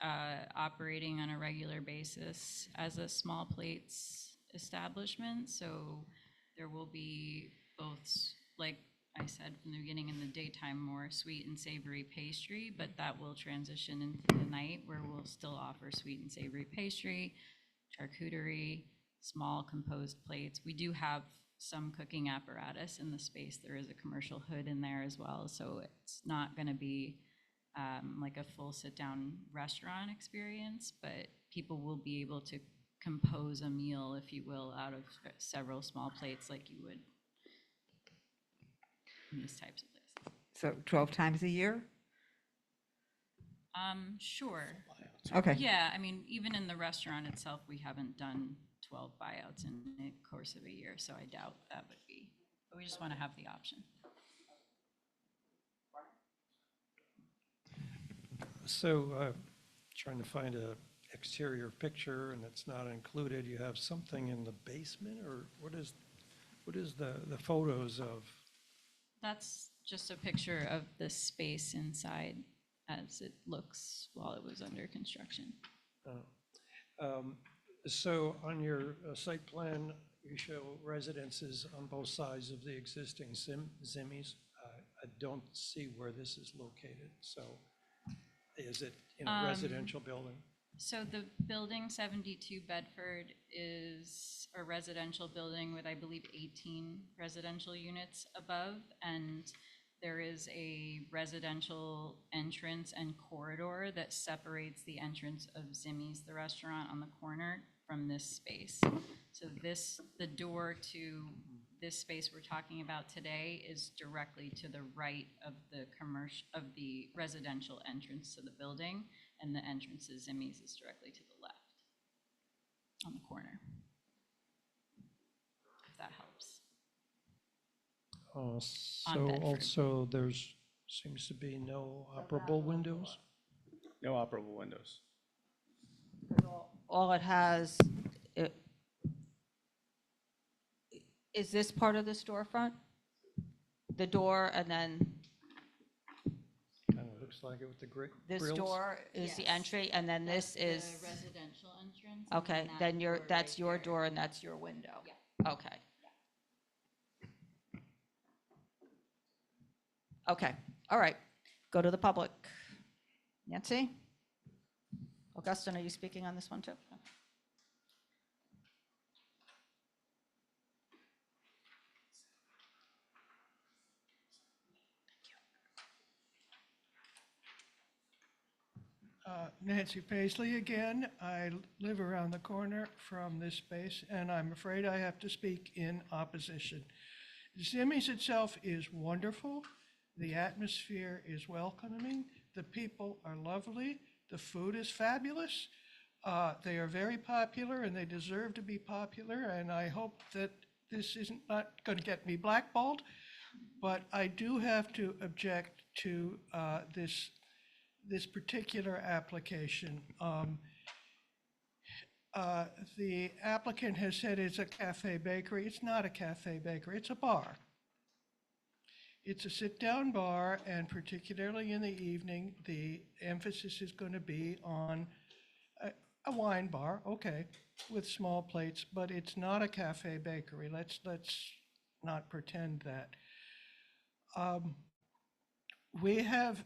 operating on a regular basis as a small plates establishment. So there will be both, like I said from the beginning, in the daytime, more sweet and savory pastry, but that will transition into the night where we'll still offer sweet and savory pastry, charcuterie, small composed plates. We do have some cooking apparatus in the space. There is a commercial hood in there as well, so it's not going to be like a full sit-down restaurant experience, but people will be able to compose a meal, if you will, out of several small plates like you would in these types of places. So 12 times a year? Sure. Okay. Yeah, I mean, even in the restaurant itself, we haven't done 12 buyouts in the course of a year, so I doubt that would be, but we just want to have the option. So, trying to find a exterior picture, and it's not included. You have something in the basement, or what is the photos of? That's just a picture of the space inside as it looks while it was under construction. So on your site plan, you show residences on both sides of the existing Zimmies. I don't see where this is located, so is it in a residential building? So the building 72 Bedford is a residential building with, I believe, 18 residential units above, and there is a residential entrance and corridor that separates the entrance of Zimmies, the restaurant on the corner, from this space. So the door to this space we're talking about today is directly to the right of the residential entrance to the building, and the entrance to Zimmies is directly to the left on the corner, if that helps. So also there's, seems to be no operable windows? No operable windows. All it has, is this part of the storefront? The door, and then Kind of looks like it with the this grills. door is the Yes. entry, and then this is, The residential entrance. and okay, that then door that's right your there. door and that's your window. Yeah. Okay. Okay, all right, go to the public. Nancy? Augustine, are you speaking on this one too? Nancy Paisley again. I live around the corner from this space, and I'm afraid I have to speak in opposition. Zimmies itself is wonderful. The atmosphere is welcoming. The people are lovely. The food is fabulous. They are very popular, and they deserve to be popular, and I hope that this isn't not going to get me blackballed, but I do have to object to this particular application. The applicant has said it's a cafe bakery. It's not a cafe bakery, it's a bar. It's a sit-down bar, and particularly in the evening, the emphasis is going to be on a wine bar, okay, with small plates, but it's not a cafe bakery. Let's not pretend that. We have,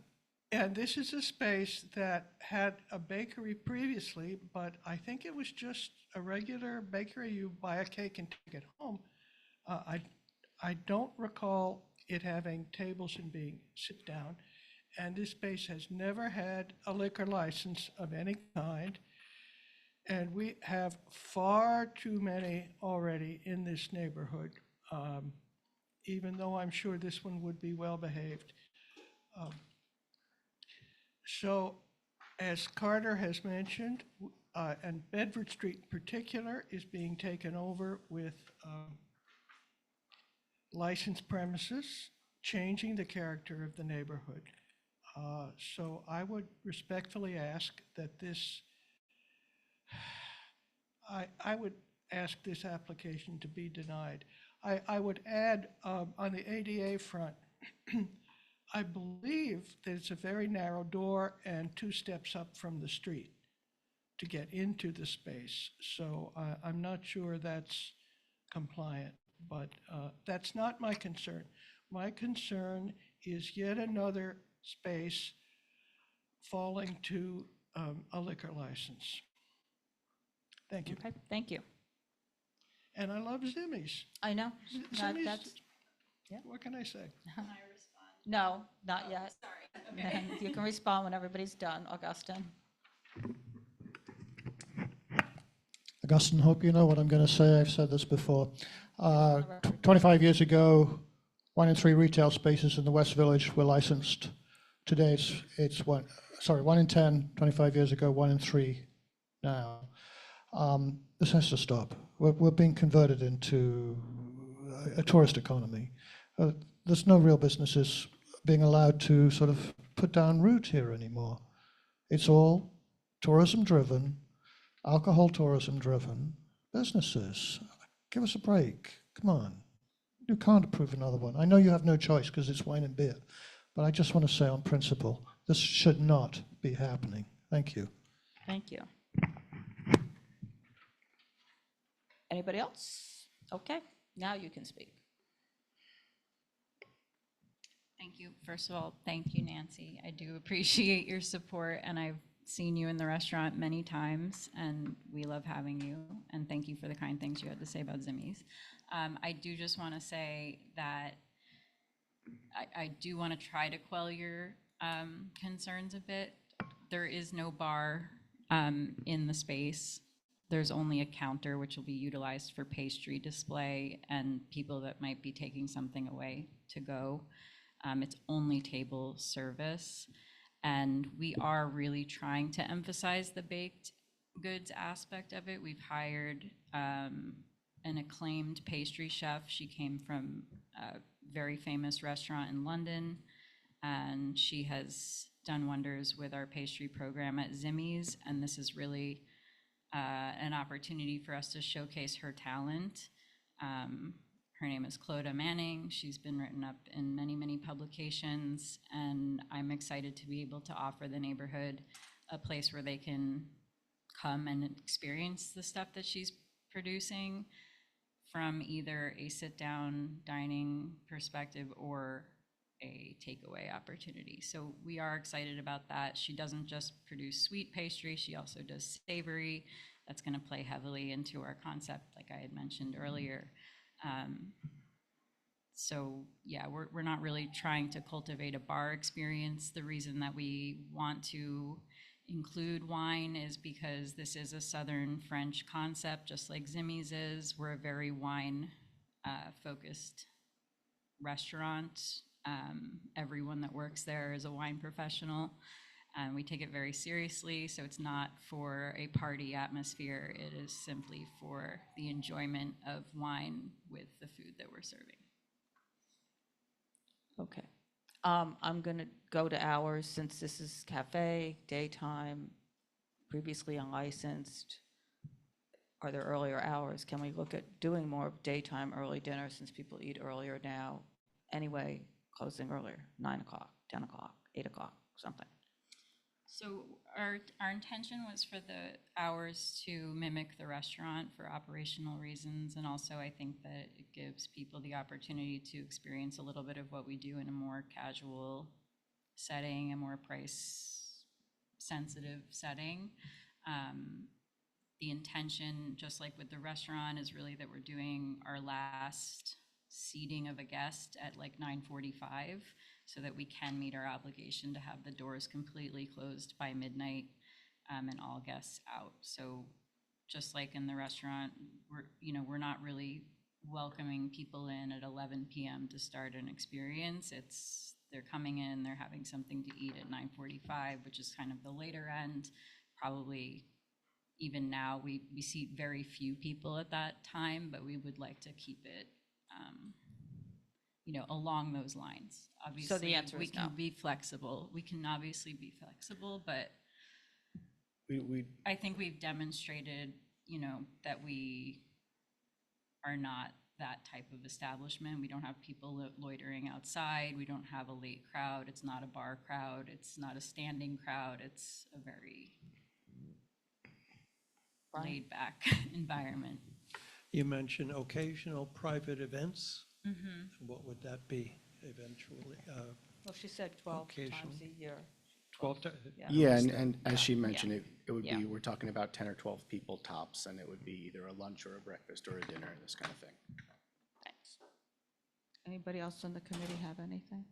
and this is a space that had a bakery previously, but I think it was just a regular bakery. You buy a cake and take it home. I don't recall it having tables and being sit down. And this space has never had a liquor license of any kind. And we have far too many already in this neighborhood, even though I'm sure this one would be well behaved. So, as Carter has mentioned, and Bedford Street in particular is being taken over with licensed premises, changing the character of the neighborhood. So I would respectfully ask that this, I would ask this application to be denied. I would add, on the ADA front, I believe that it's a very narrow door and 2 steps up from the street to get into the space. So I'm not sure that's compliant, but that's not my concern. My concern is yet another space falling to a liquor license. Thank you. Okay, thank you. And I love Zimmy's. I know. That- Zimmy's, that's- what can I say? No, not yet. Sorry. You can respond when everybody's done, Augustine. Augustine, hope you know what I'm going to say. I've said this before. 25 years ago, 1 in 3 retail spaces in the West Village were licensed. Today, it's 1 in 10, 25 years ago, 1 in 3 now. This has to stop. We're being converted into a tourist economy. There's no real businesses being allowed to sort of put down root here anymore. It's all tourism-driven, alcohol tourism-driven businesses. Give us a break. Come on. You can't approve another one. I know you have no choice because it's wine and beer, but I just want to say on principle, this should not be happening. Thank you. Thank you. Anybody else? Okay, now you can speak. Thank you. First of all, thank you, Nancy. I do appreciate your support, and I've seen you in the restaurant many times, and we love having you. And thank you for the kind things you had to say about Zimmy's. I do just want to say that I do want to try to quell your concerns a bit. There is no bar in the space. There's only a counter, which will be utilized for pastry display and people that might be taking something away to go. It's only table service. And we are really trying to emphasize the baked goods aspect of it. We've hired an acclaimed pastry chef. She came from a very famous restaurant in London, and she has done wonders with our pastry program at Zimmy's. And this is really an opportunity for us to showcase her talent. Her name is Clodagh Manning. She's been written up in many, many publications, and I'm excited to be able to offer the neighborhood a place where they can come and experience the stuff that she's producing from either a sit-down dining perspective or a takeaway opportunity. So we are excited about that. She doesn't just produce sweet pastry, she also does savory. That's going to play heavily into our concept, like I had mentioned earlier. So yeah, we're not really trying to cultivate a bar experience. The reason that we want to include wine is because this is a Southern French concept, just like Zimmy's is. We're a very wine focused restaurant. Everyone that works there is a wine professional. We take it very seriously, so it's not for a party atmosphere. It is simply for the enjoyment of wine with the food that we're serving. Okay. I'm going to go to hours since this is cafe, daytime, previously unlicensed. Are there earlier hours? Can we look at doing more daytime early dinner since people eat earlier now? Anyway, closing earlier, 9 o'clock, 10 o'clock, 8 o'clock, something. So our intention was for the hours to mimic the restaurant for operational reasons, and also I think that it gives people the opportunity to experience a little bit of what we do in a more casual setting, a more price-sensitive setting. The intention, just like with the restaurant, is really that we're doing our last seating of a guest at like 9:45 so that we can meet our obligation to have the doors completely closed by midnight and all guests out. So just like in the restaurant, we're not really welcoming people in at 11 p.m. to start an experience. They're coming in, they're having something to eat at 9:45, which is kind of the later end. Probably even now we see very few people at that time, but we would like to keep it along those lines. Obviously, So the answer we is can no. be flexible. We can obviously be flexible, but We I think we've demonstrated, that we are not that type of establishment. We don't have people loitering outside. We don't have a late crowd. It's not a bar crowd. It's not a standing crowd. It's a very laid back environment. You mentioned occasional private events. What would that be eventually? Well, she said 12 times Occasionally. a year. 12 times? Yeah, and as she mentioned, Yeah. it would Yeah. be, we're talking about 10 or 12 people tops, and it would be either a lunch or a breakfast or a dinner, this kind of thing. Thanks. Anybody else on the committee have anything?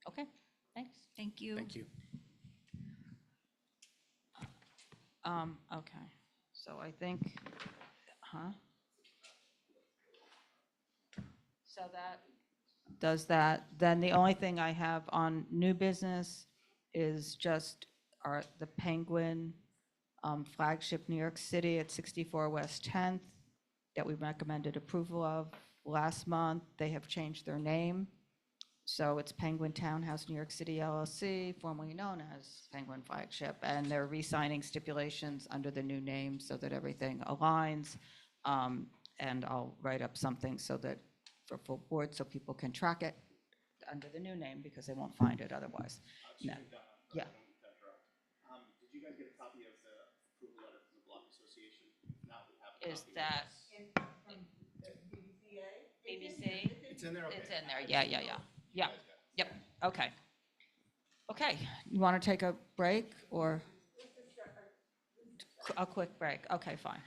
Okay, thanks. Thank you. Thank you. Okay, so I think, So that does that. Then the only thing I have on new business is just the Penguin Flagship New York City at 64 West 10th that we recommended approval of last month. They have changed their name. So it's Penguin Townhouse New York City LLC, formerly known as Penguin Flagship, and they're re-signing stipulations under the new name so that everything aligns. And I'll write up something so that, for full board, so people can track it under the new name because they won't find it otherwise. No. Yeah. Did you guys get a copy of the approval letter from the Block Association? Not we have Is that BBC? It's in there, okay. It's in there, yeah. Yep, okay. Okay, you want to take a break or? A quick break, okay, fine.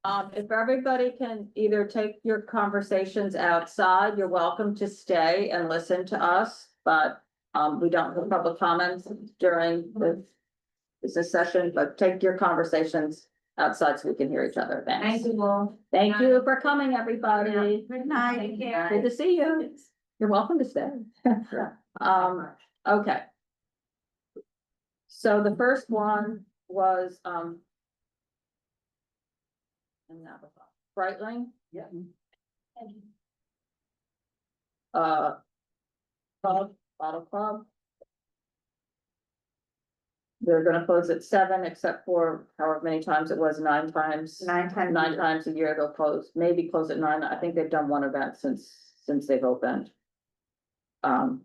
If everybody can either take your conversations outside, you're welcome to stay and listen to us, but we don't have public comments during the business session, but take your conversations outside so we can hear each other. Thanks. Thank you all. Thank you for coming, everybody. Good night. Good to see you. You're welcome to stay. Okay. So the first one was, Brightling. Yeah. Bottle Club. They're gonna close at 7, except for however many times it was, 9 times. 9 times a year they'll close, maybe close at 9. I think they've done one event since they've opened. 7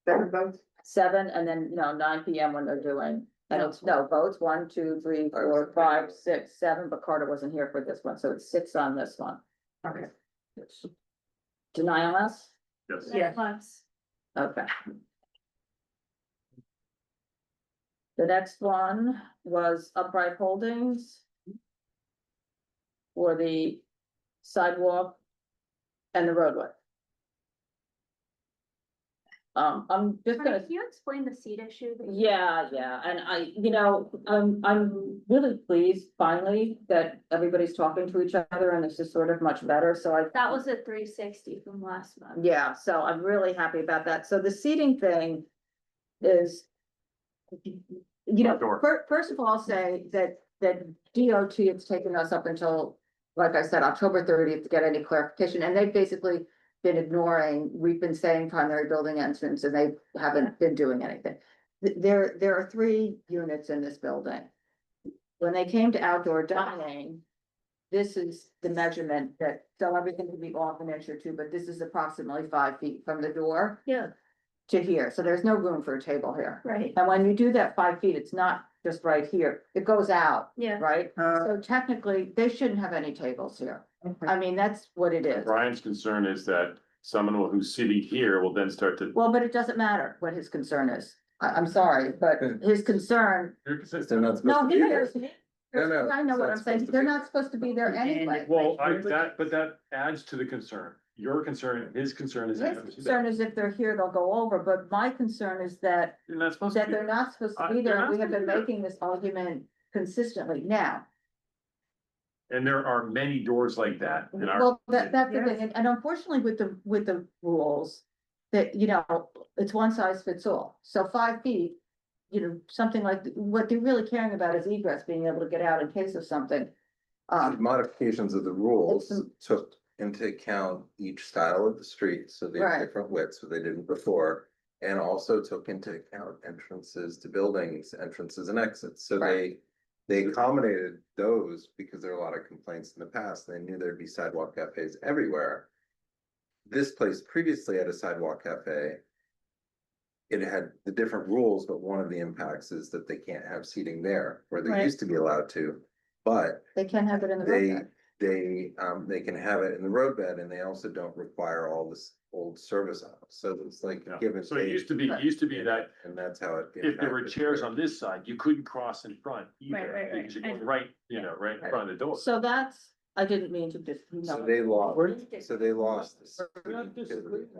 votes. 7 and then, 9 PM when they're doing, and it's, votes, 1, 2, 3, 4, 5, 6, 7, but Carter wasn't here for this one, so it's 6 on this one. Okay. Deny less? Yes. Yes. Okay. The next one was Upright Holdings for the sidewalk and the roadway. I'm just gonna. Can you explain the seat issue? Yeah, and I'm really pleased finally that everybody's talking to each other and this is sort of much better, so That was a 360 from last month. yeah, so I'm really happy about that. So the seating thing is, first of all, I'll say that DOT, it's taken us up until, like I said, October 30th to get any clarification, and they've basically been ignoring, we've been saying primary building entrance, and they haven't been doing anything. There are 3 units in this building. When they came to outdoor dining, this is the measurement that, so everything could be off an inch or 2, but this is approximately 5 feet from the door. Yeah. To here, so there's no room for a table here. Right. And when you do that 5 feet, it's not just right here, it goes out. Yeah. Right? So technically, they shouldn't have any tables here. I mean, that's what it is. Brian's concern is that someone who's sitting here will then start to. Well, but it doesn't matter what his concern is. I'm sorry, but his concern, You're consistent. They're not no, supposed to he be there. is. No, I know what I'm it's saying, supposed to they're be- not supposed to be there anyway. Well, but that adds to the concern. Your concern, his concern is. His concern is if they're here, they'll go over, but my concern is that You're not supposed to that be they're there. not supposed to be They're there, not and we have supposed been to be there. making this argument consistently now. And there are many doors like that in our. Well, that's the thing, and unfortunately with the rules, that, it's one size fits all, so 5 feet. Something like, what they're really caring about is egress, being able to get out in case of something. The modifications of the rules It's- took into account each style of the street, so they Right. have different widths, so they didn't before. And also took into account entrances to buildings, entrances and exits, so they accommodated those because there are a lot of complaints in the past, they knew there'd be sidewalk cafes everywhere. This place previously had a sidewalk cafe. It had the different rules, but one of the impacts is that they can't have seating there, where they Right. used to be allowed to. But They can have it in the they, roadway. they can have it in the roadbed, and they also don't require all this old service out, so it's like Yeah. give and So it take. used to be that And that's how it. if there were impacted chairs the- on this side, you couldn't cross in front either. Right. Because you're going right in front of the door. So that's, I didn't mean to just. So they lost, so they lost. We're not disagreeing.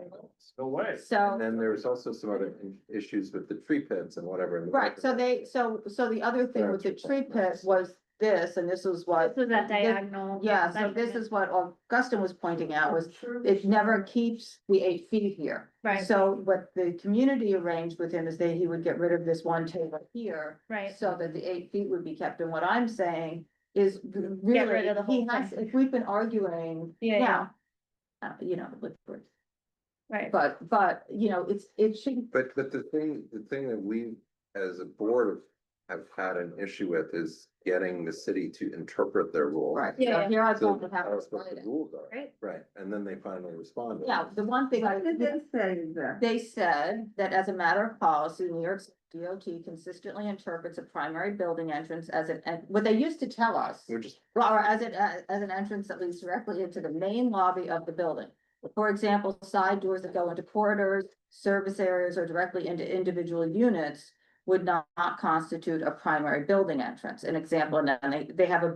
No way. So. And then there was also some other issues with the tree pits and whatever. in the Right, so the other thing with the tree pit was this, and this was what. This was that diagonal. Yeah, so this is what Augustine was pointing out, was it never keeps the 8 feet here. Right. So what the community arranged with him is that he would get rid of this one table here. Right. So that the 8 feet would be kept, and what I'm saying is really, Get rid of the he whole has, thing. if we've been arguing Yeah, now. With. Right. But, it shouldn't. But the thing that we, as a board, have had an issue with is getting the city to interpret their rules. Right, Yeah. so here I So go to have tell us what explain the it. rules are. Right. Right, and then they finally responded. Yeah, the one thing What did they say there? they said that as a matter of policy, New York DOT consistently interprets a primary building entrance as and what they used to tell us. We're just, Or as an entrance that leads directly into the main lobby of the building. For example, side doors that go into corridors, service areas, or directly into individual units would not constitute a primary building entrance. An example, and then they have a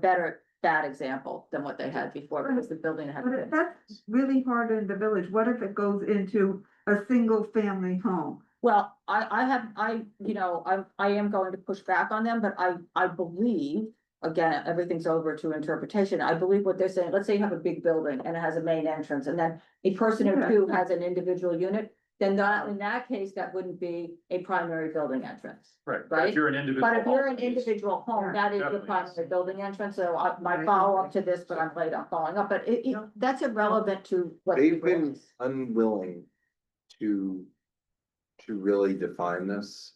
bad example than what they had before because the building had But been. that's really hard in the village. What if it goes into a single family home? Well, I am going to push back on them, but I believe, again, everything's over to interpretation. I believe what they're saying, let's say you have a big building and it has a main entrance and then a person or two has an individual unit, then in that case, that wouldn't be a primary building entrance. Right, but Right? if you're an individual. But if you're an home, it's- individual home, that is your Definitely. primary building entrance, so my follow-up to this, but I'm late on following up, but that's irrelevant to what. They've been unwilling to really define this.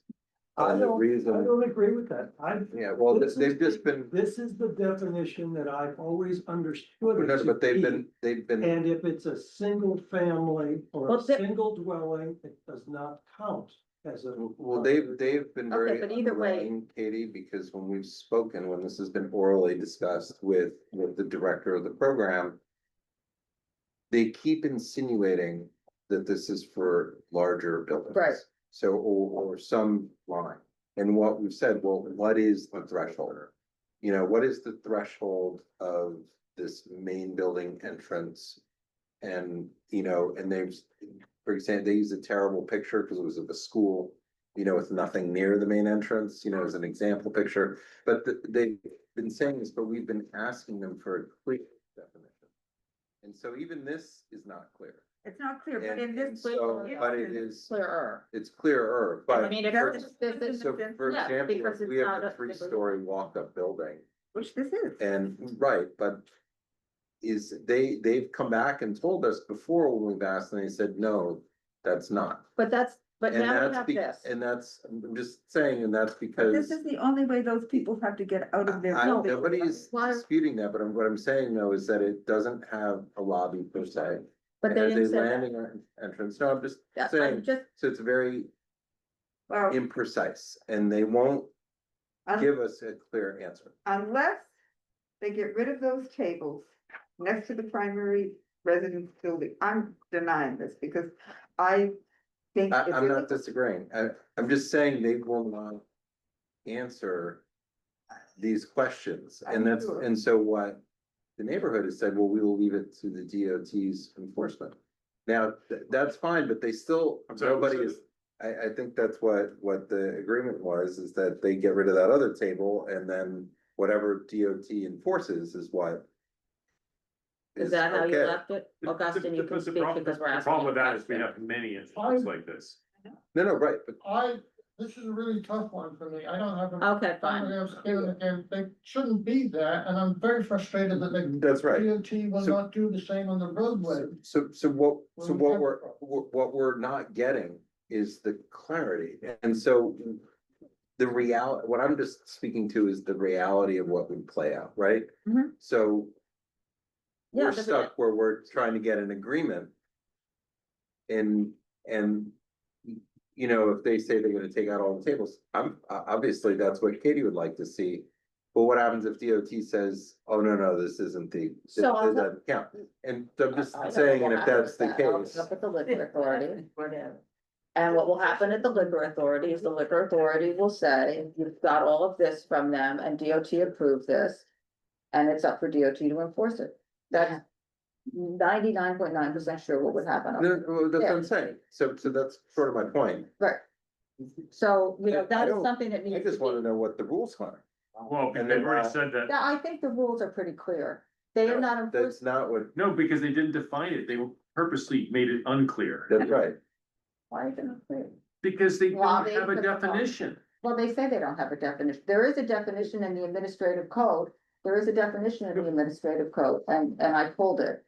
I And the don't, I reason, don't agree with that. yeah, well, this is they've just been, This is the definition that I've always understood it no, to but they've be. been, And if it's a single family or Well, a single dwelling, it does not count as a. well, they've been very but either way- unwilling, Katie, because when we've spoken, when this has been orally discussed with the director of the program, they keep insinuating that this is for larger buildings. Right. So, or some line. And what we've said, well, what is the threshold? You know, what is the threshold of this main building entrance? And, and they've, for example, they use a terrible picture because it was of a school, with nothing near the main entrance, as an example picture. But they've been saying this, but we've been asking them for a clear definition. And so even this is not clear. It's not clear, but And in this. so, but it is, Clearer. it's clearer, but. I mean, if for- it's- So for yeah, example, because if we it's have not a 3-story walk-up building, Which this is. and, right, but they've come back and told us before when we've asked, and they said, no, that's not. But And now we that's have be- this. And that's, I'm just saying, and that's But because. this is the only way those people have to get out of their building. Nobody's disputing that, but what I'm saying though is that it doesn't have a lobby per se. But It they has didn't a say that. landing entrance, no, I'm just Yeah, I'm saying, just- so it's very Well, imprecise, and they won't give us a clear answer. unless they get rid of those tables next to the primary residence building, I'm denying this because I think. if I'm you- not disagreeing, I'm just saying they will not answer these questions, and I'm sure. and so what the neighborhood has said, well, we will leave it to the DOT's enforcement. Now, that's fine, but they still, nobody is, I think that's what the agreement was, is that they get rid of that other table, and then whatever DOT enforces is what. Is that how you okay. left it? Augustine, you can speak because we're asking. The problem with you a that is we question. have many instances like this. No, right, but This is a really tough one for me. I don't have. Okay, fine. somebody else skin in the game. They shouldn't be there, and I'm very frustrated that they. That's right. DOT will So- not do the same on the roadway. So what we're not getting is the clarity, and so. The reality, what I'm just speaking to is the reality of what would play out, right? Mhm. So. Yeah, We're but stuck where we're trying to get an agreement. And, if they say they're gonna take out all the tables, obviously, that's what Katie would like to see. But what happens if DOT says, oh, no, this isn't this So I'll- doesn't count? And I'm just I don't saying, know and what if that's the happens. I'll case. look at the liquor authority. And what will happen at the liquor authority is the liquor authority will say, you've got all of this from them and DOT approved this. And it's up for DOT to enforce it. That's 99.9% sure what would happen. No, well, that's what Yeah. I'm saying, so that's sort of my point. Right. So, I that is don't- something that I needs just to wanna be. know what the rules are. Well, And they've then, already said that. Yeah, I think the rules are pretty clear. They are not enforced. That's not what, No, because they didn't define it. They purposely made it unclear. that's right. Why is it not clear? Because they Well, don't have a they- definition. Well, they say they don't have a definition. There is a definition in the administrative code. There is a definition in the administrative code, and I pulled it.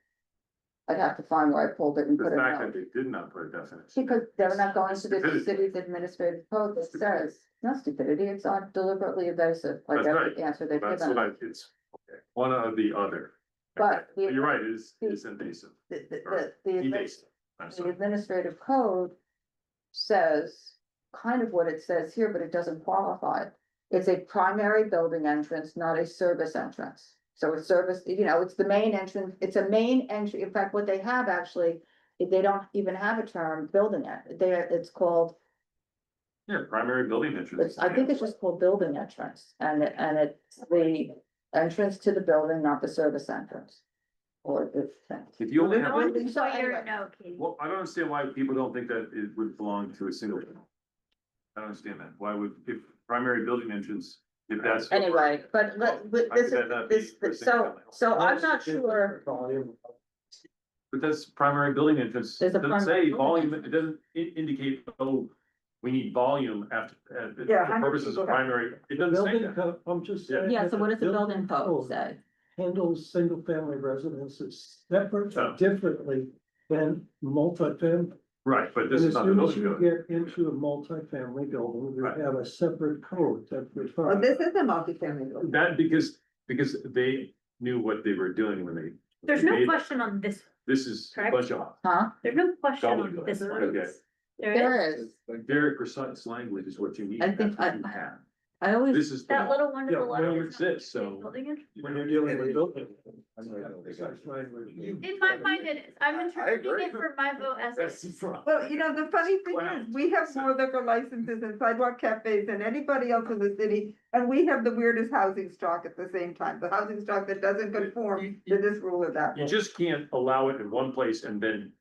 I'd have to find where I pulled it and The put it fact that out. they did not put a definition. Because they're not going to the Stupidity. city's administrative code that says, not stupidity, it's not deliberately evasive, like That's every right. answer they've That's given. what it's, okay, one or the other. But the- You're right, it's invasive. or The evasive. I'm the sorry. administrative code says kind of what it says here, but it doesn't qualify. It's a primary building entrance, not a service entrance. So a service, it's the main entrance, it's a main entry. In fact, what they have actually, they don't even have a term building it. It's called Yeah, primary building entrance. I think it's just called building entrance, and it's the entrance to the building, not the service entrance. Or the thing. If you only have, So anyway, well, I don't understand why people don't think that it would belong to a single. I don't understand that. Why would, if primary building entrance, if that's. Anyway, but Why this could that not is, be for a this, single so, family home? so I'm not sure. But that's primary building entrance. There's a It doesn't primary say building volume, it doesn't indicate, oh, we need volume after, Yeah, for 100 purposes people of have- primary, it doesn't say Building that. code, I'm just Yeah. saying. Yeah, that so what does the building code code say? Handles single-family residences separate Oh. and differently than multifamily. Right, but this And is as not the soon as building you code. get into a multifamily building, you Right. have a separate code that Well, refers. this is a multifamily building. That because they knew what they were doing when they. There's made no it. question on this, This is a correct? bunch of. Huh? there's no question on Gobbledygook. this one. Okay. There is. Very precise language is what you need. I think That's what you have. I always. This is. That little Yeah, wonderful well, letter it is not exists, so. building entrance. When you're dealing with building. In my mind, it is. I'm interpreting it for my vote as. Well, you know, the funny thing is, we have more liquor licenses and sidewalk cafes than anybody else in the city, and we have the weirdest housing stock at the same time, the housing stock that doesn't conform to this rule or that. You rule. just can't allow it in one place and then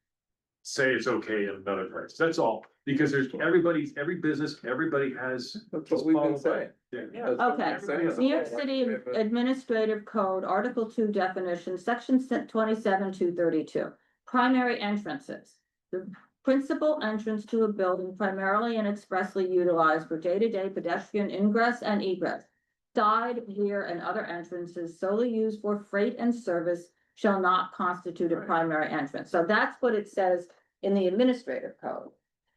say it's okay in another place. That's all. Because there's every business, everybody has. That's what we've been saying. Yeah. Okay, New York City Administrative Code, Article 2 definition, Section 27-232, primary entrances. The principal entrance to a building primarily and expressly utilized for day-to-day pedestrian ingress and egress. Side, rear, and other entrances solely used for freight and service shall not constitute a primary entrance. So that's what it says in the administrative code.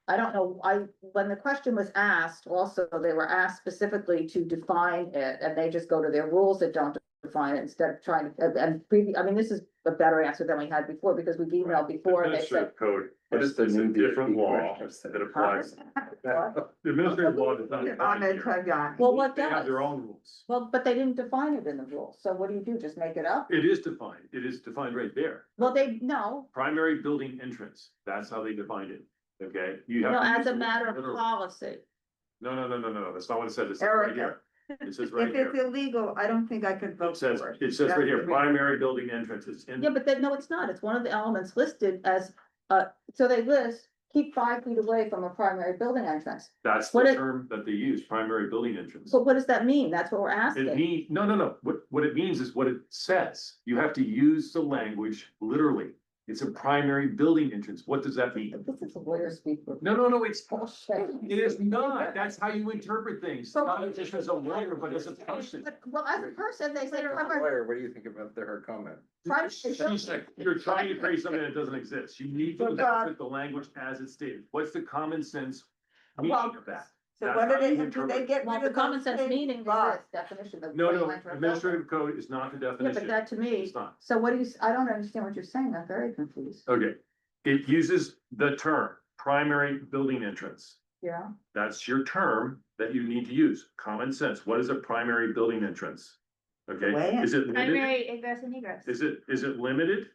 I don't know, when the question was asked, also, they were asked specifically to define it, and they just go to their rules that don't define it instead of trying to, I mean, this is a better answer than we had before, because we've emailed before, and they said. Administrative code. What is the It's a new different DOT law question? that applies. The administrative law does not. On apply the here. tag. Well, what They have does? their own rules. Well, but they didn't define it in the rules, so what do? Just make it up? It is defined. It is defined right there. Well, no, Primary building entrance. That's how they defined it. Okay? You have no, to as use a the matter of literal- policy. No. That's not what it says. It says right here. It says right If here. it's illegal, I don't think I could vote It says, for it. it says That's right here, the reason. primary building entrance is in. Yeah, but no, it's not. It's one of the elements listed as, so they list, keep 5 feet away from a primary building entrance. That's What the it- term that they use, primary building entrance. But what does that mean? That's what we're It asking. mean, no. What it means is what it says. You have to use the language literally. It's a primary building entrance. What does that mean? This is a lawyer speak. No, it's bullshit. It is not. That's how you interpret things. Not just as a lawyer, but as a person. Well, as a person, they say primary. Lawyer, what do you think about her comment? She's like, you're trying to create something that doesn't exist. You need to interpret the language as it's stated. What's the common sense meaning of that? So That's what how do they, you do interpret they it. get Well, rid the of common those sense state meaning is laws? this definition of. No, building entrance. administrative code is not the Yeah, definition. but that to me, It's not. so what do you, I don't understand what you're saying. I'm very confused. Okay, it uses the term primary building entrance. Yeah. That's your term that you need to use. Common sense. What is a primary building entrance? Okay, Way in. is it limited? Primary ingress and egress. Is it limited?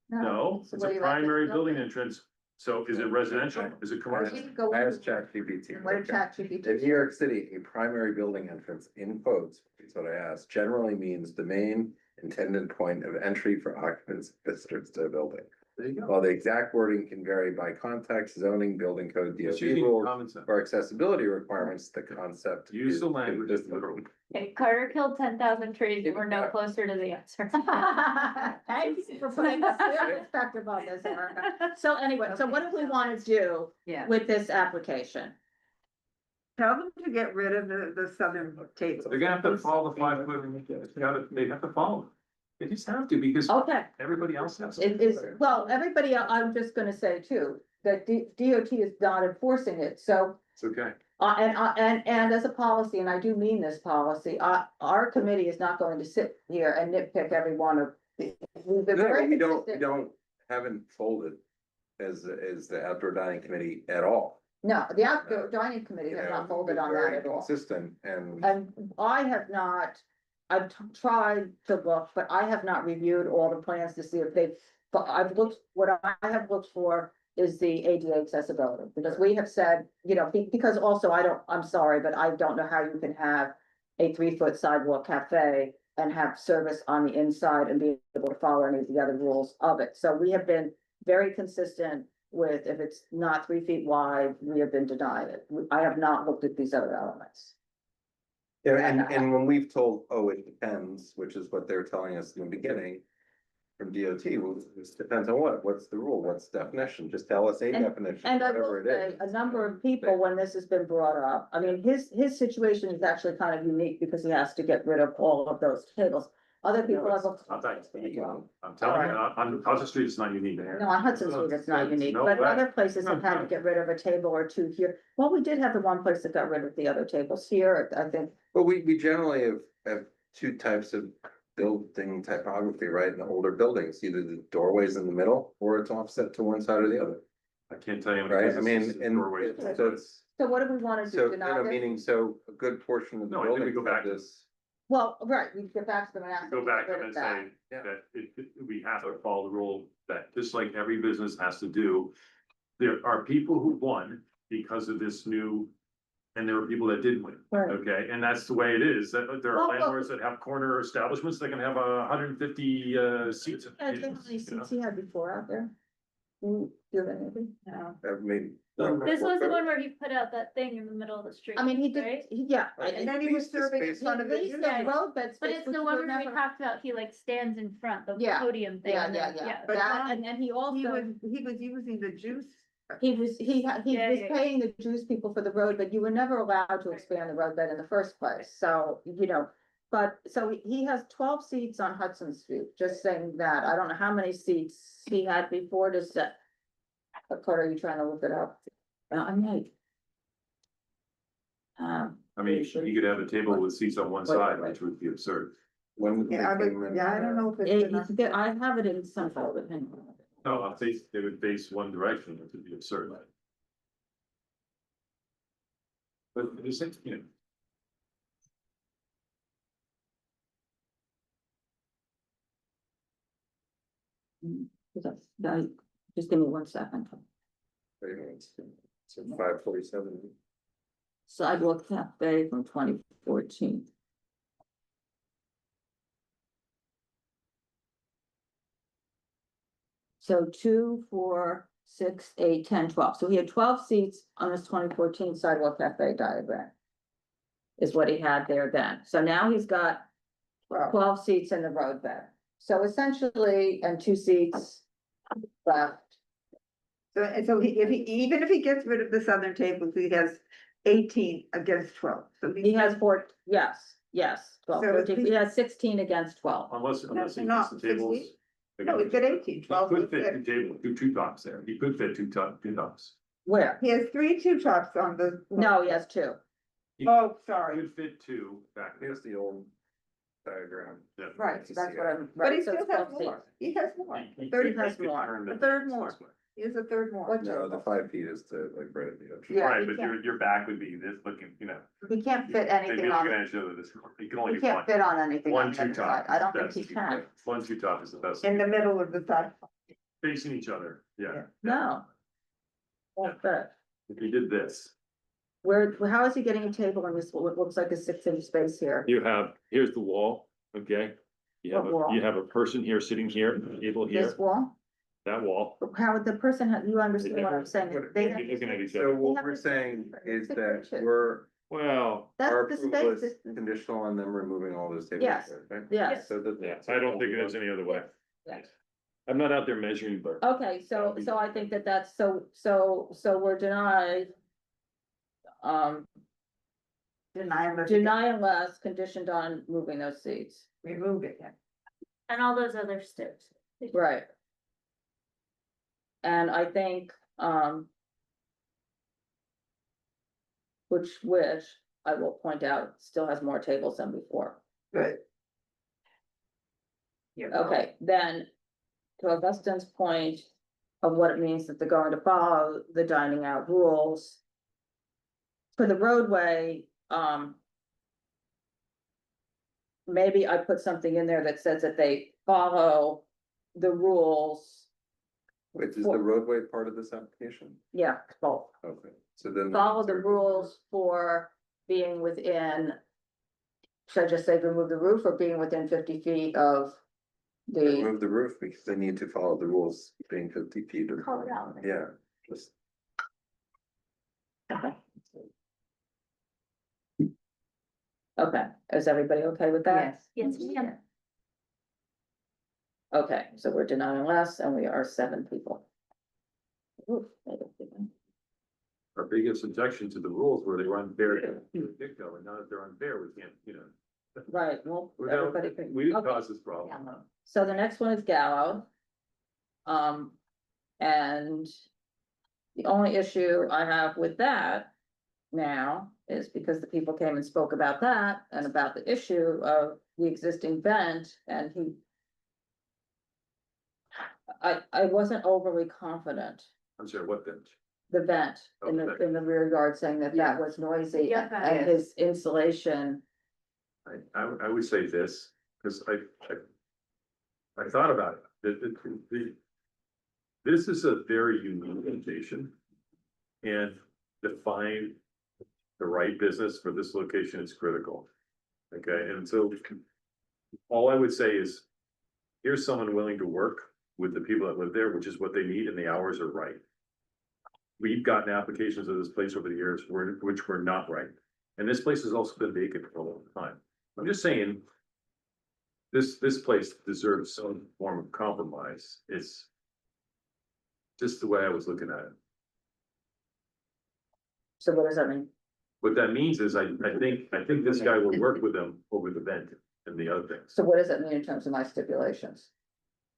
No, So it's what a do you like primary to building entrance. So is it residential? Is it commercial? I asked ChatGPT. What did ChatGPT In New York City, a primary building entrance, in quotes, is what I asked, generally means the main intended point of entry for occupants, visitors to a building. There you go. While the exact wording can vary by context, zoning, building code, It's DOT using rules, common sense. or accessibility requirements, the concept Use is the language consistent. literally. Okay, Carter killed 10,000 trees. We're no closer to the answer. Thanks for putting a clear perspective on this, Erica. So anyway, so what do we want to do Yeah. with this application? Tell them to get rid of the southern table. They're gonna have to follow the 5 foot, they have to follow. They just have to because Okay, everybody else has. it is, well, everybody, I'm just gonna say too, that DOT is not enforcing it, so. It's okay. And as a policy, and I do mean this policy, our committee is not going to sit here and nitpick every one of. We've been No, very we consistent. haven't folded as the outdoor dining committee at all. No, the outdoor dining committee You has know, not folded we've on been that very at all. Consistent and. And I have not, tried to look, but I have not reviewed all the plans to see if they've, but I've looked, what I have looked for is the ADA accessibility, because we have said, you know, because also I'm sorry, but I don't know how you can have a 3-foot sidewalk cafe and have service on the inside and be able to follow any of the other rules of it. So we have been very consistent with, if it's not 3 feet wide, we have been denied it. I have not looked at these other elements. Yeah, and when we've told, oh, it depends, which is what they're telling us in the beginning from DOT, well, this depends on what's the rule, what's the definition, just tell us a definition, And I whatever will it say, is. a number of people, when this has been brought up, I mean, his situation is actually kind of unique because he has to get rid of all of those tables. Other people have. I'm telling you, on Hudson Street, it's not unique. No, on Hudson Street, it's not unique, No but way. other places have had to get rid of a table or two here. Well, we did have the one place that got rid of the other tables here, I think. But we generally have two types of building typography, right, in the older buildings, either the doorways in the middle or it's offset to one side or the other. I can't tell you. Right, I mean, and so, So what do we want to so, do? you Deny know, this? meaning, so a good portion of the No, I think we building go back to this. Well, right, we get back to them and ask. Go them to back get to rid them of and that. say that we have to follow the rule that just like every business has to do. There are people who won because of this new, and there are people that didn't win. Right. Okay, and that's the way it is. That there Well, are landlords that have corner establishments that can have 150 seats. Yeah, do you know how many seats he had before out there? Do you have anything? No. I mean. This was the one where he put out that thing in the middle of the street. I mean, he did, right? yeah. And then he was serving in front of it. He leased the road bed But space, it's which the we one would where we never- talked about, he like stands in front, the Yeah, podium thing. Yeah, and yeah, then- yeah, But that, Tom, and he also. He was using the juice. He was Yeah, yeah. paying the Jews people for the road, but you were never allowed to expand the road bed in the first place, so, you know. But, so he has 12 seats on Hudson Street, just saying that, I don't know how many seats he had before to set. What code are you trying to look it up? I might. I mean, you could have a table with seats on one Wait, side, wait. which would be absurd. When they Yeah, came in. I don't know if it's enough. I have it in some folder, hang on. No, they would face one direction, which would be absurd. But you said, you know. Just give me 1 second. Wait a minute, so 547. Sidewalk Cafe from 2014. So 2, 4, 6, 8, 10, 12. So he had 12 seats on this 2014 Sidewalk Cafe diagram. Is what he had there then. So now he's got 12 seats in the road bed. So essentially, and 2 seats left. So, and so even if he gets rid of the southern tables, he has 18 against 12. So He has 4, yes, 12, So 14, he has 16 against 12. Unless he not puts the tables. 60. No, he's got 18, He 12. could fit 2 tables, two tops there. He could fit two tops. Where? He has 3 2 tops on the. No, he has 2. Oh, He sorry. could fit 2 back. Here's the old diagram. Yeah. Right, To that's see what it. I'm. But right, he so still it's has 12 seats. more. He has more. He- A third he has could more. turn A the third tables more. this way. He has a third more. What No, the 5 feet is to like right at the edge. Yeah, Right, he but can't- your back would be this looking, you know. He can't fit Maybe anything looking on, at each other this, you can only he do one. can't fit on anything on One the two other top. side. I don't think That's- he can. 1 2 top is the best. In the middle of the side. Facing each other, yeah. No. Like that. If you did this, How is he getting a table in this, what looks like a 6-inch space here? here's the wall, okay? What wall? You have a person here, sitting here, table here, This wall? that wall. How would the person, you understand what I'm saying? They You're have- looking at each So other. what we're saying is Six that inches. Well, That's our the approval space. is conditional on them removing all those tables. Yes. right? Yes. So that. yeah, I don't think there's any other way. Yes. I'm not out there measuring, but. Okay, so I think that's, so we're denied. Deny unless conditioned on moving those seats. Remove it. And all those other steps. Right. And I think, which I will point out, still has more tables than before. Good. Okay, then, to Augustine's point of what it means that they're going to follow the dining out rules. For the roadway, maybe I put something in there that says that they follow the rules Wait, is the roadway part of this application? Yeah, both. Okay, so then. Follow the rules for being within, should I just say remove the roof or being within 50 feet of the, Remove the roof because they need to follow the rules being 50 feet. or- Call it out. Yeah, just. okay, is everybody okay with that? Yes, ma'am. Okay, so we're denying less and we are 7 people. Oof, Our biggest objection to the rules were they were unfair to the get-go, and now that they're unfair, we can't, you know. Right, well, We don't- everybody. can- We didn't okay. cause this problem. So the next one is Gallo. And the only issue I have with that now is because the people came and spoke about that and about the issue of the existing vent and I wasn't overly confident, I'm sorry, what then? the vent in Okay. the rear yard saying that that was noisy Yeah. and his insulation. I would say this, because I thought about it, this is a very unique location. And to find the right business for this location is critical. Okay, and so all I would say is, here's someone willing to work with the people that live there, which is what they need, and the hours are right. We've gotten applications of this place over the years which were not right. And this place has also been vacant for a long time. I'm just saying, this place deserves some form of compromise. It's just the way I was looking at it. So what does that mean? What that means is I think this guy will work with them over the vent and the other things. So what does that mean in terms of my stipulations?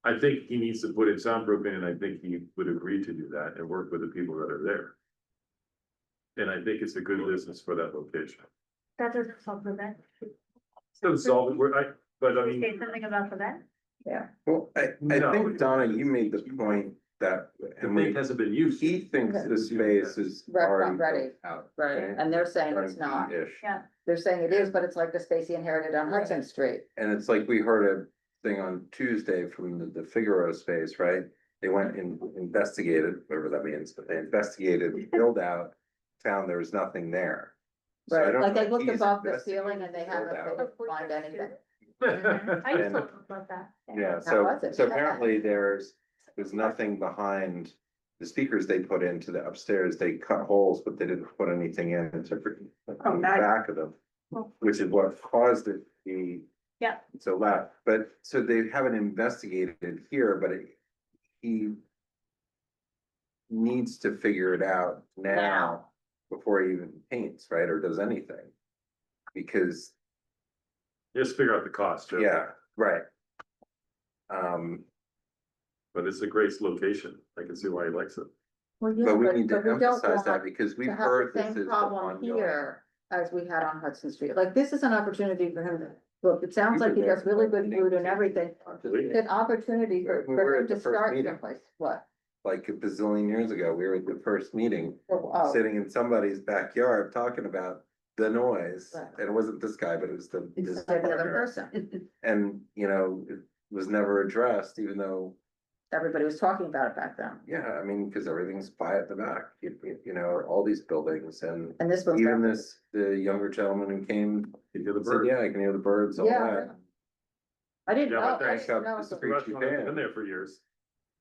I think he needs to put in soundproofing, and I think he would agree to do that and work with the people that are there. And I think it's a good business for that location. That doesn't solve the vent. Doesn't solve it, but I mean, Say something about the vent? Yeah. Well, I think, Donna, you made the point that, the thing hasn't been used. he thinks the space is already Ready. built out. Right, okay? and they're saying it's not. Turnkey-ish. Yeah. They're saying it is, but it's like the space he inherited on Hudson Street. And it's like we heard a thing on Tuesday from the Figaro space, right? They went and investigated, whatever that means, but they investigated, build out, found there was nothing there. So I Right, don't like know they if looked he's above the investigated ceiling and they haven't, they build-out. didn't find anything. I used to Yeah, look about that. Yeah, How was it? so apparently there's nothing behind the speakers they put into the upstairs. They cut holes, but they didn't put anything in to on the nice. back of them, which is what caused it to be Yeah. so loud. But, so they haven't investigated here, but he needs to figure it out now before he even paints, right, or does anything. Because, just figure out the cost. Jeff. yeah, right. But it's a great location. I can see why he likes it. Well, yeah, But we need to but we don't emphasize that want because we've to have heard the this same is the problem ongoing. here as we had on Hudson Street. Like, this is an opportunity for him to, look, it sounds We like he were there does really for good that food meeting, and everything. It's an opportunity Right, we for were him at the to first start meeting. someplace. What? Like a bazillion years ago, we were at the first meeting, Oh, sitting in somebody's backyard talking about the noise. Right. And it wasn't this guy, but it was the. this the other partner. person. And, you know, it was never addressed, even though, Everybody was talking about it back then. yeah, I mean, because everything's quiet at the back, you know, all these buildings and. And this one's. Even got- this, the younger gentleman who came, You hear the said, bird. yeah, I can hear the birds, all Yeah, that. I didn't Yeah, know, but I thanks. didn't know, It's so- The restaurant hasn't been there for years.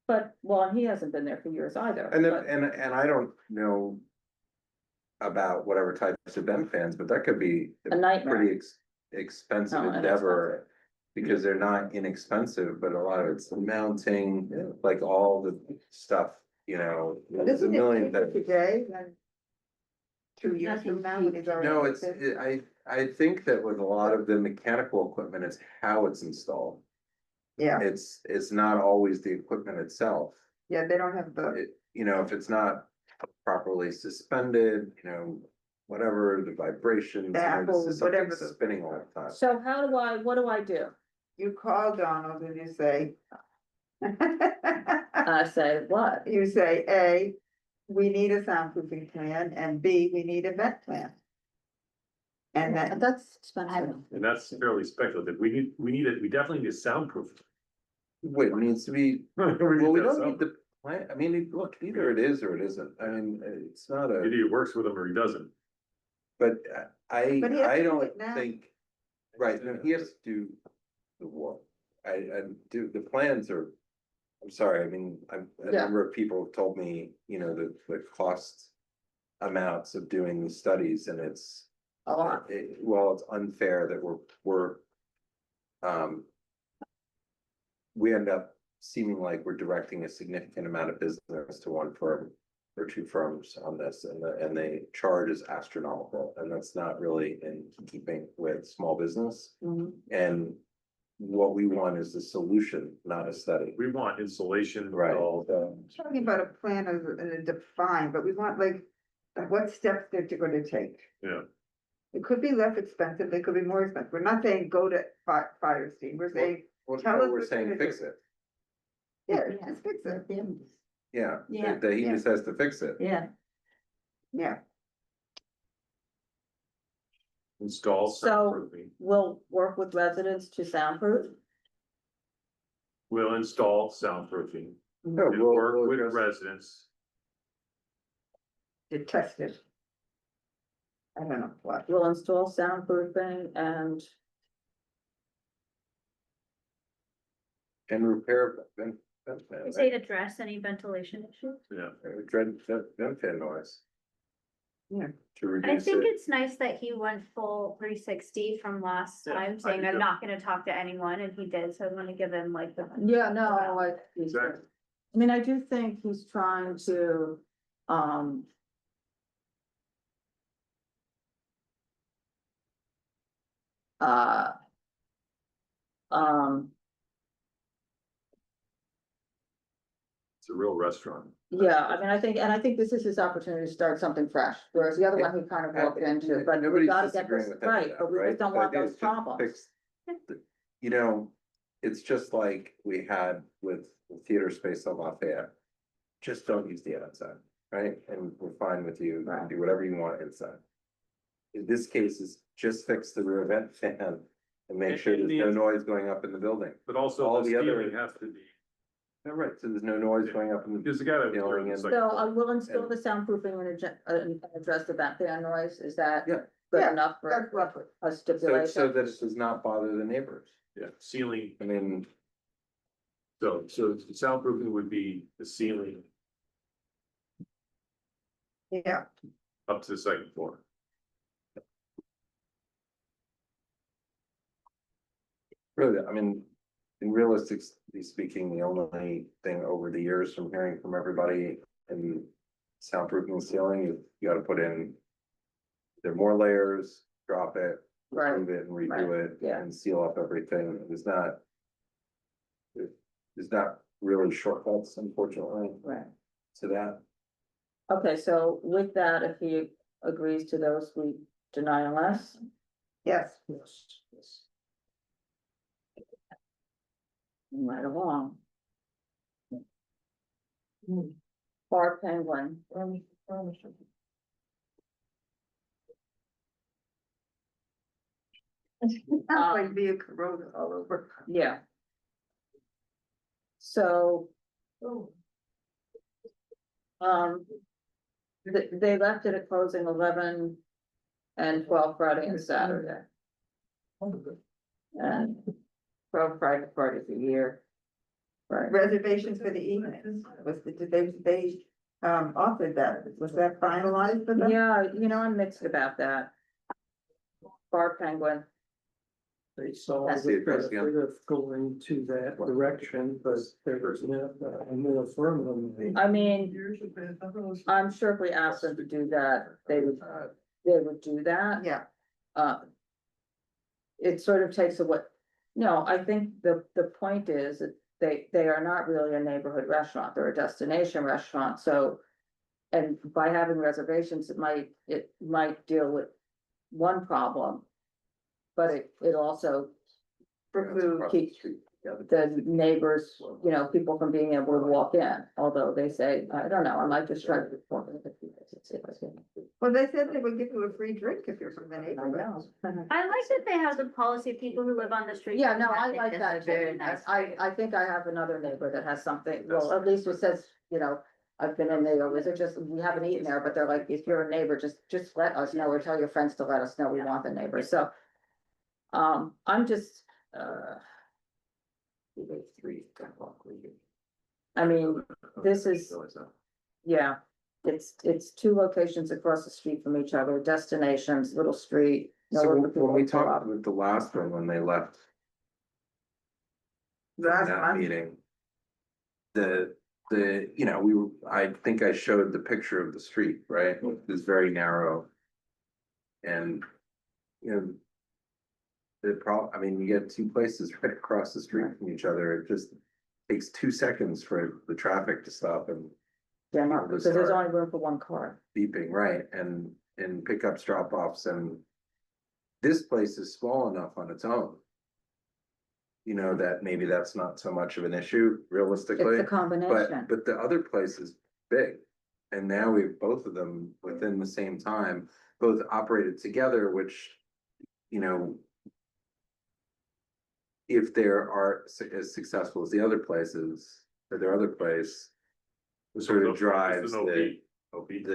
but, well, and he hasn't been there for years either. And then, but- and I don't know about whatever types of Ben fans, but that could be A nightmare. pretty expensive Oh, endeavor. Because they're not inexpensive, but a lot of it's mounting, like all the stuff, you know, there's a Isn't million it cheaper things. today than 2 years from now when it's already? No, it's, fixed? I think that with a lot of the mechanical equipment, it's how it's installed. Yeah, It's not always the equipment itself. yeah, they don't have the, It, you know, if it's not properly suspended, you know, whatever, the vibrations, you know, Baffles, this is something whatever the- spinning all the time. So what do I do? you call Donald and you say. I say, what? You say, A, we need a soundproofing plan, and B, we need a vent plan. And that, That's expensive. And that's fairly speculative. We definitely need a soundproof. Wait, it needs to be, We well, we need that don't sound- need the I mean, look, either it is or it isn't. I mean, it's not a, Either he works with them or he doesn't. but But he has to I do don't it now. think, right, no, he has to do the work. I do, the plans are, I'm sorry, I mean, a Yeah. number of people have told me, you know, the cost amounts of doing these studies, and it's A lot. well, it's unfair that we're we end up seeming like we're directing a significant amount of business to one firm or two firms on this, and the charge is astronomical, and that's not really in keeping with small business. And what we want is a solution, not a study. We want insulation. Right. Talking about a plan as a defined, but we want like, what steps that you're gonna take. Yeah. It could be less expensive, they could be more expensive. We're not saying go to Firestein, we're saying, Well, tell no, us we're what saying you're fix gonna it. yeah, just fix it. Yeah, Yeah, that he yeah. just has to fix it. Yeah. Yeah. Install So soundproofing. we'll work with residents to soundproof. We'll install soundproofing. No, And we'll- work we'll with address- residents. To test it. I don't know what. We'll install soundproofing and And repair vent You say address any ventilation issues? Yeah. vent fan noise. Yeah. To I reduce think it. it's nice that he went full 360 from last Yeah, time, I saying do I'm too. not gonna talk to anyone, and he did, so I'm gonna give him like the. yeah, no, like. Exactly. I mean, I do think he's trying to, uh, um, It's a real restaurant. yeah, I mean, I think this is his opportunity to start something fresh, whereas the other one he kind of walked into, but we Nobody's gotta get disagreeing this with that, right, but we right? just don't The want idea those is just problems. fix You know, it's just like we had with the theater space on Lafayette. Just don't use the outside, right? And we're fine with you, Right. do whatever you want inside. In this case, is just fix the rear vent fan and make sure And there's no noise going up in the building. But also All the the other- ceiling has to be, Yeah, right, so there's no noise going up in the. because the guy that was Ceiling there, it's and- like, So I will install the soundproofing and address the vent fan noise, is that Yeah. good Yeah, enough that's for roughly. a So stipulation? that it does not bother the neighbors. yeah, ceiling, I mean, so the soundproofing would be the ceiling Yeah. up to the second floor. really, I mean, in realistically speaking, the only thing over the years from hearing from everybody in soundproofing the ceiling, you gotta put in. There are more layers, drop it, Right, remove it and redo it yeah. and seal up everything. There's not really shortcuts, unfortunately, right. to that. Okay, so with that, if he agrees to those, we deny unless? Yes. Yes. Right along. Bar Penguin. Like be a corona all over. Yeah. So. They left it at closing 11 and 12 Friday and Saturday. And 12 private parties a year. Right. Reservations for the evenings, did they offered that, was that finalized for them? Yeah, you know, I'm mixed about that. Bar Penguin. They saw That's the it, Chris, yeah. benefit of going to that direction, but there's no, more firm than. I mean, I'm sure if we asked them to do that, they would do that. Yeah. It sort of takes away, no, I think the point is that they are not really a neighborhood restaurant, they're a destination restaurant, so. And by having reservations, it might deal with one problem. But it also keeps the neighbors, you know, people from being able to walk in, although they say, I don't know, I might just try to. Well, they said they would give you a free drink if you're from the neighborhood. I like that they have the policy, people who live on the street. Yeah, no, I think like that's that a too. very nice I think I have another neighbor that has something, well, at least it says, you know, I've been in there, they're just, we haven't eaten there, but they're like, if you're a neighbor, just let us know, or tell your friends to let us know we want the neighbor, so. I'm just, I mean, this is, yeah, it's two locations across the street from each other, destinations, little street. So nowhere for when people we to pull talked up. with the last one, when they left Last that month, meeting, you know, I think I showed the picture of the street, right? It was very narrow. And, you know, I mean, you get two places right across the street from each other. It just takes 2 seconds for the traffic to stop and Yeah, no, people to because there's start only room for one car. beeping, right? And pickups, drop offs, and this place is small enough on its own. You know, that maybe that's not so much of an issue realistically. It's a combination. But the other place is big. And now we have both of them within the same time, both operated together, which, you know, if there are as successful as the other places, or their other place, sort of drives the.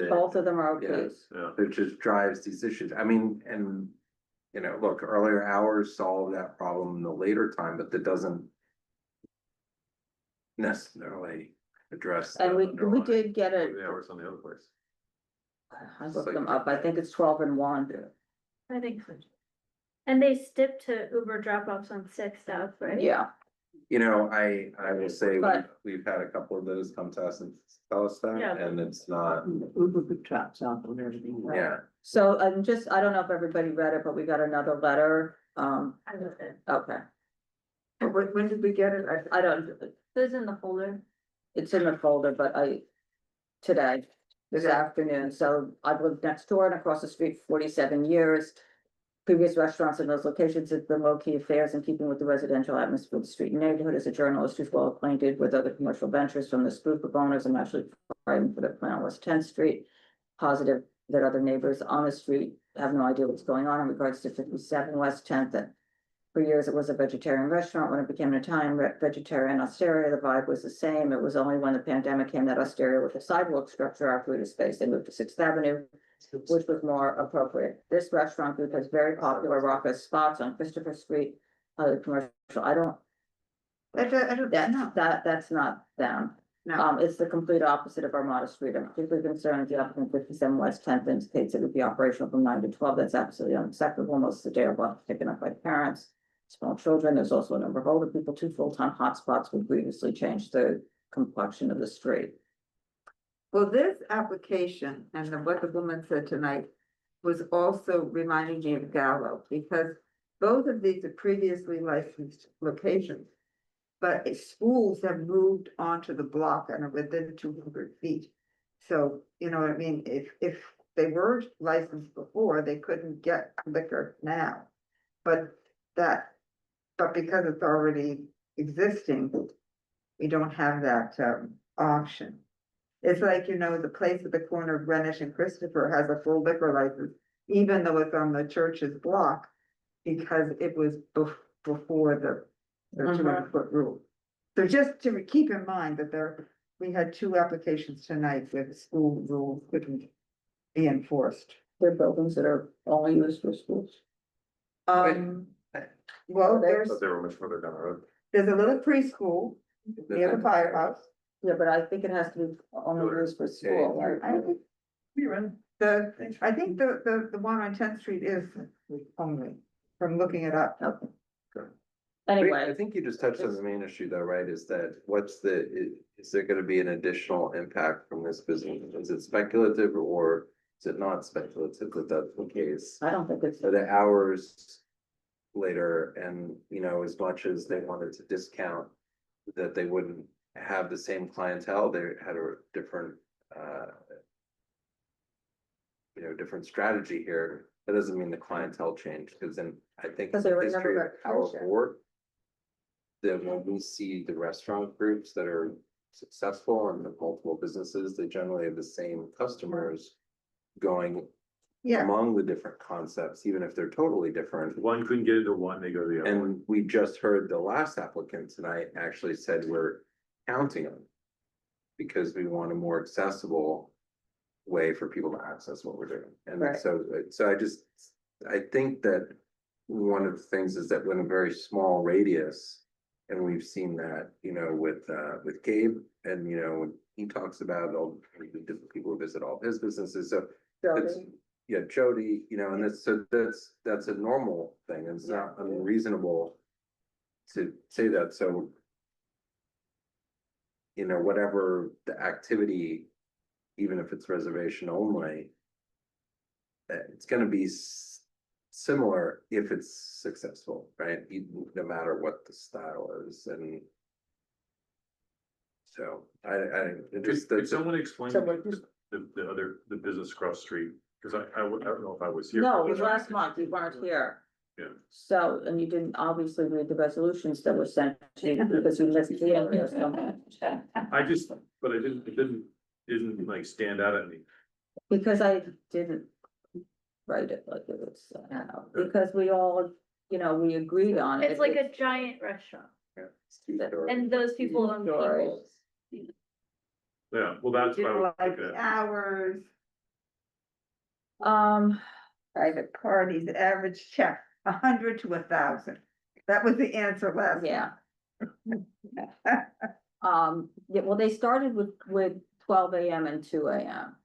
Both of them are Yeah, OPs. it just drives these issues. I mean, and, you know, look, earlier hours solve that problem in the later time, but that doesn't necessarily address. And the we underlying- did get What it, are the hours on the other place? I looked them up, I think it's 12 and 1. I think so. And they stick to Uber drop-offs on sick stuff, right? Yeah, You know, I will say, But- we've had a couple of those come to us and tell us that, Yeah. and it's not, Uber drops off and everything. yeah. so I'm just, I don't know if everybody read it, but we got another letter, I love it. okay. when did we get it? I don't, It's in the folder. it's in the folder, but today, this Today. afternoon, so I've lived next door and across the street for 47 years. Previous restaurants in those locations have been low-key affairs in keeping with the residential atmosphere of the street and neighborhood. As a journalist who's well acquainted with other commercial ventures from this group of owners, I'm actually fighting for the plan on West 10th Street. Positive that other neighbors on the street have no idea what's going on in regards to 57 West 10th. That for years it was a vegetarian restaurant. When it became an Italian vegetarian osteria, the vibe was the same. It was only when the pandemic came that osteria with a sidewalk structure occupied space. They moved to 6th Avenue, which was more appropriate. This restaurant group has very popular raucous spots on Christopher Street, commercial. I don't, that's not them. No. It's the complete opposite of Armada Street. I'm particularly concerned if the applicant 57 West 10th indicates it would be operational from 9 to 12. That's absolutely unacceptable. Most of the day are blocked, taken up by parents, small children. There's also a number of older people. 2 full-time hotspots would grievously change the complexion of the street. Well, this application and what the woman said tonight was also reminding me of Galo, because both of these are previously licensed locations. But schools have moved onto the block and are within 200 feet. So, you know what I mean? If they were licensed before, they couldn't get liquor now. But because it's already existing, we don't have that option. It's like, you know, the place at the corner of Greenwich and Christopher has a full liquor license, even though it's on the church's block, because it was before the 200-foot rule. So just to keep in mind that we had 2 applications tonight where the school rules couldn't be enforced. They're buildings that are only used for schools. Well, But they were much further down the road. there's a little preschool near the firehouse. Yeah, but I think it has to be only used for school, right? I think the one on 10th Street is only, from looking it up. Okay. I think you just touched on the main issue though, right? Is that is there gonna be an additional impact from this business? Is it speculative or is it not speculative that that's the case? I don't think it's. Are the hours later and, you know, as much as they wanted to discount that they wouldn't have the same clientele, they had a different, you know, different strategy here. That doesn't mean the clientele changed, because then I think Because they were history never of got our closure. board, that when we see the restaurant groups that are successful and the multiple businesses, they generally have the same customers going Yeah. among the different concepts, even if they're totally different. One couldn't get into one, they go to the other one. And we just heard the last applicant tonight actually said we're counting them. Because we want a more accessible way for people to access what we're doing. And Right. so I think that one of the things is that we're in a very small radius. And we've seen that, with Gabe and, when he talks about all the different people who visit all his businesses, so. it's- Yeah, Jody, and that's a normal thing, and it's not unreasonable to say that, so. Whatever the activity, even if it's reservation only. It's gonna be similar if it's successful, right? No matter what the style is, and. So, Could someone explain the business across the street? Cause I don't know if I was here. No, it was last month, you weren't here. Yeah. So, and you didn't obviously read the resolutions that were sent to you because you missed the email, so. But it didn't like stand out at me. Because I didn't write it like it was, because we all, we agreed on it. It's like a giant restaurant, and those people own tables. Yeah, well, that's what I was Like thinking the of. hours, Um, private parties, average check, 100 to 1,000. That was the answer last. yeah. Yeah, well, they started with 12 AM and 2 AM.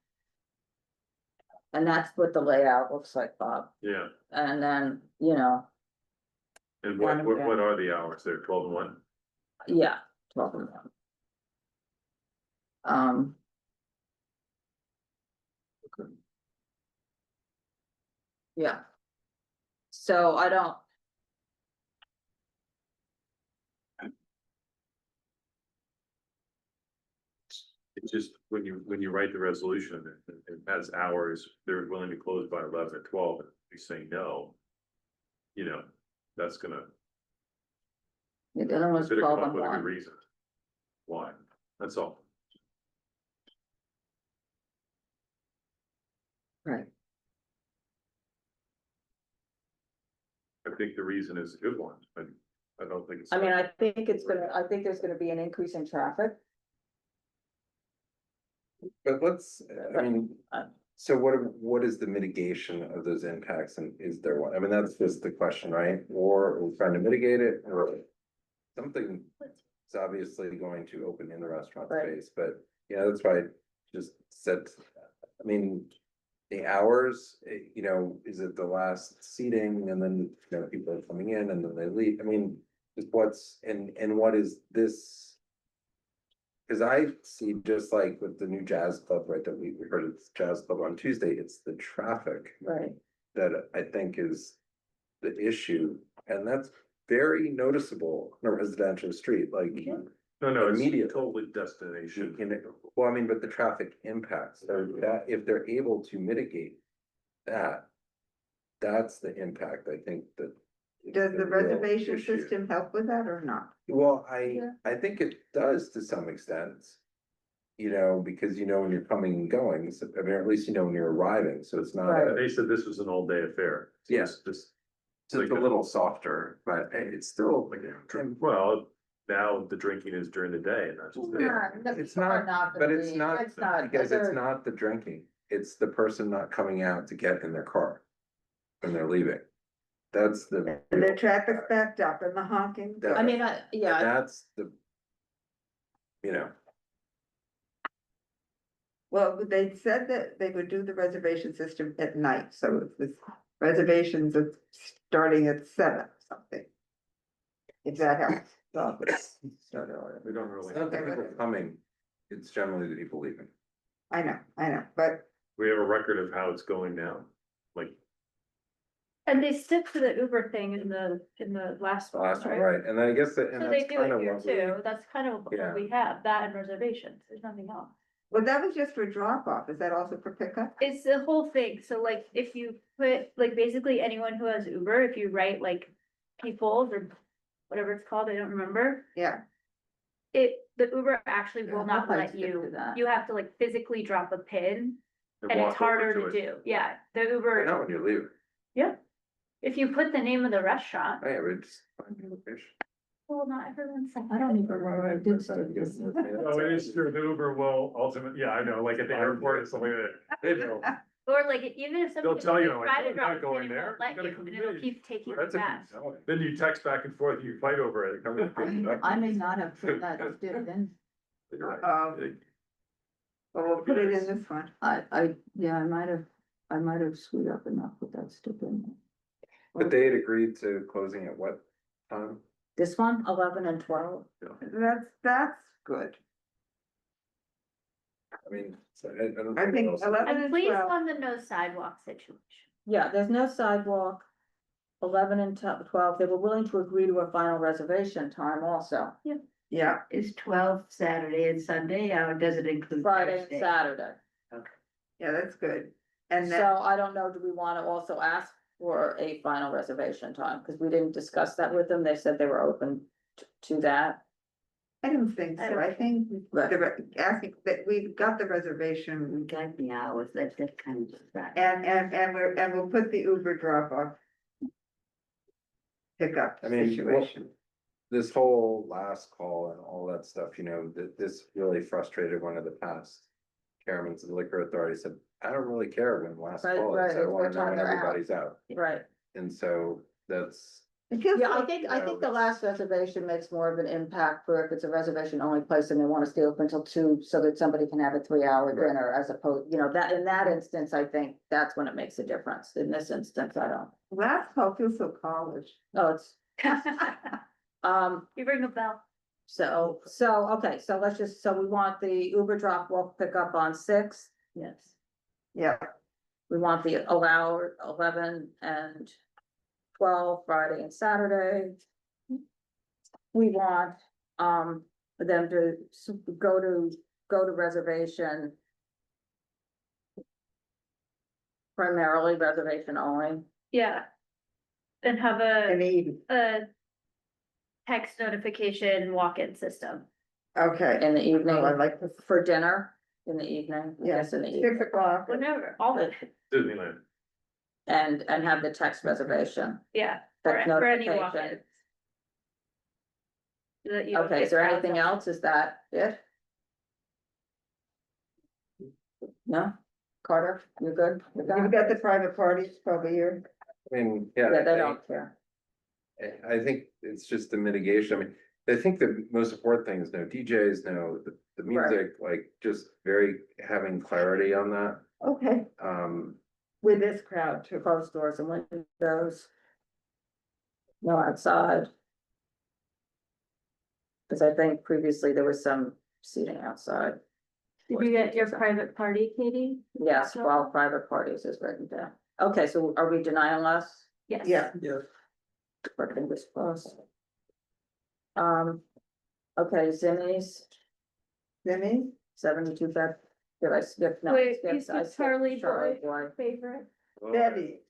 And that's what the layout looks like, Bob. Yeah, And then, and what are the hours there, 12 and 1? yeah, 12 and 1. Yeah. So I don't. It's just, when you write the resolution, it has hours, they're willing to close by 11 or 12, and we say no. That's gonna. It was Better 12 come up and with a good 1. reason. Why? That's all. Right. I think the reason is a good one. I don't think it's. I mean, I think there's gonna be an increase in traffic. But so what is the mitigation of those impacts, and is there one? I mean, that's just the question, right? Or are we trying to mitigate it, or something is obviously going to open in the restaurant space, but that's why I just said, I mean, the hours, is it the last seating and then, people are coming in and then they leave? I mean, just and what is this? Cause I see, just like with the new jazz club, right, that we heard it's jazz club on Tuesday, it's the traffic. Right. That I think is the issue, and that's very noticeable on a residential street, like. No, it's immediate. totally destination. Well, I mean, but the traffic impacts, so that if they're able to mitigate that, that's the impact, I think, that. Does the real reservation issue. system help with that or not? Well, I think it does to some extent. Because when you're coming and going, so, I mean, or at least when you're arriving, so it's not. They said this was an all day affair. So Yes. This. So it's a little softer, but it's still. Well, now the drinking is during the day and not just. It's not, but it's not, because it's not the drinking, it's the person not coming out to get in their car when they're leaving. That's the. And the traffic's backed up and the honking. I mean, yeah. That's the. Well, they said that they would do the reservation system at night, so if the reservations are starting at 7 something. If that helps. We don't really. It's not the people coming, it's generally the people leaving. I know, but. We have a record of how it's going now, like. And they stick to the Uber thing in the last one, Last one, right? right, and I guess that, and So they that's do kind it of here what we. too, that's kind of Yeah. what we have, that and reservations, there's nothing else. Well, that was just for drop off. Is that also for pickup? It's the whole thing, so like, if you put, like, basically anyone who has Uber, if you write like people or whatever it's called, I don't remember. Yeah. The Uber actually will Yeah, not I let stick to you, that. you have to like physically drop a pin and it's harder to do, yeah, the Uber, Not when you leave. yeah. If you put the name of the restaurant, I would just find your location. well, not everyone's. I don't even remember I did stuff. Oh, it is true, the Uber will ultimately, yeah, I know, like at the airport or something like that. They know. Or like, even if They'll somebody. tell you, like, try to "Oh, drop not it, going they there, won't let you gotta you, come and to it'll me." keep taking you That's a back. Then you text back and forth, you fight over it. I may not have put that step in. Well, we'll put it in this one. Yeah, I might have screwed up and not put that step in. But they had agreed to closing at what time? This one, 11 and 12. That's good. I mean, I don't I think else- 11 I'm and pleased 12. on the no sidewalk situation. Yeah, there's no sidewalk. 11 and 12, they were willing to agree to a final reservation time also. Yeah, Is 12 Saturday and Sunday, or does it include Friday and Thursday? Saturday. yeah, that's good. And So then, I don't know, do we want to also ask for a final reservation time? Because we didn't discuss that with them. They said they were open to that. I don't think so. I think asking that we've got the reservation. We got the hours, that's kind of. And we'll put the Uber drop off. Pickup I mean, situation. this whole last call and all that stuff, this really frustrated one of the past chairmen of the liquor authority said, I don't really care when last Right, call is, I right, want to know what when time they're out. everybody's out. Right. And so that's, Yeah, I think the last reservation makes more of an impact for if it's a reservation only place and they want to stay open until 2 so that somebody can have a 3-hour dinner as opposed, that in that instance, I think that's when it makes a difference. In this instance, I don't. Last call feels so college. No, it's, You ring a bell. so, okay, so let's just, so we want the Uber drop off pickup on 6. Yes. Yeah, We want the allow 11 and 12 Friday and Saturday. We want, them to go to reservation. Primarily reservation only. Yeah. And have in the evening. a text notification walk-in system. Okay. In the evening. Oh, I like this. For dinner, in the evening, I guess in the evening. 6 o'clock. Whenever, all of it, Disneyland. And have the text reservation. yeah, for Text any notification. walk-ins. So that you don't Okay, get is there crowds anything out. else? Is that it? No? Carter, you good? You You've got the private parties probably here. I mean, Yeah, they I- don't care. I think it's just the mitigation. I mean, I think the most important thing is no DJs, no, the music, like just very having clarity on that. Okay, with this crowd too. Closed doors and windows. No outside. Because I think previously there was some seating outside. Did you get your private party, Katie? Yes, 12 private parties is written down. Okay, so are we denying less? Yes. Yeah. For fingers crossed. Okay, Zimmy's, Jimmy? 72 bed. Did I skip? No, Wait, I you skipped- I skipped skipped Charlie Boy. Favorite? Debbie.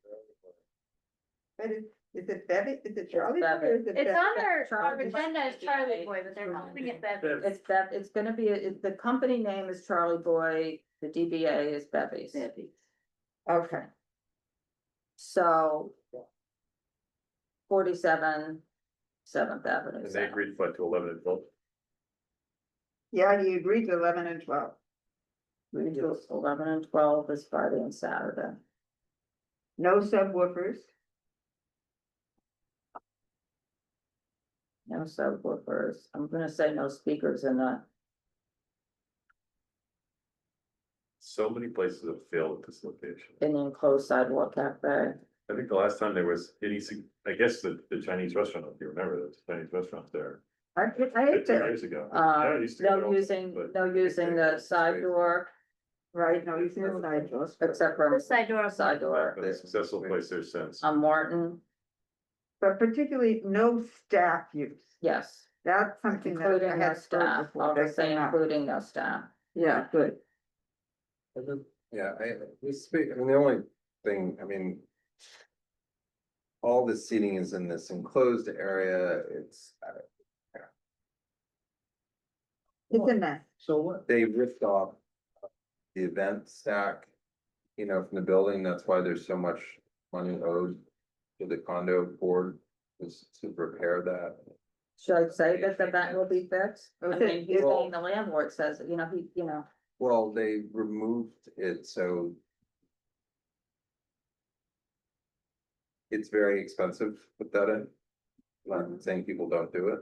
But is it Debbie? Is it Charlie? Boy or is it It's Debbie? on our Charlie. agenda as Charlie Boy, but they're calling it Bevy. It's gonna be, the company name is Charlie Boy, the DBA is Bevy's. Okay, So. 47 7th Avenue. And they South. agreed to flight to 11 and 12. yeah, you agreed to 11 and 12. We do 11 and 12 is Friday and Saturday. No subwoofers. No subwoofers. I'm gonna say no speakers in the, So many places have failed at this location. in the enclosed sidewalk cafe. I think the last time there was any, I guess the Chinese restaurant, if you remember, the Chinese restaurant there. I ate 15 there. years ago. Yeah, I used to go there No all the using, time, but- no using the side door, Right, no, using the side doors. except for The side door. side door Been a successful place there since. on Martin, But particularly no staff use. yes. That's something that Including I no had heard staff, before. I'll They just say came up. including no staff. Yeah, good. Yeah, we speak, I mean, the only thing, I mean. All the seating is in this enclosed area, it's, It's a mess. so what? They ripped off the event stack you know, from the building, that's why there's so much money owed to the condo board, is to repair that. Should I say that the vent will be fixed? I mean, he's Well- saying the landlord says, you know, Well, they removed it, so it's very expensive to put that in. Not saying people don't do it.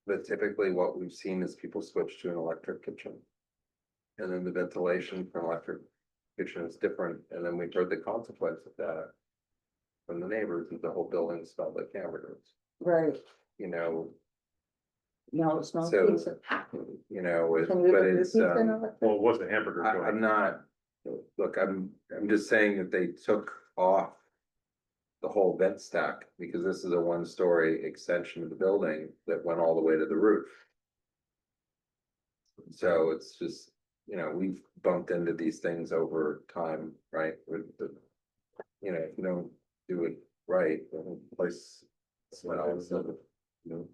But typically what we've seen is people switch to an electric kitchen. And then the ventilation from electric kitchen is different, and then we've heard the consequence of that from the neighbors, that the whole building smelled like hamburgers, right, you know, no, it's not so, pizza. you know, Can you but repeat it's, that another- Well, it wasn't hamburger. I'm not, look, I'm just saying that they took off the whole vent stack, because this is a one-story extension of the building that went all the way to the roof. So it's just, you know, we've bumped into these things over time, right? With the, you know, if you don't do it right, the whole place smells. You know,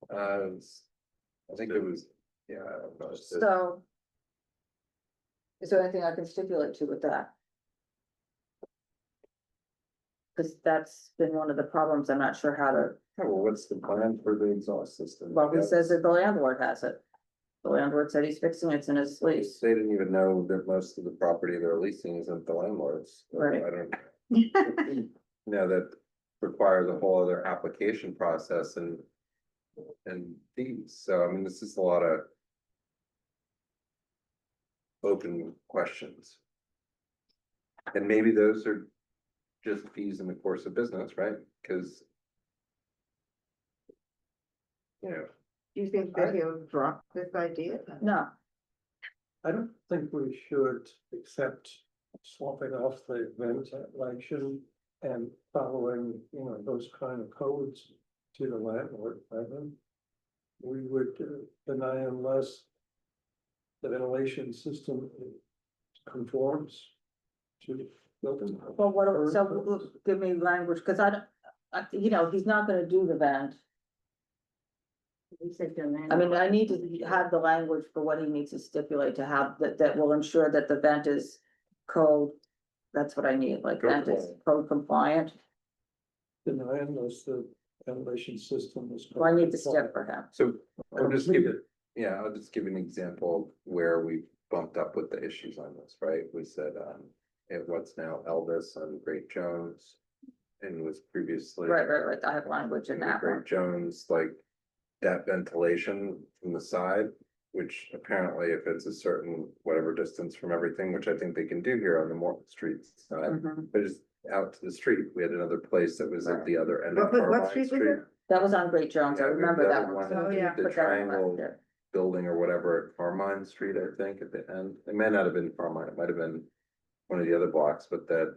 I think it was, yeah, I don't know. So. Is there anything I can stipulate to with that? Cause that's been one of the problems, I'm not sure how to, Well, what's the plan for the exhaust system? well, he says that the landlord has it. The landlord said he's fixing it, it's in his lease. They didn't even know that most of the property they're leasing isn't the landlord's. Right. I don't. You know, that requires a whole other application process and fees. So I mean, this is a lot of open questions. And maybe those are just fees in the course of business, right? Because you know, Do you think that he'll drop this idea? No, I don't think we should accept swapping off the ventilation and following, you know, those kind of codes to the landlord. I think we would deny unless the ventilation system conforms to the building. well, what, so give me language, cause I don't, you know, he's not gonna do the vent. I mean, I need to have the language for what he needs to stipulate to have, that will ensure that the vent is code. That's what I need, like vent is code compliant. Deny unless the ventilation system is. Well, I need the step for him. so I'll just give it, yeah, I'll just give an example of where we bumped up with the issues on this, right? We said, at what's now Elvis on Great Jones. And was previously. Right, I have language in that one. Great Jones, like that ventilation from the side, which apparently if it's a certain whatever distance from everything, which I think they can do here on the Morton Street side, Mhm. but just out to the street, we had another place that was at the other end of What Carmine street was Street. it? That was on Great Jones, I Yeah, remember the that other one. one, So Oh, we yeah. put the that on triangle last year. building or whatever at Carmine Street, I think, at the end. It may not have been Carmine, it might have been one of the other blocks, but that,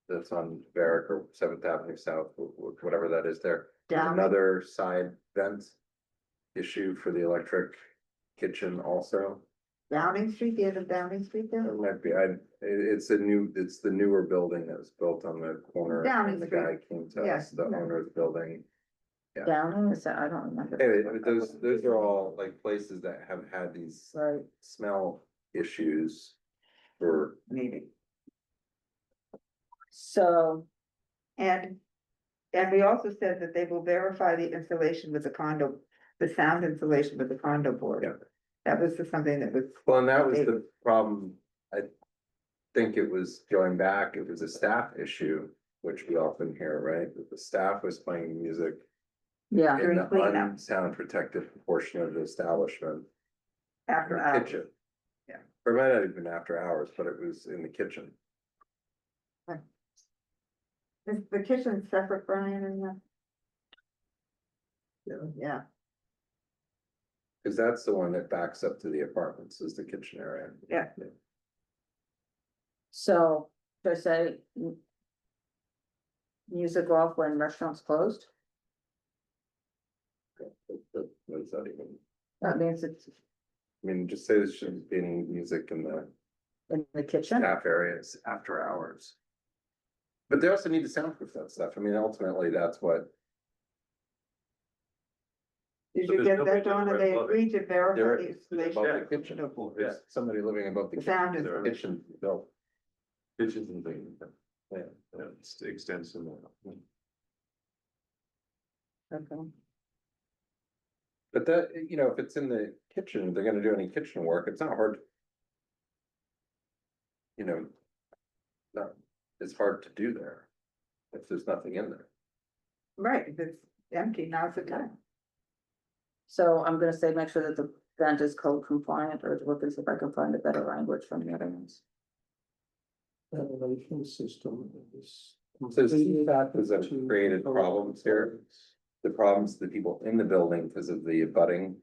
that's on Varick or Seventh Avenue South, whatever that is there. There's Downing? another side vent issue for the electric kitchen also. Downing Street, the end of Downing Street there? It might be, it's the newer building that was built on the corner. Downing and the Street. guy came to Yeah, us, the yeah. owner of the building. Yeah. Downing, is that, I don't remember. Anyway, those are all like places that have had these Right. smell issues for. Maybe. So, And we also said that they will verify the installation with the condo, the sound installation with the condo board. Yeah. That was just something that was. Well, and that was the problem. I think it was going back, it was a staff issue, which we often hear, right? That the staff was playing music yeah, in During the cleanup. unsound protected portion of the establishment. After in the hours. kitchen. Yeah. Or it might not have been after hours, but it was in the kitchen. Is the kitchen separate, Brian, and the? Yeah. Cause that's the one that backs up to the apartments is the kitchen area. Yeah. so, should I say? Music off when restaurants closed? What does that even, That means it's I mean, just say there shouldn't be any music in the in the kitchen? staff areas after hours. But they also need to soundproof that stuff. I mean, ultimately, that's what. Did So you there's get nobody that, Donna? there They above it. agreed to verify There- the installation. Above the kitchen, there's somebody living above the The sound kitchen, is- the kitchen built. Kitchens and things. Yeah. Yeah, it extends to that. Okay. But that, you know, if it's in the kitchen, they're gonna do any kitchen work, it's not hard. You know, no, it's hard to do there if there's nothing in there. Right, if it's empty, now's the time. So I'm gonna say, make sure that the vent is code compliant, or look and see if I can find a better language from the other ones. Ventilation system is. So factors that have created problems here. The problems, the people in the building because of the abutting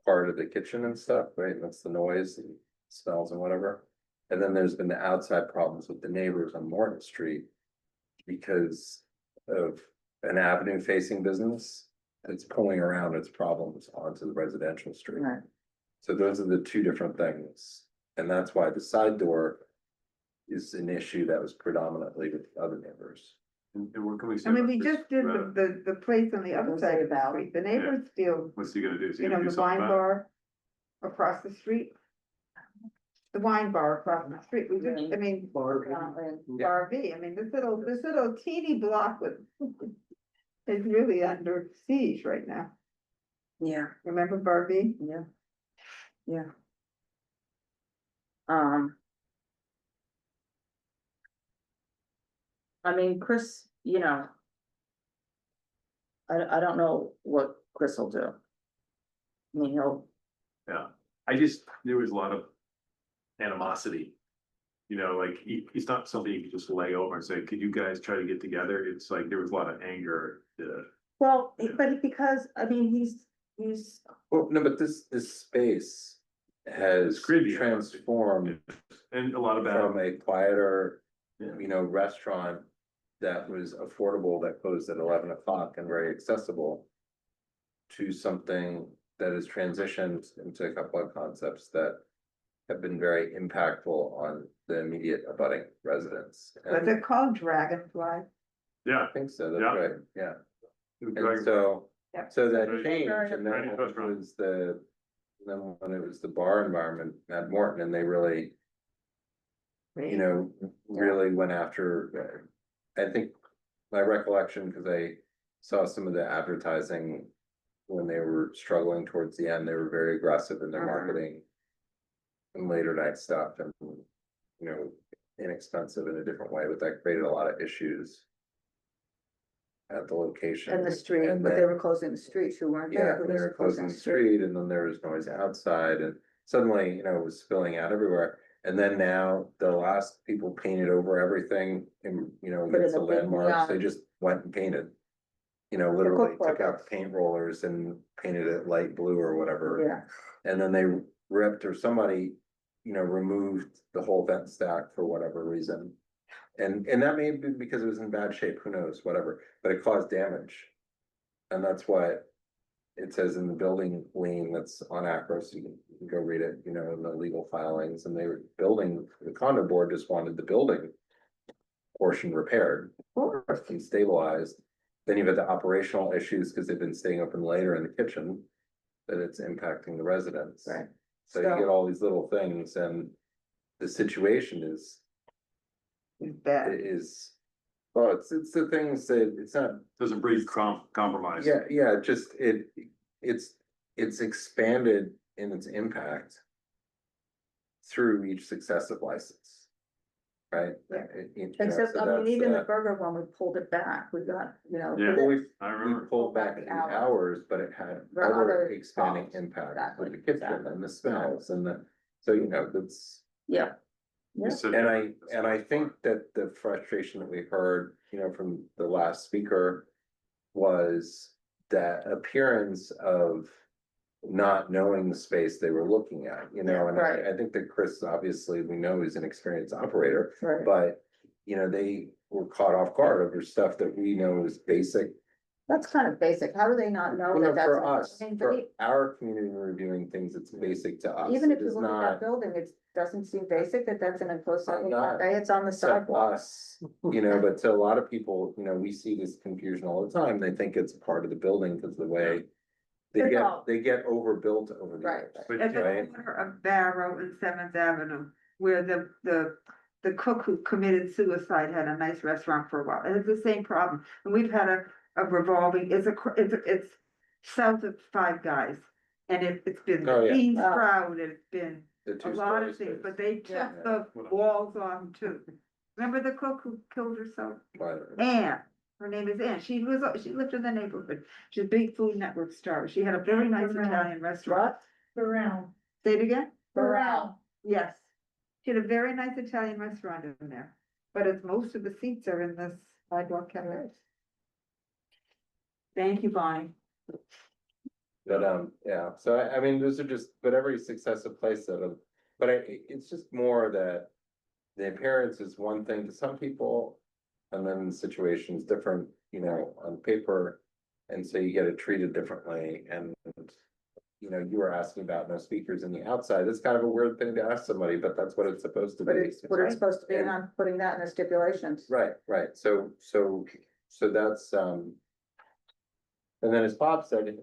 part of the kitchen and stuff, right? And that's the noise and smells and whatever. And then there's been the outside problems with the neighbors on Morton Street because of an avenue facing business that's pulling around its problems onto the residential street. Right. So those are the two different things. And that's why the side door is an issue that was predominantly with the other neighbors. And what can we say? I mean, about we this, just did the place on the other What's side it of the about? street. The neighbors feel, What's he gonna do? Is he you gonna know, do the something wine about it? bar across the street. The wine bar across the street. We just, I mean, Bar V. I mean, this little teeny block with is really under siege right now. Yeah. Remember Bar V? Yeah. Yeah. I mean, Chris, you know. I don't know what Chris will do. I mean, he'll, Yeah, there was a lot of animosity. You know, like, it's not something you can just lay over and say, could you guys try to get together? It's like, there was a lot of anger. well, but because, I mean, he's, Well, no, but this space has creepy. transformed And a lot of from bad. a quieter, you know, restaurant that was affordable, that closed at 11 o'clock and very accessible to something that has transitioned into a couple of concepts that have been very impactful on the immediate abutting residents. Was And it called Dragonfly? Yeah. I think so, that's Yeah. right, yeah. And Dragon- so, Yep. so that Right. changed, Right. and then Right. when it was when it was the bar environment at Morton, and they really, you know, really went after, I think my recollection, because I saw some of the advertising when they were struggling towards the end, they were very aggressive in their marketing and later night stuff and, you know, inexpensive in a different way, but that created a lot of issues at the location. in the street, And but they then- were closing the streets, who weren't Yeah, there. who they was were closing the street and then there was noise outside and suddenly, you know, it was spilling out everywhere. And then now the last people painted over everything and, you know, Put in against the a big landmarks, they neon. just went and painted. You know, literally took out cookbook. the paint rollers and painted it light blue or whatever. Yeah, And then they ripped or somebody, you know, removed the whole vent stack for whatever reason. And that may be because it was in bad shape, who knows, whatever, but it caused damage. And that's what it says in the building lien that's on Acros, you can go read it, you know, in the legal filings, and they were building, the condo board just wanted the building portion repaired and stabilized. Then you've had the operational issues because they've been staying open later in the kitchen, that it's impacting the residents. Right. So you get all these little things and the situation is, well, it's the things that, it's not. Doesn't breed compromise. Yeah, just it's expanded in its impact through each successive license, right? Yeah. You know, except, so I mean, that's, even the burger one, we pulled it back, we got, you know. Yeah. Well, we I remember. pulled back the hours, but it had There are other other expanding problems. impact with the Exactly, kitchen exactly. and the smells and the, so, you know, that's. Yeah. You Yeah. said And that. I think that the frustration that we heard, you know, from the last speaker was that appearance of not knowing the space they were looking at, you know, and Right. I think that Chris, obviously, we know is an experienced operator, Right. but, you know, they were caught off guard over stuff that we know is basic. That's kind of basic, how do they not know You know, that that's? for us, I mean, for but our community reviewing things, it's basic to us. even It if you is look at that not building, it doesn't seem basic that that's an enclosed Not- sidewalk, it's on the to sidewalk. us, you know, but to a lot of people, you know, we see this confusion all the time. They think it's part of the building because the way they get overbuilt over the Right, years. At the Right. corner of Barrow and Seventh Avenue, where the cook who committed suicide had a nice restaurant for a while. It has the same problem. And we've had a revolving, it's south of Five Guys. And it's been Oh, the yeah. bean Wow. sprout, it's been The a lot of two-story things, space. but they Yeah. took the walls off too. Remember the cook who killed herself? Anne, her name is Anne, she lived in the neighborhood, she's a big Food Network star, she had a very nice Italian restaurant. Burrell. Say it again? Burrell. Yes, she had a very nice Italian restaurant in there, but it's, most of the seats are in this sidewalk cafes. Thank you, Bonnie. But, yeah, so I mean, those are just, but every successive place but it's just more that the appearance is one thing to some people, and then the situation is different, on paper. And so you get it treated differently, and, you were asking about no speakers in the outside, it's kind of a weird thing to ask somebody, but that's what it's supposed to be. But it's what it's supposed to be, and I'm putting that in the stipulations. Right, so that's, and then as Bob said,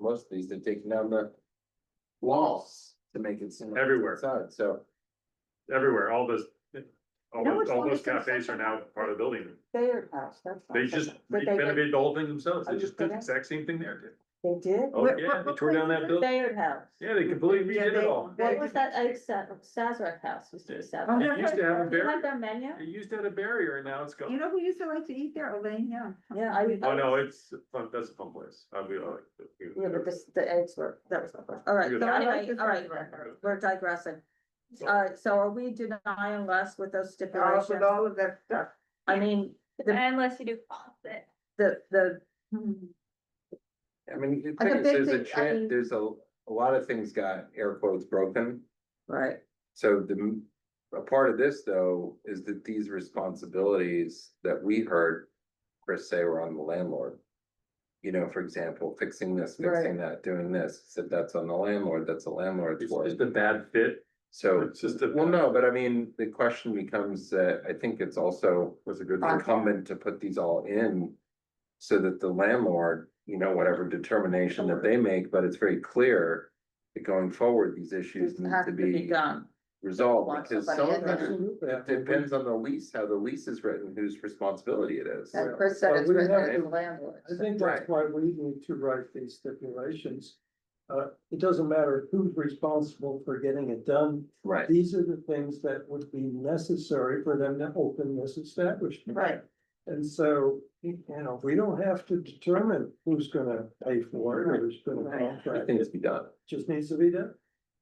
most of these, they're taking down the walls to make it seem like it's Everywhere. inside, so. Everywhere, all those what's those wonderful? cafes are now part of the building. Bayard House, that's. They not just something- but they did- renovated the whole thing themselves. Are They you just did the kidding? exact same thing there. They did? Oh, yeah, they tore down that building. Bayard House. Yeah, they completely Yeah, redid it they- all. What was that, Sazerac House used to be Oh, Sazerac. It used to have a You barrier. like their menu? It used to have a barrier, and now it's You gone. know who used to like to eat there? Elaine Young. Yeah, Oh, no, it's fun, that's a fun place. I'll be like. Yeah, but the eggs were, that was my question. All right, so Yeah. anyway, all right, we're digressing. So are we denying less with those stipulations? With all of that stuff. I mean, Unless you do all of it. the. I mean, the Like a thing is, big there's a thing, I mean- there's a lot of things got air quotes broken. Right. So a part of this, though, is that these responsibilities that we heard Chris say were on the landlord. For example, fixing this, fixing that, doing this, said that's on the landlord, that's a landlord's It's work. just a bad fit. So, It's just a. well, no, but I mean, the question becomes that I think it's also Was a good. incumbent to put these all in. So that the landlord, whatever determination that they make, but it's very clear that going forward, these issues It need has to to be be done. resolved, Want because somebody some in of there. it depends on the lease, how the lease is written, whose responsibility it is. And Chris said Well, it's we written have as to- the landlord. I think that's why we need to write these stipulations. It doesn't matter who's responsible for getting it done. Right. These are the things that would be necessary for them to open this establishment. Right. And so, we don't have to determine who's gonna pay for it or who's gonna Right. It contract needs it. to be done. Just needs to be done.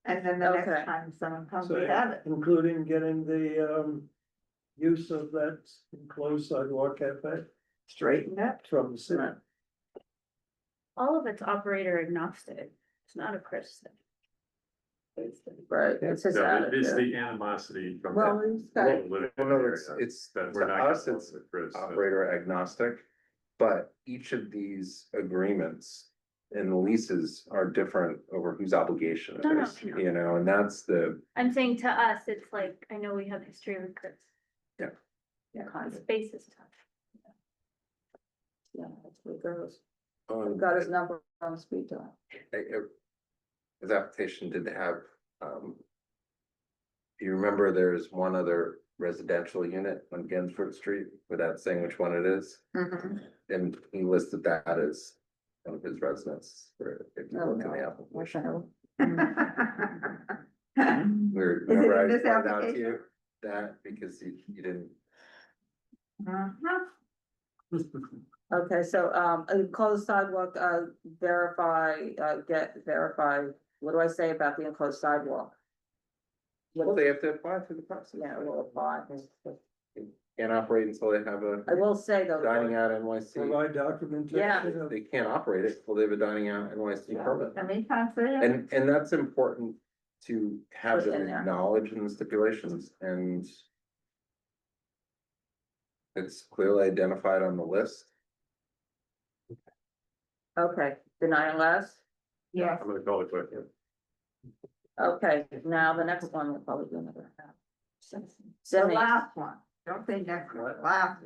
And then the Okay. next time someone comes, So, we have it. including getting the, use of that enclosed sidewalk cafe Straighten up. from the city. Right. All of it's operator agnostic. It's not a Chris thing. Right, it's his No, it's attitude. the animosity from. Well, the he's got- local living Well, no, area it's, that to we're not us, gonna it's work with Chris, so. operator agnostic. But each of these agreements and the leases are different over whose obligation No, it no, is, I know. and that's the, I'm saying to us, it's like, I know we have history with Chris. Yeah. The space is tough. Yeah, that's where it goes. Got his number on speed dial. his application did have, do you remember there's one other residential unit on Ginsburg Street without saying which one it is? Mhm. And he listed that as one of his residents, for if you Oh, look in the no. application. Wish I knew. Remember I in this pointed out to application? you that because you didn't. Okay, so, enclosed sidewalk, verify, verify, what do I say about the enclosed sidewalk? Well, they have to apply through the process. Yeah, we'll apply. Can't operate until they have I will say though. dining out NYC. Provide documentation. Yeah. They can't operate it until they have a dining out NYC permit. And they can't say it. And that's important to have Put them in there. acknowledged in the stipulations, and it's clearly identified on the list. Okay, denying less? Yes. I'm gonna call it quick. Okay, now the next one will probably be another. The Semi, last one. Don't say next one, last.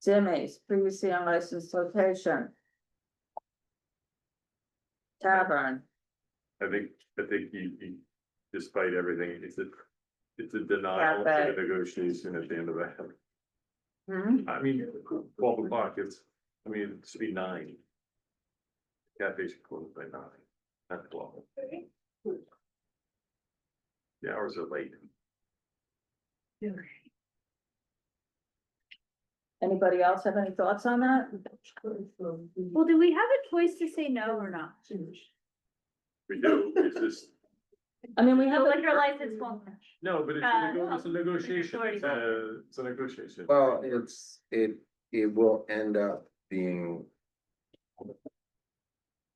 Jimmy's previously unlicensed location. Tavern. I think despite everything, it's a denial of Cafe. the negotiation at the end of that. Hmm? I mean, 12 o'clock, it should be 9. Cafe should close by 9, not 12. The hours are late. Anybody else have any thoughts on that? Well, do we have a choice to say no or not? We do, it's just, I mean, we The have, liquor license won't. no, but it's a negotiation, it's a negotiation. Well, it will end up being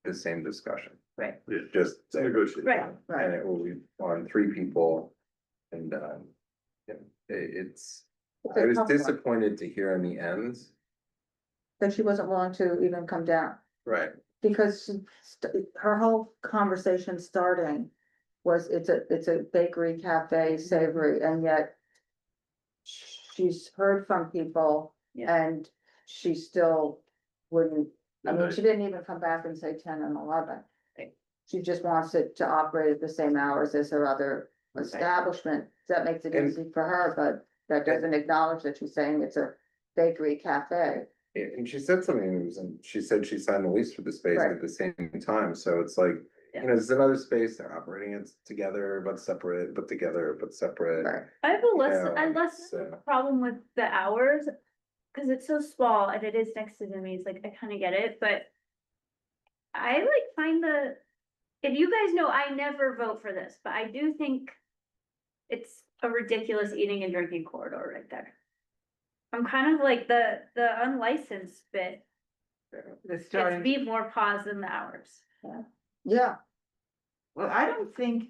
the same discussion, Right. Yeah, just. it's a negotiation. Right. And it will be on 3 people, and, yeah, it's, It's a I was tough one. disappointed to hear in the end, that she wasn't willing to even come down. right, Because her whole conversation starting was, it's a bakery, cafe, savory, and yet she's heard from people and she still wouldn't, I mean, she didn't even come back and say 10 and 11. She just wants it to operate at the same hours as her other establishment. That makes it easy for her, but that doesn't acknowledge that she's saying it's a bakery, cafe. and she said something, and she said she signed the lease for the space Right. at the same time, so it's like, you know, there's another space, they're operating it together, but separate, but together, but separate. Right. I have a less, Yeah, I less so- problem with the hours, cause it's so small and it is next to Jimmy's, like, I kinda get it, but I like find if you guys know, I never vote for this, but I do think it's a ridiculous eating and drinking corridor right there. I'm kind of like the unlicensed bit, gets me more pause than the hours. Yeah. Well, I don't think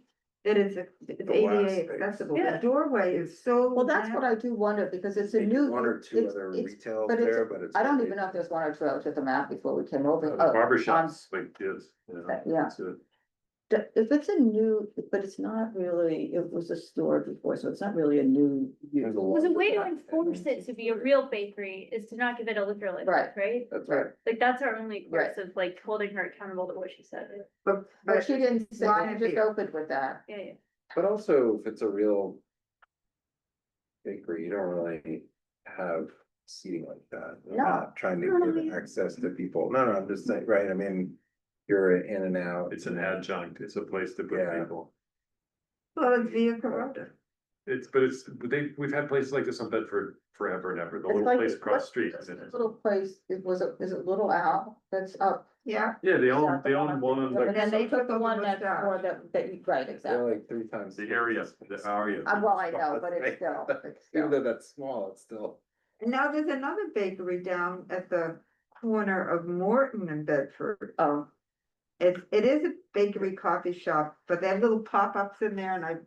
that it's last ADA space. accessible. Yeah. The doorway is so. Well, that's what I do wonder, because it's a Maybe new. 1 or 2 it's- other it's- retail but it's- there, but it's. I don't really- even know if there's 1 or 2. I looked at the map before we came over. The Oh, barber on- shops, like this, you know, Yeah. it's a- If it's a new, but it's not really, it was a store before, so it's not really a new. There's a lot Cause a of way to that. enforce it to be a real bakery is to not give it a liquor license, Right. right? That's right. Like, that's our only Right. course of like holding her accountable to what she said. But she didn't say, Line she just here. opened with that. Yeah. But also, if it's a real bakery, you don't really have seating like that. You're No. not trying to give access to people. No, I'm just saying, right, I mean, you're in and out. it's an adjunct, it's a place to put Yeah. people. Well, it's Via Carota. We've had places like this on Bedford forever and ever, the It's little like- place across the what's street. this Little place, is it Little Al that's up? Yeah. Yeah, they own the one on And then they like took the one the next mustache. door that you, right, They're exactly. like 3 times. the area. Well, I know, but it's still, Even though that's small, it's still. And now there's another bakery down at the corner of Morton and Bedford. Oh, It is a bakery coffee shop, but they have little pop-ups in there and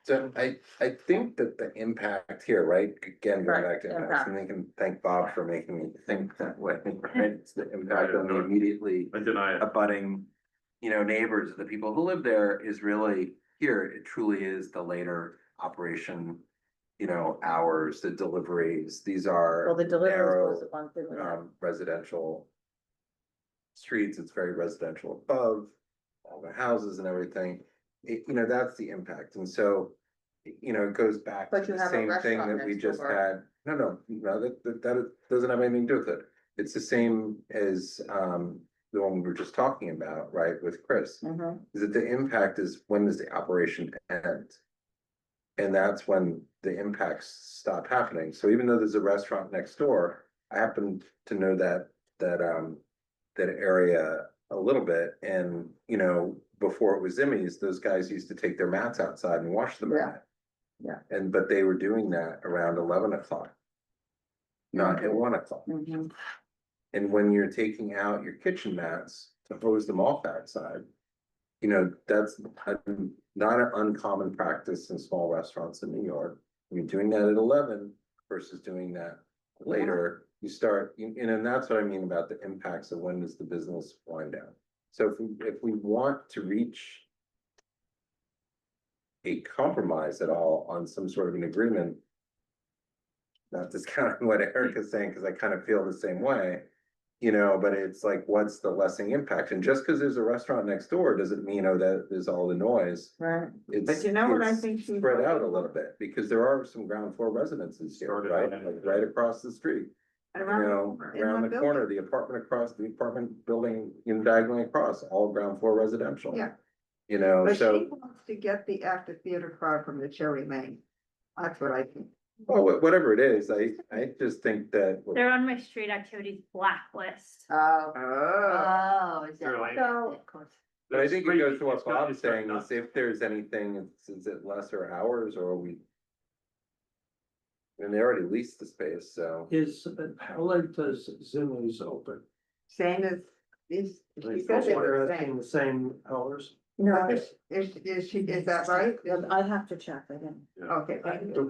So I think that the impact here, right, again, going Right, back to impacts, impact. and we can thank Bob for making me think that way, right? It's the impact on the immediately I deny it. abutting, you know, neighbors, the people who live there is really, here, it truly is the later operation, you know, hours, the deliveries, these are well, the delivery narrow, was the one thing we had. residential streets, it's very residential above, all the houses and everything. You know, that's the impact, and so, you know, it goes back to But you the have a same thing restaurant that we next just door. had. No, that doesn't have anything to do with it. It's the same as, the one we were just talking about, right, with Chris. Mhm. Is that the impact is, when does the operation end? And that's when the impacts stop happening. So even though there's a restaurant next door, I happen to know that area a little bit, and, you know, before it was Zimmy's, those guys used to take their mats outside and wash them. Yeah. Yeah. But they were doing that around 11 o'clock. Not at 1 o'clock. Mhm. And when you're taking out your kitchen mats to hose them off outside, you know, that's not an uncommon practice in small restaurants in New York. When you're doing that at 11 versus doing that later, you start, and that's what I mean about the impacts of when does the business wind down. So if we want to reach a compromise at all on some sort of an agreement, not discounting what Eric is saying, because I kind of feel the same way, You know, but it's like, what's the lessening impact? And just because there's a restaurant next door doesn't mean, oh, that there's all the noise. Right. It's, But you know what I it's think she's spread out a looking little bit, because there are some ground floor residences here, right? Like right across the street. You know, around the corner, the apartment building, you know, diagonally across, all ground floor residential. Yeah. You know, But she so, wants to get the active theater crowd from the Cherry Lane. That's what I think. well, whatever it is, I just think that. They're on my street activities blacklist. Oh, is that, Really? so, But I think it goes to what It's got- Bob's saying, is if there's anything, is it lesser hours, or are we? And they already leased the space, so. How late does Zimmy's open? Same as, is, she Like, said they they're were asking saying. the same hours? no, Is that right? I have to check, I didn't. Okay.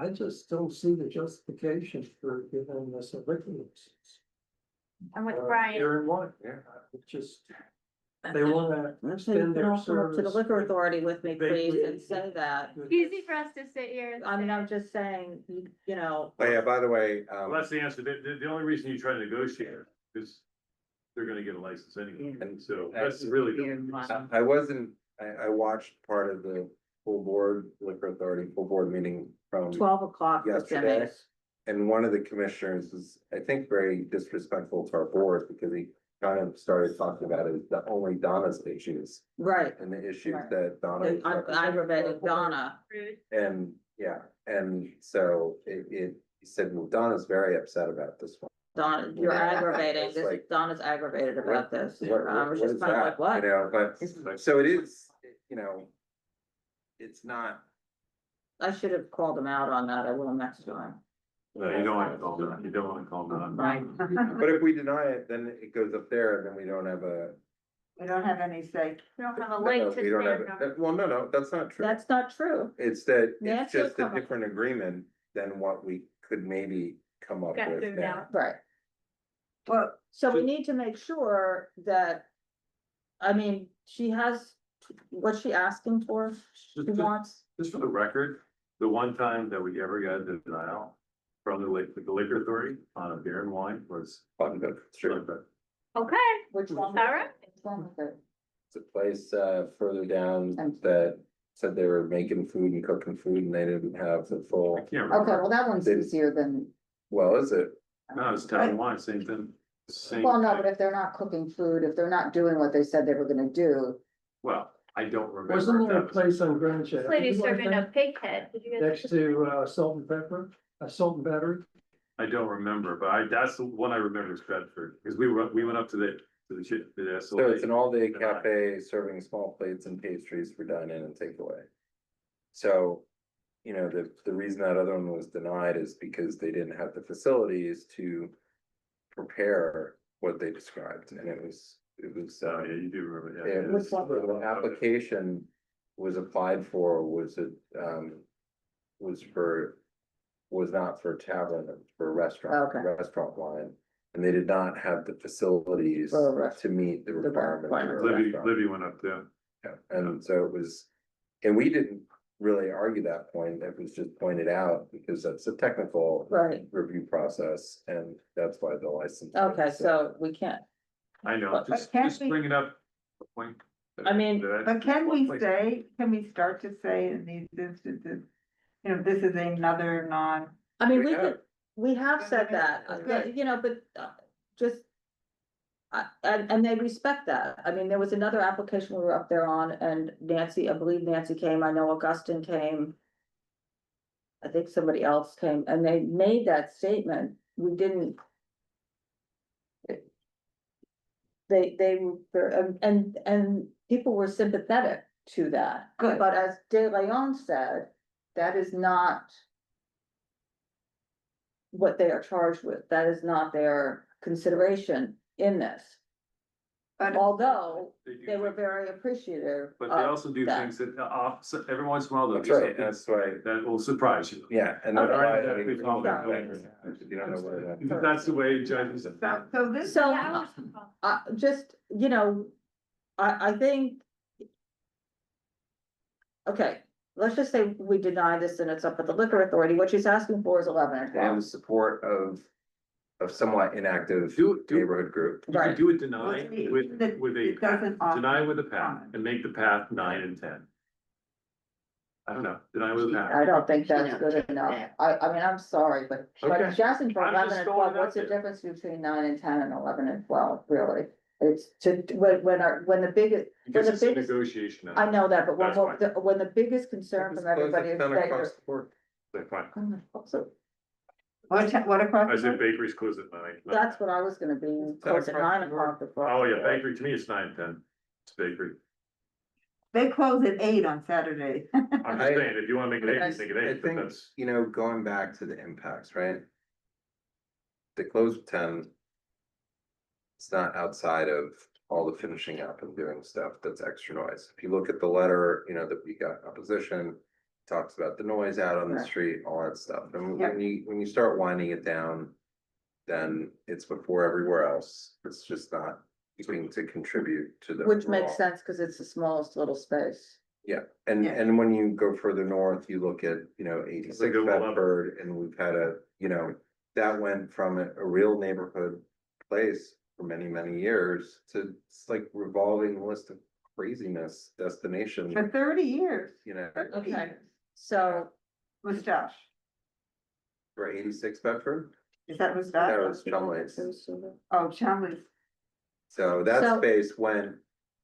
I just don't see the justification for giving this a liquor license. I'm with Brian. Beer and wine, yeah, it just, they wanna You extend can their all come up to the service. liquor authority with me, please, Vaguely- and say that. Easy for us to sit here and I mean, say, I'm just saying, you know, Oh, yeah, by the way, Well, that's the answer. The only reason you try to negotiate is they're gonna get a license anyway, and so that's really. I wasn't, I watched part of the full board liquor authority, full board meeting from 12 o'clock with yesterday. Jimmy's. And one of the commissioners was, I think, very disrespectful to our board, because he kind of started talking about it, the only Donna's issues. Right. And the issues Right. that Donna. I aggravated Donna. rude. And, yeah, and so he said, well, Donna's very upset about this one. Donna, you're Yeah. aggravating, It's like- Donna's aggravated about this. I was What just is kind of that? like, what? You know, but, so it is, you know, it's not. I should have called him out on that, I will next time. No, you don't wanna call them, you don't wanna call them. Right. But if we deny it, then it goes up there, and then we don't have a. We don't have any say. We don't have a no, leg to we don't have stand on. Well, no, that's not true. That's not true. It's that, it's Nancy will just a come up- different agreement than what we could maybe come up Got with figured now. out. Right. Well, So we need to make sure that, I mean, she has, what's she asking for? She wants, Just for the record, the one time that we ever got a denial from the liquor authority on a beer and wine was. Fun, but sure. Okay, which one? all right. Which one was it? It's a place further down that said they were making food and cooking food, and they didn't have the full. I can't Okay, remember. well, that one's They- easier than, Well, is it? No, it's Tavern wine, same thing. Same. well, no, but if they're not cooking food, if they're not doing what they said they were gonna do. Well, I don't remember. Wasn't if there a that was- place on Greenwich? This lady's serving a pig head. Did you guys? Next to Salt and Pepper, Salt and Battery? I don't remember, but that's the one I remember is Bedford, because we went up to the SLA. So it's an all-day cafe serving small plates and pastries for dine-in and takeaway. So, you know, the reason that other one was denied is because they didn't have the facilities to prepare what they described, and it was. Oh, yeah, you do remember, It yeah. was, the application was applied for, was not for tavern, it was for a restaurant, Okay. restaurant line. And they did not have the facilities For a restaurant. to meet the requirements. for a Libby, restaurant. Libby went up there. Yeah, and so it was, and we didn't really argue that point, it was just pointed out, because that's a technical. Right. Review process, and that's why the license. Okay, so we can't, I know, But just can't we- bring it up. a point. I mean, But can we start to say in these instances, you know, this is another I mean, We we have. could, we have said that, Good. you know, but just. And they respect that. I mean, there was another application we were up there on, and Nancy, I believe Nancy came, I know Augustine came. I think somebody else came, and they made that statement, we didn't. They were, and people were sympathetic to that. Good. But as De Leon said, that is not. What they are charged with, that is not their consideration in this. Although they were very appreciative. But they also do that. things that, every once in a while, they'll That's do right, something that's why, that will surprise you. yeah, and that's Okay. why. Yeah, we call that You don't know where that. That's the way judges. So this. So, just, you know, I think. Okay, let's just say we deny this and it's up at the liquor authority, what she's asking for is 11 or And 12. the support of a somewhat inactive Do- neighborhood group. You could do a deny Well, with a it path, doesn't offer deny with a path, comment. and make the path 9 and 10. I don't know, deny with a path. I don't think that's good enough. I mean, I'm sorry, but Okay. Justin, for I'm 11 just and throwing 12, it what's out the there. difference between 9 and 10 and 11 and 12, really? It's when the biggest, when Because the it's a biggest, negotiation. I know that, but That's fine. when the biggest concern from everybody is that you're. That's fine. So What across? I said bakery's closed at 9. that's what I was gonna be, close at 9 o'clock. before- Oh, yeah, bakery, to me, it's 9 and 10. It's bakery. They close at 8 on Saturday. I'm just saying, if you wanna make it 8, I you make it 8, but think, that's. you know, going back to the impacts, right? They close at 10. It's not outside of all the finishing up and doing stuff that's extra noise. If you look at the letter, you know, that we got opposition, talks about the noise out on the Right. street, all that stuff. And Yeah. when you start winding it down, then it's before everywhere else. It's just not going to contribute to the. Which makes overall. sense, cause it's the smallest little space. Yeah, and, Yeah. and when you go further north, you look at, you know, It's 86 a good level. Bedford, and we've had you know, that went from a real neighborhood place for many, many years to it's like revolving list of craziness destination, For 30 years. you know, Okay, so, Mustache. for 86 Bedford. Is that That Mustache? was Chumley's. Oh, Chumley's. So that So- space went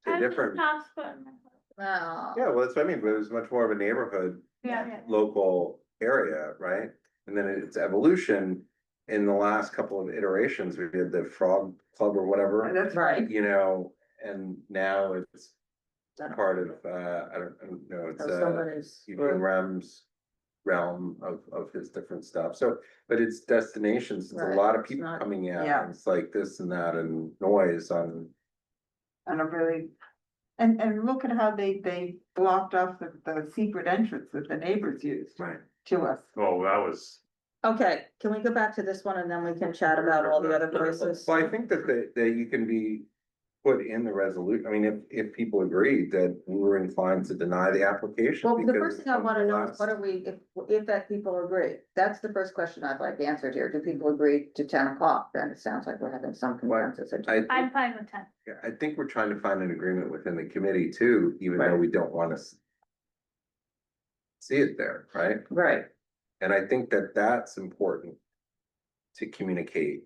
to different, well, yeah, well, that's what I mean, but it was much more of a neighborhood Yeah. local area, right? And then its evolution in the last couple of iterations, we did the Frog Club or whatever, That's right. you know, and now it's part of, I don't know, it's somebody's. Eugene Rem's realm of his different stuff. So, but it's destinations, it's a Right, lot of it's people not- coming out, Yeah. and it's like this and that and noise on, And a really, and look at how they blocked off the secret entrance that the neighbors used right? to us. Oh, that was. Okay, can we go back to this one and then we can chat about all the other places? Well, I think that you can be put in the resolution, I mean, if people agreed that we were inclined to deny the application. Well, the because first thing I of wanna the know is last- what are we, if that people agree? That's the first question I'd like answered here. Do people agree to 10 o'clock? Then it sounds like we're having some consensus. I, fine with 10. yeah, I think we're trying to find an agreement within the committee too, even though we don't want to see it there, right? Right, And I think that that's important to communicate,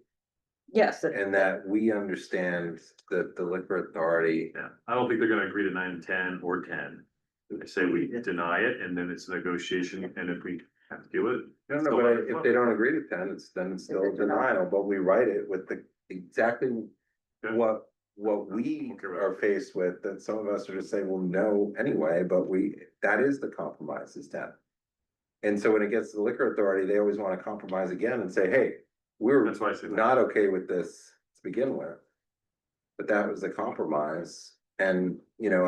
yes, and that we understand that the liquor authority. Yeah, I don't think they're gonna agree to 9 and 10 or 10. They say we deny it and then it's a negotiation, and if we have to do it. No, no, but if they don't agree to 10, then it's still a denial, but we write it with the exactly what we are faced with, that some of us are just saying, well, no, anyway, but that is the compromise is 10. And so when it gets to the liquor authority, they always want to compromise again and say, hey, we're That's why I said that. not okay with this to begin with. But that was the compromise, and, you know,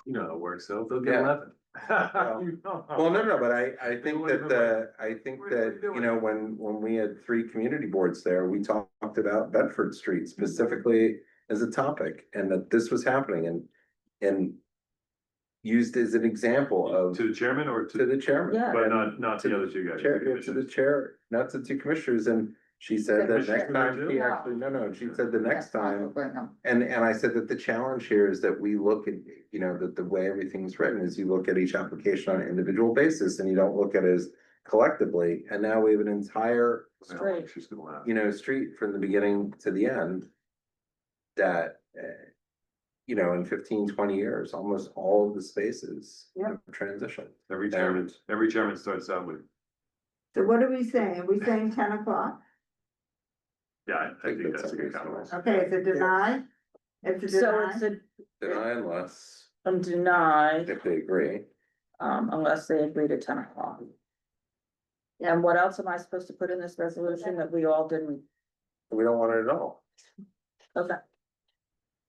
You know how it works, though, they'll get Yeah. 11. Well, You know how well, it no, no, works. but I think would've that, been I think what are we that, doing? you know, when we had 3 community boards there, we talked about Bedford Street specifically as a topic, and that this was happening, and used as an example of, To the chairman or to the chairman. Yeah. But not to the other 2 guys. Chair, to the chair, not to 2 commissioners, and she said that next time, she No. actually, no, she said the next That's fine, time. we'll bring them. And I said that the challenge here is that we look at, you know, that the way everything's written is you look at each application on an individual basis, and you don't look at it as collectively, and now we have an entire, Straight. She's gonna laugh. you know, street from the beginning to the end. That, you know, in 15, 20 years, almost all of the spaces have transitioned. Every chairman starts out with, So what are we saying? Are we saying 10 o'clock? yeah, I think that's a good compromise. Okay, it's a deny? It's a So deny? it's a Deny unless, denied, if they agree. unless they agree to 10 o'clock. And what else am I supposed to put in this resolution that we all didn't? We don't want it at all. Okay,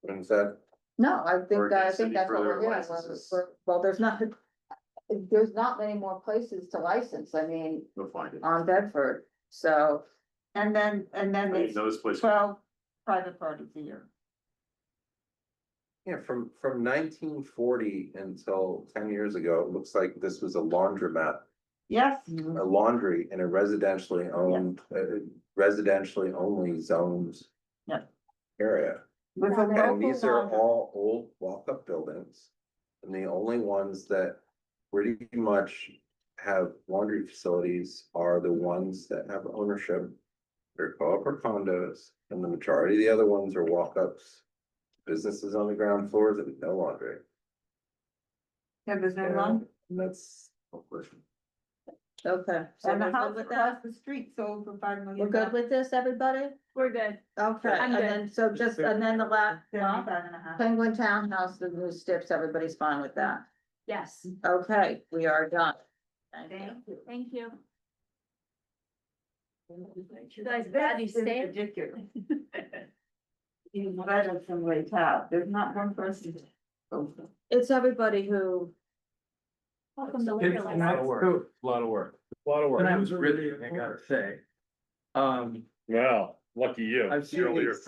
And is that, no, I Or think any that's what we're further hearing. licenses. Well, there's not many more places to license, I mean, We'll find it. on Bedford, so. And then I mean, it's those places. 12 private parties a year. yeah, from 1940 until 10 years ago, it looks like this was a laundromat Yes. a laundry in a residentially owned, residentially only zoned Yep. area. With a And local these are laundry. all old walk-up buildings. And the only ones that pretty much have laundry facilities are the ones that have ownership. They're co-op or condos, and the majority of the other ones are walk-ups. Businesses on the ground floor that have no laundry. Yeah, there's no laundry. And that's. Okay. So And the we're good house with across that? the street sold for $5 million. We're good with this, everybody? We're good. Okay, I'm and good. then, so just, and then the last, $75.5. Penguin Townhouse, the new steps, everybody's fine with that? Yes. Okay, we are done. Thank you. Thank you. You guys glad you stayed? Ridiculous. Even better from Leitao, there's not one person. It's everybody who, Welcome to It's Liquor a lot License. of work, a lot of work. A lot of work. And I was really, I gotta say. Well, lucky you. I've seen You're only these here signs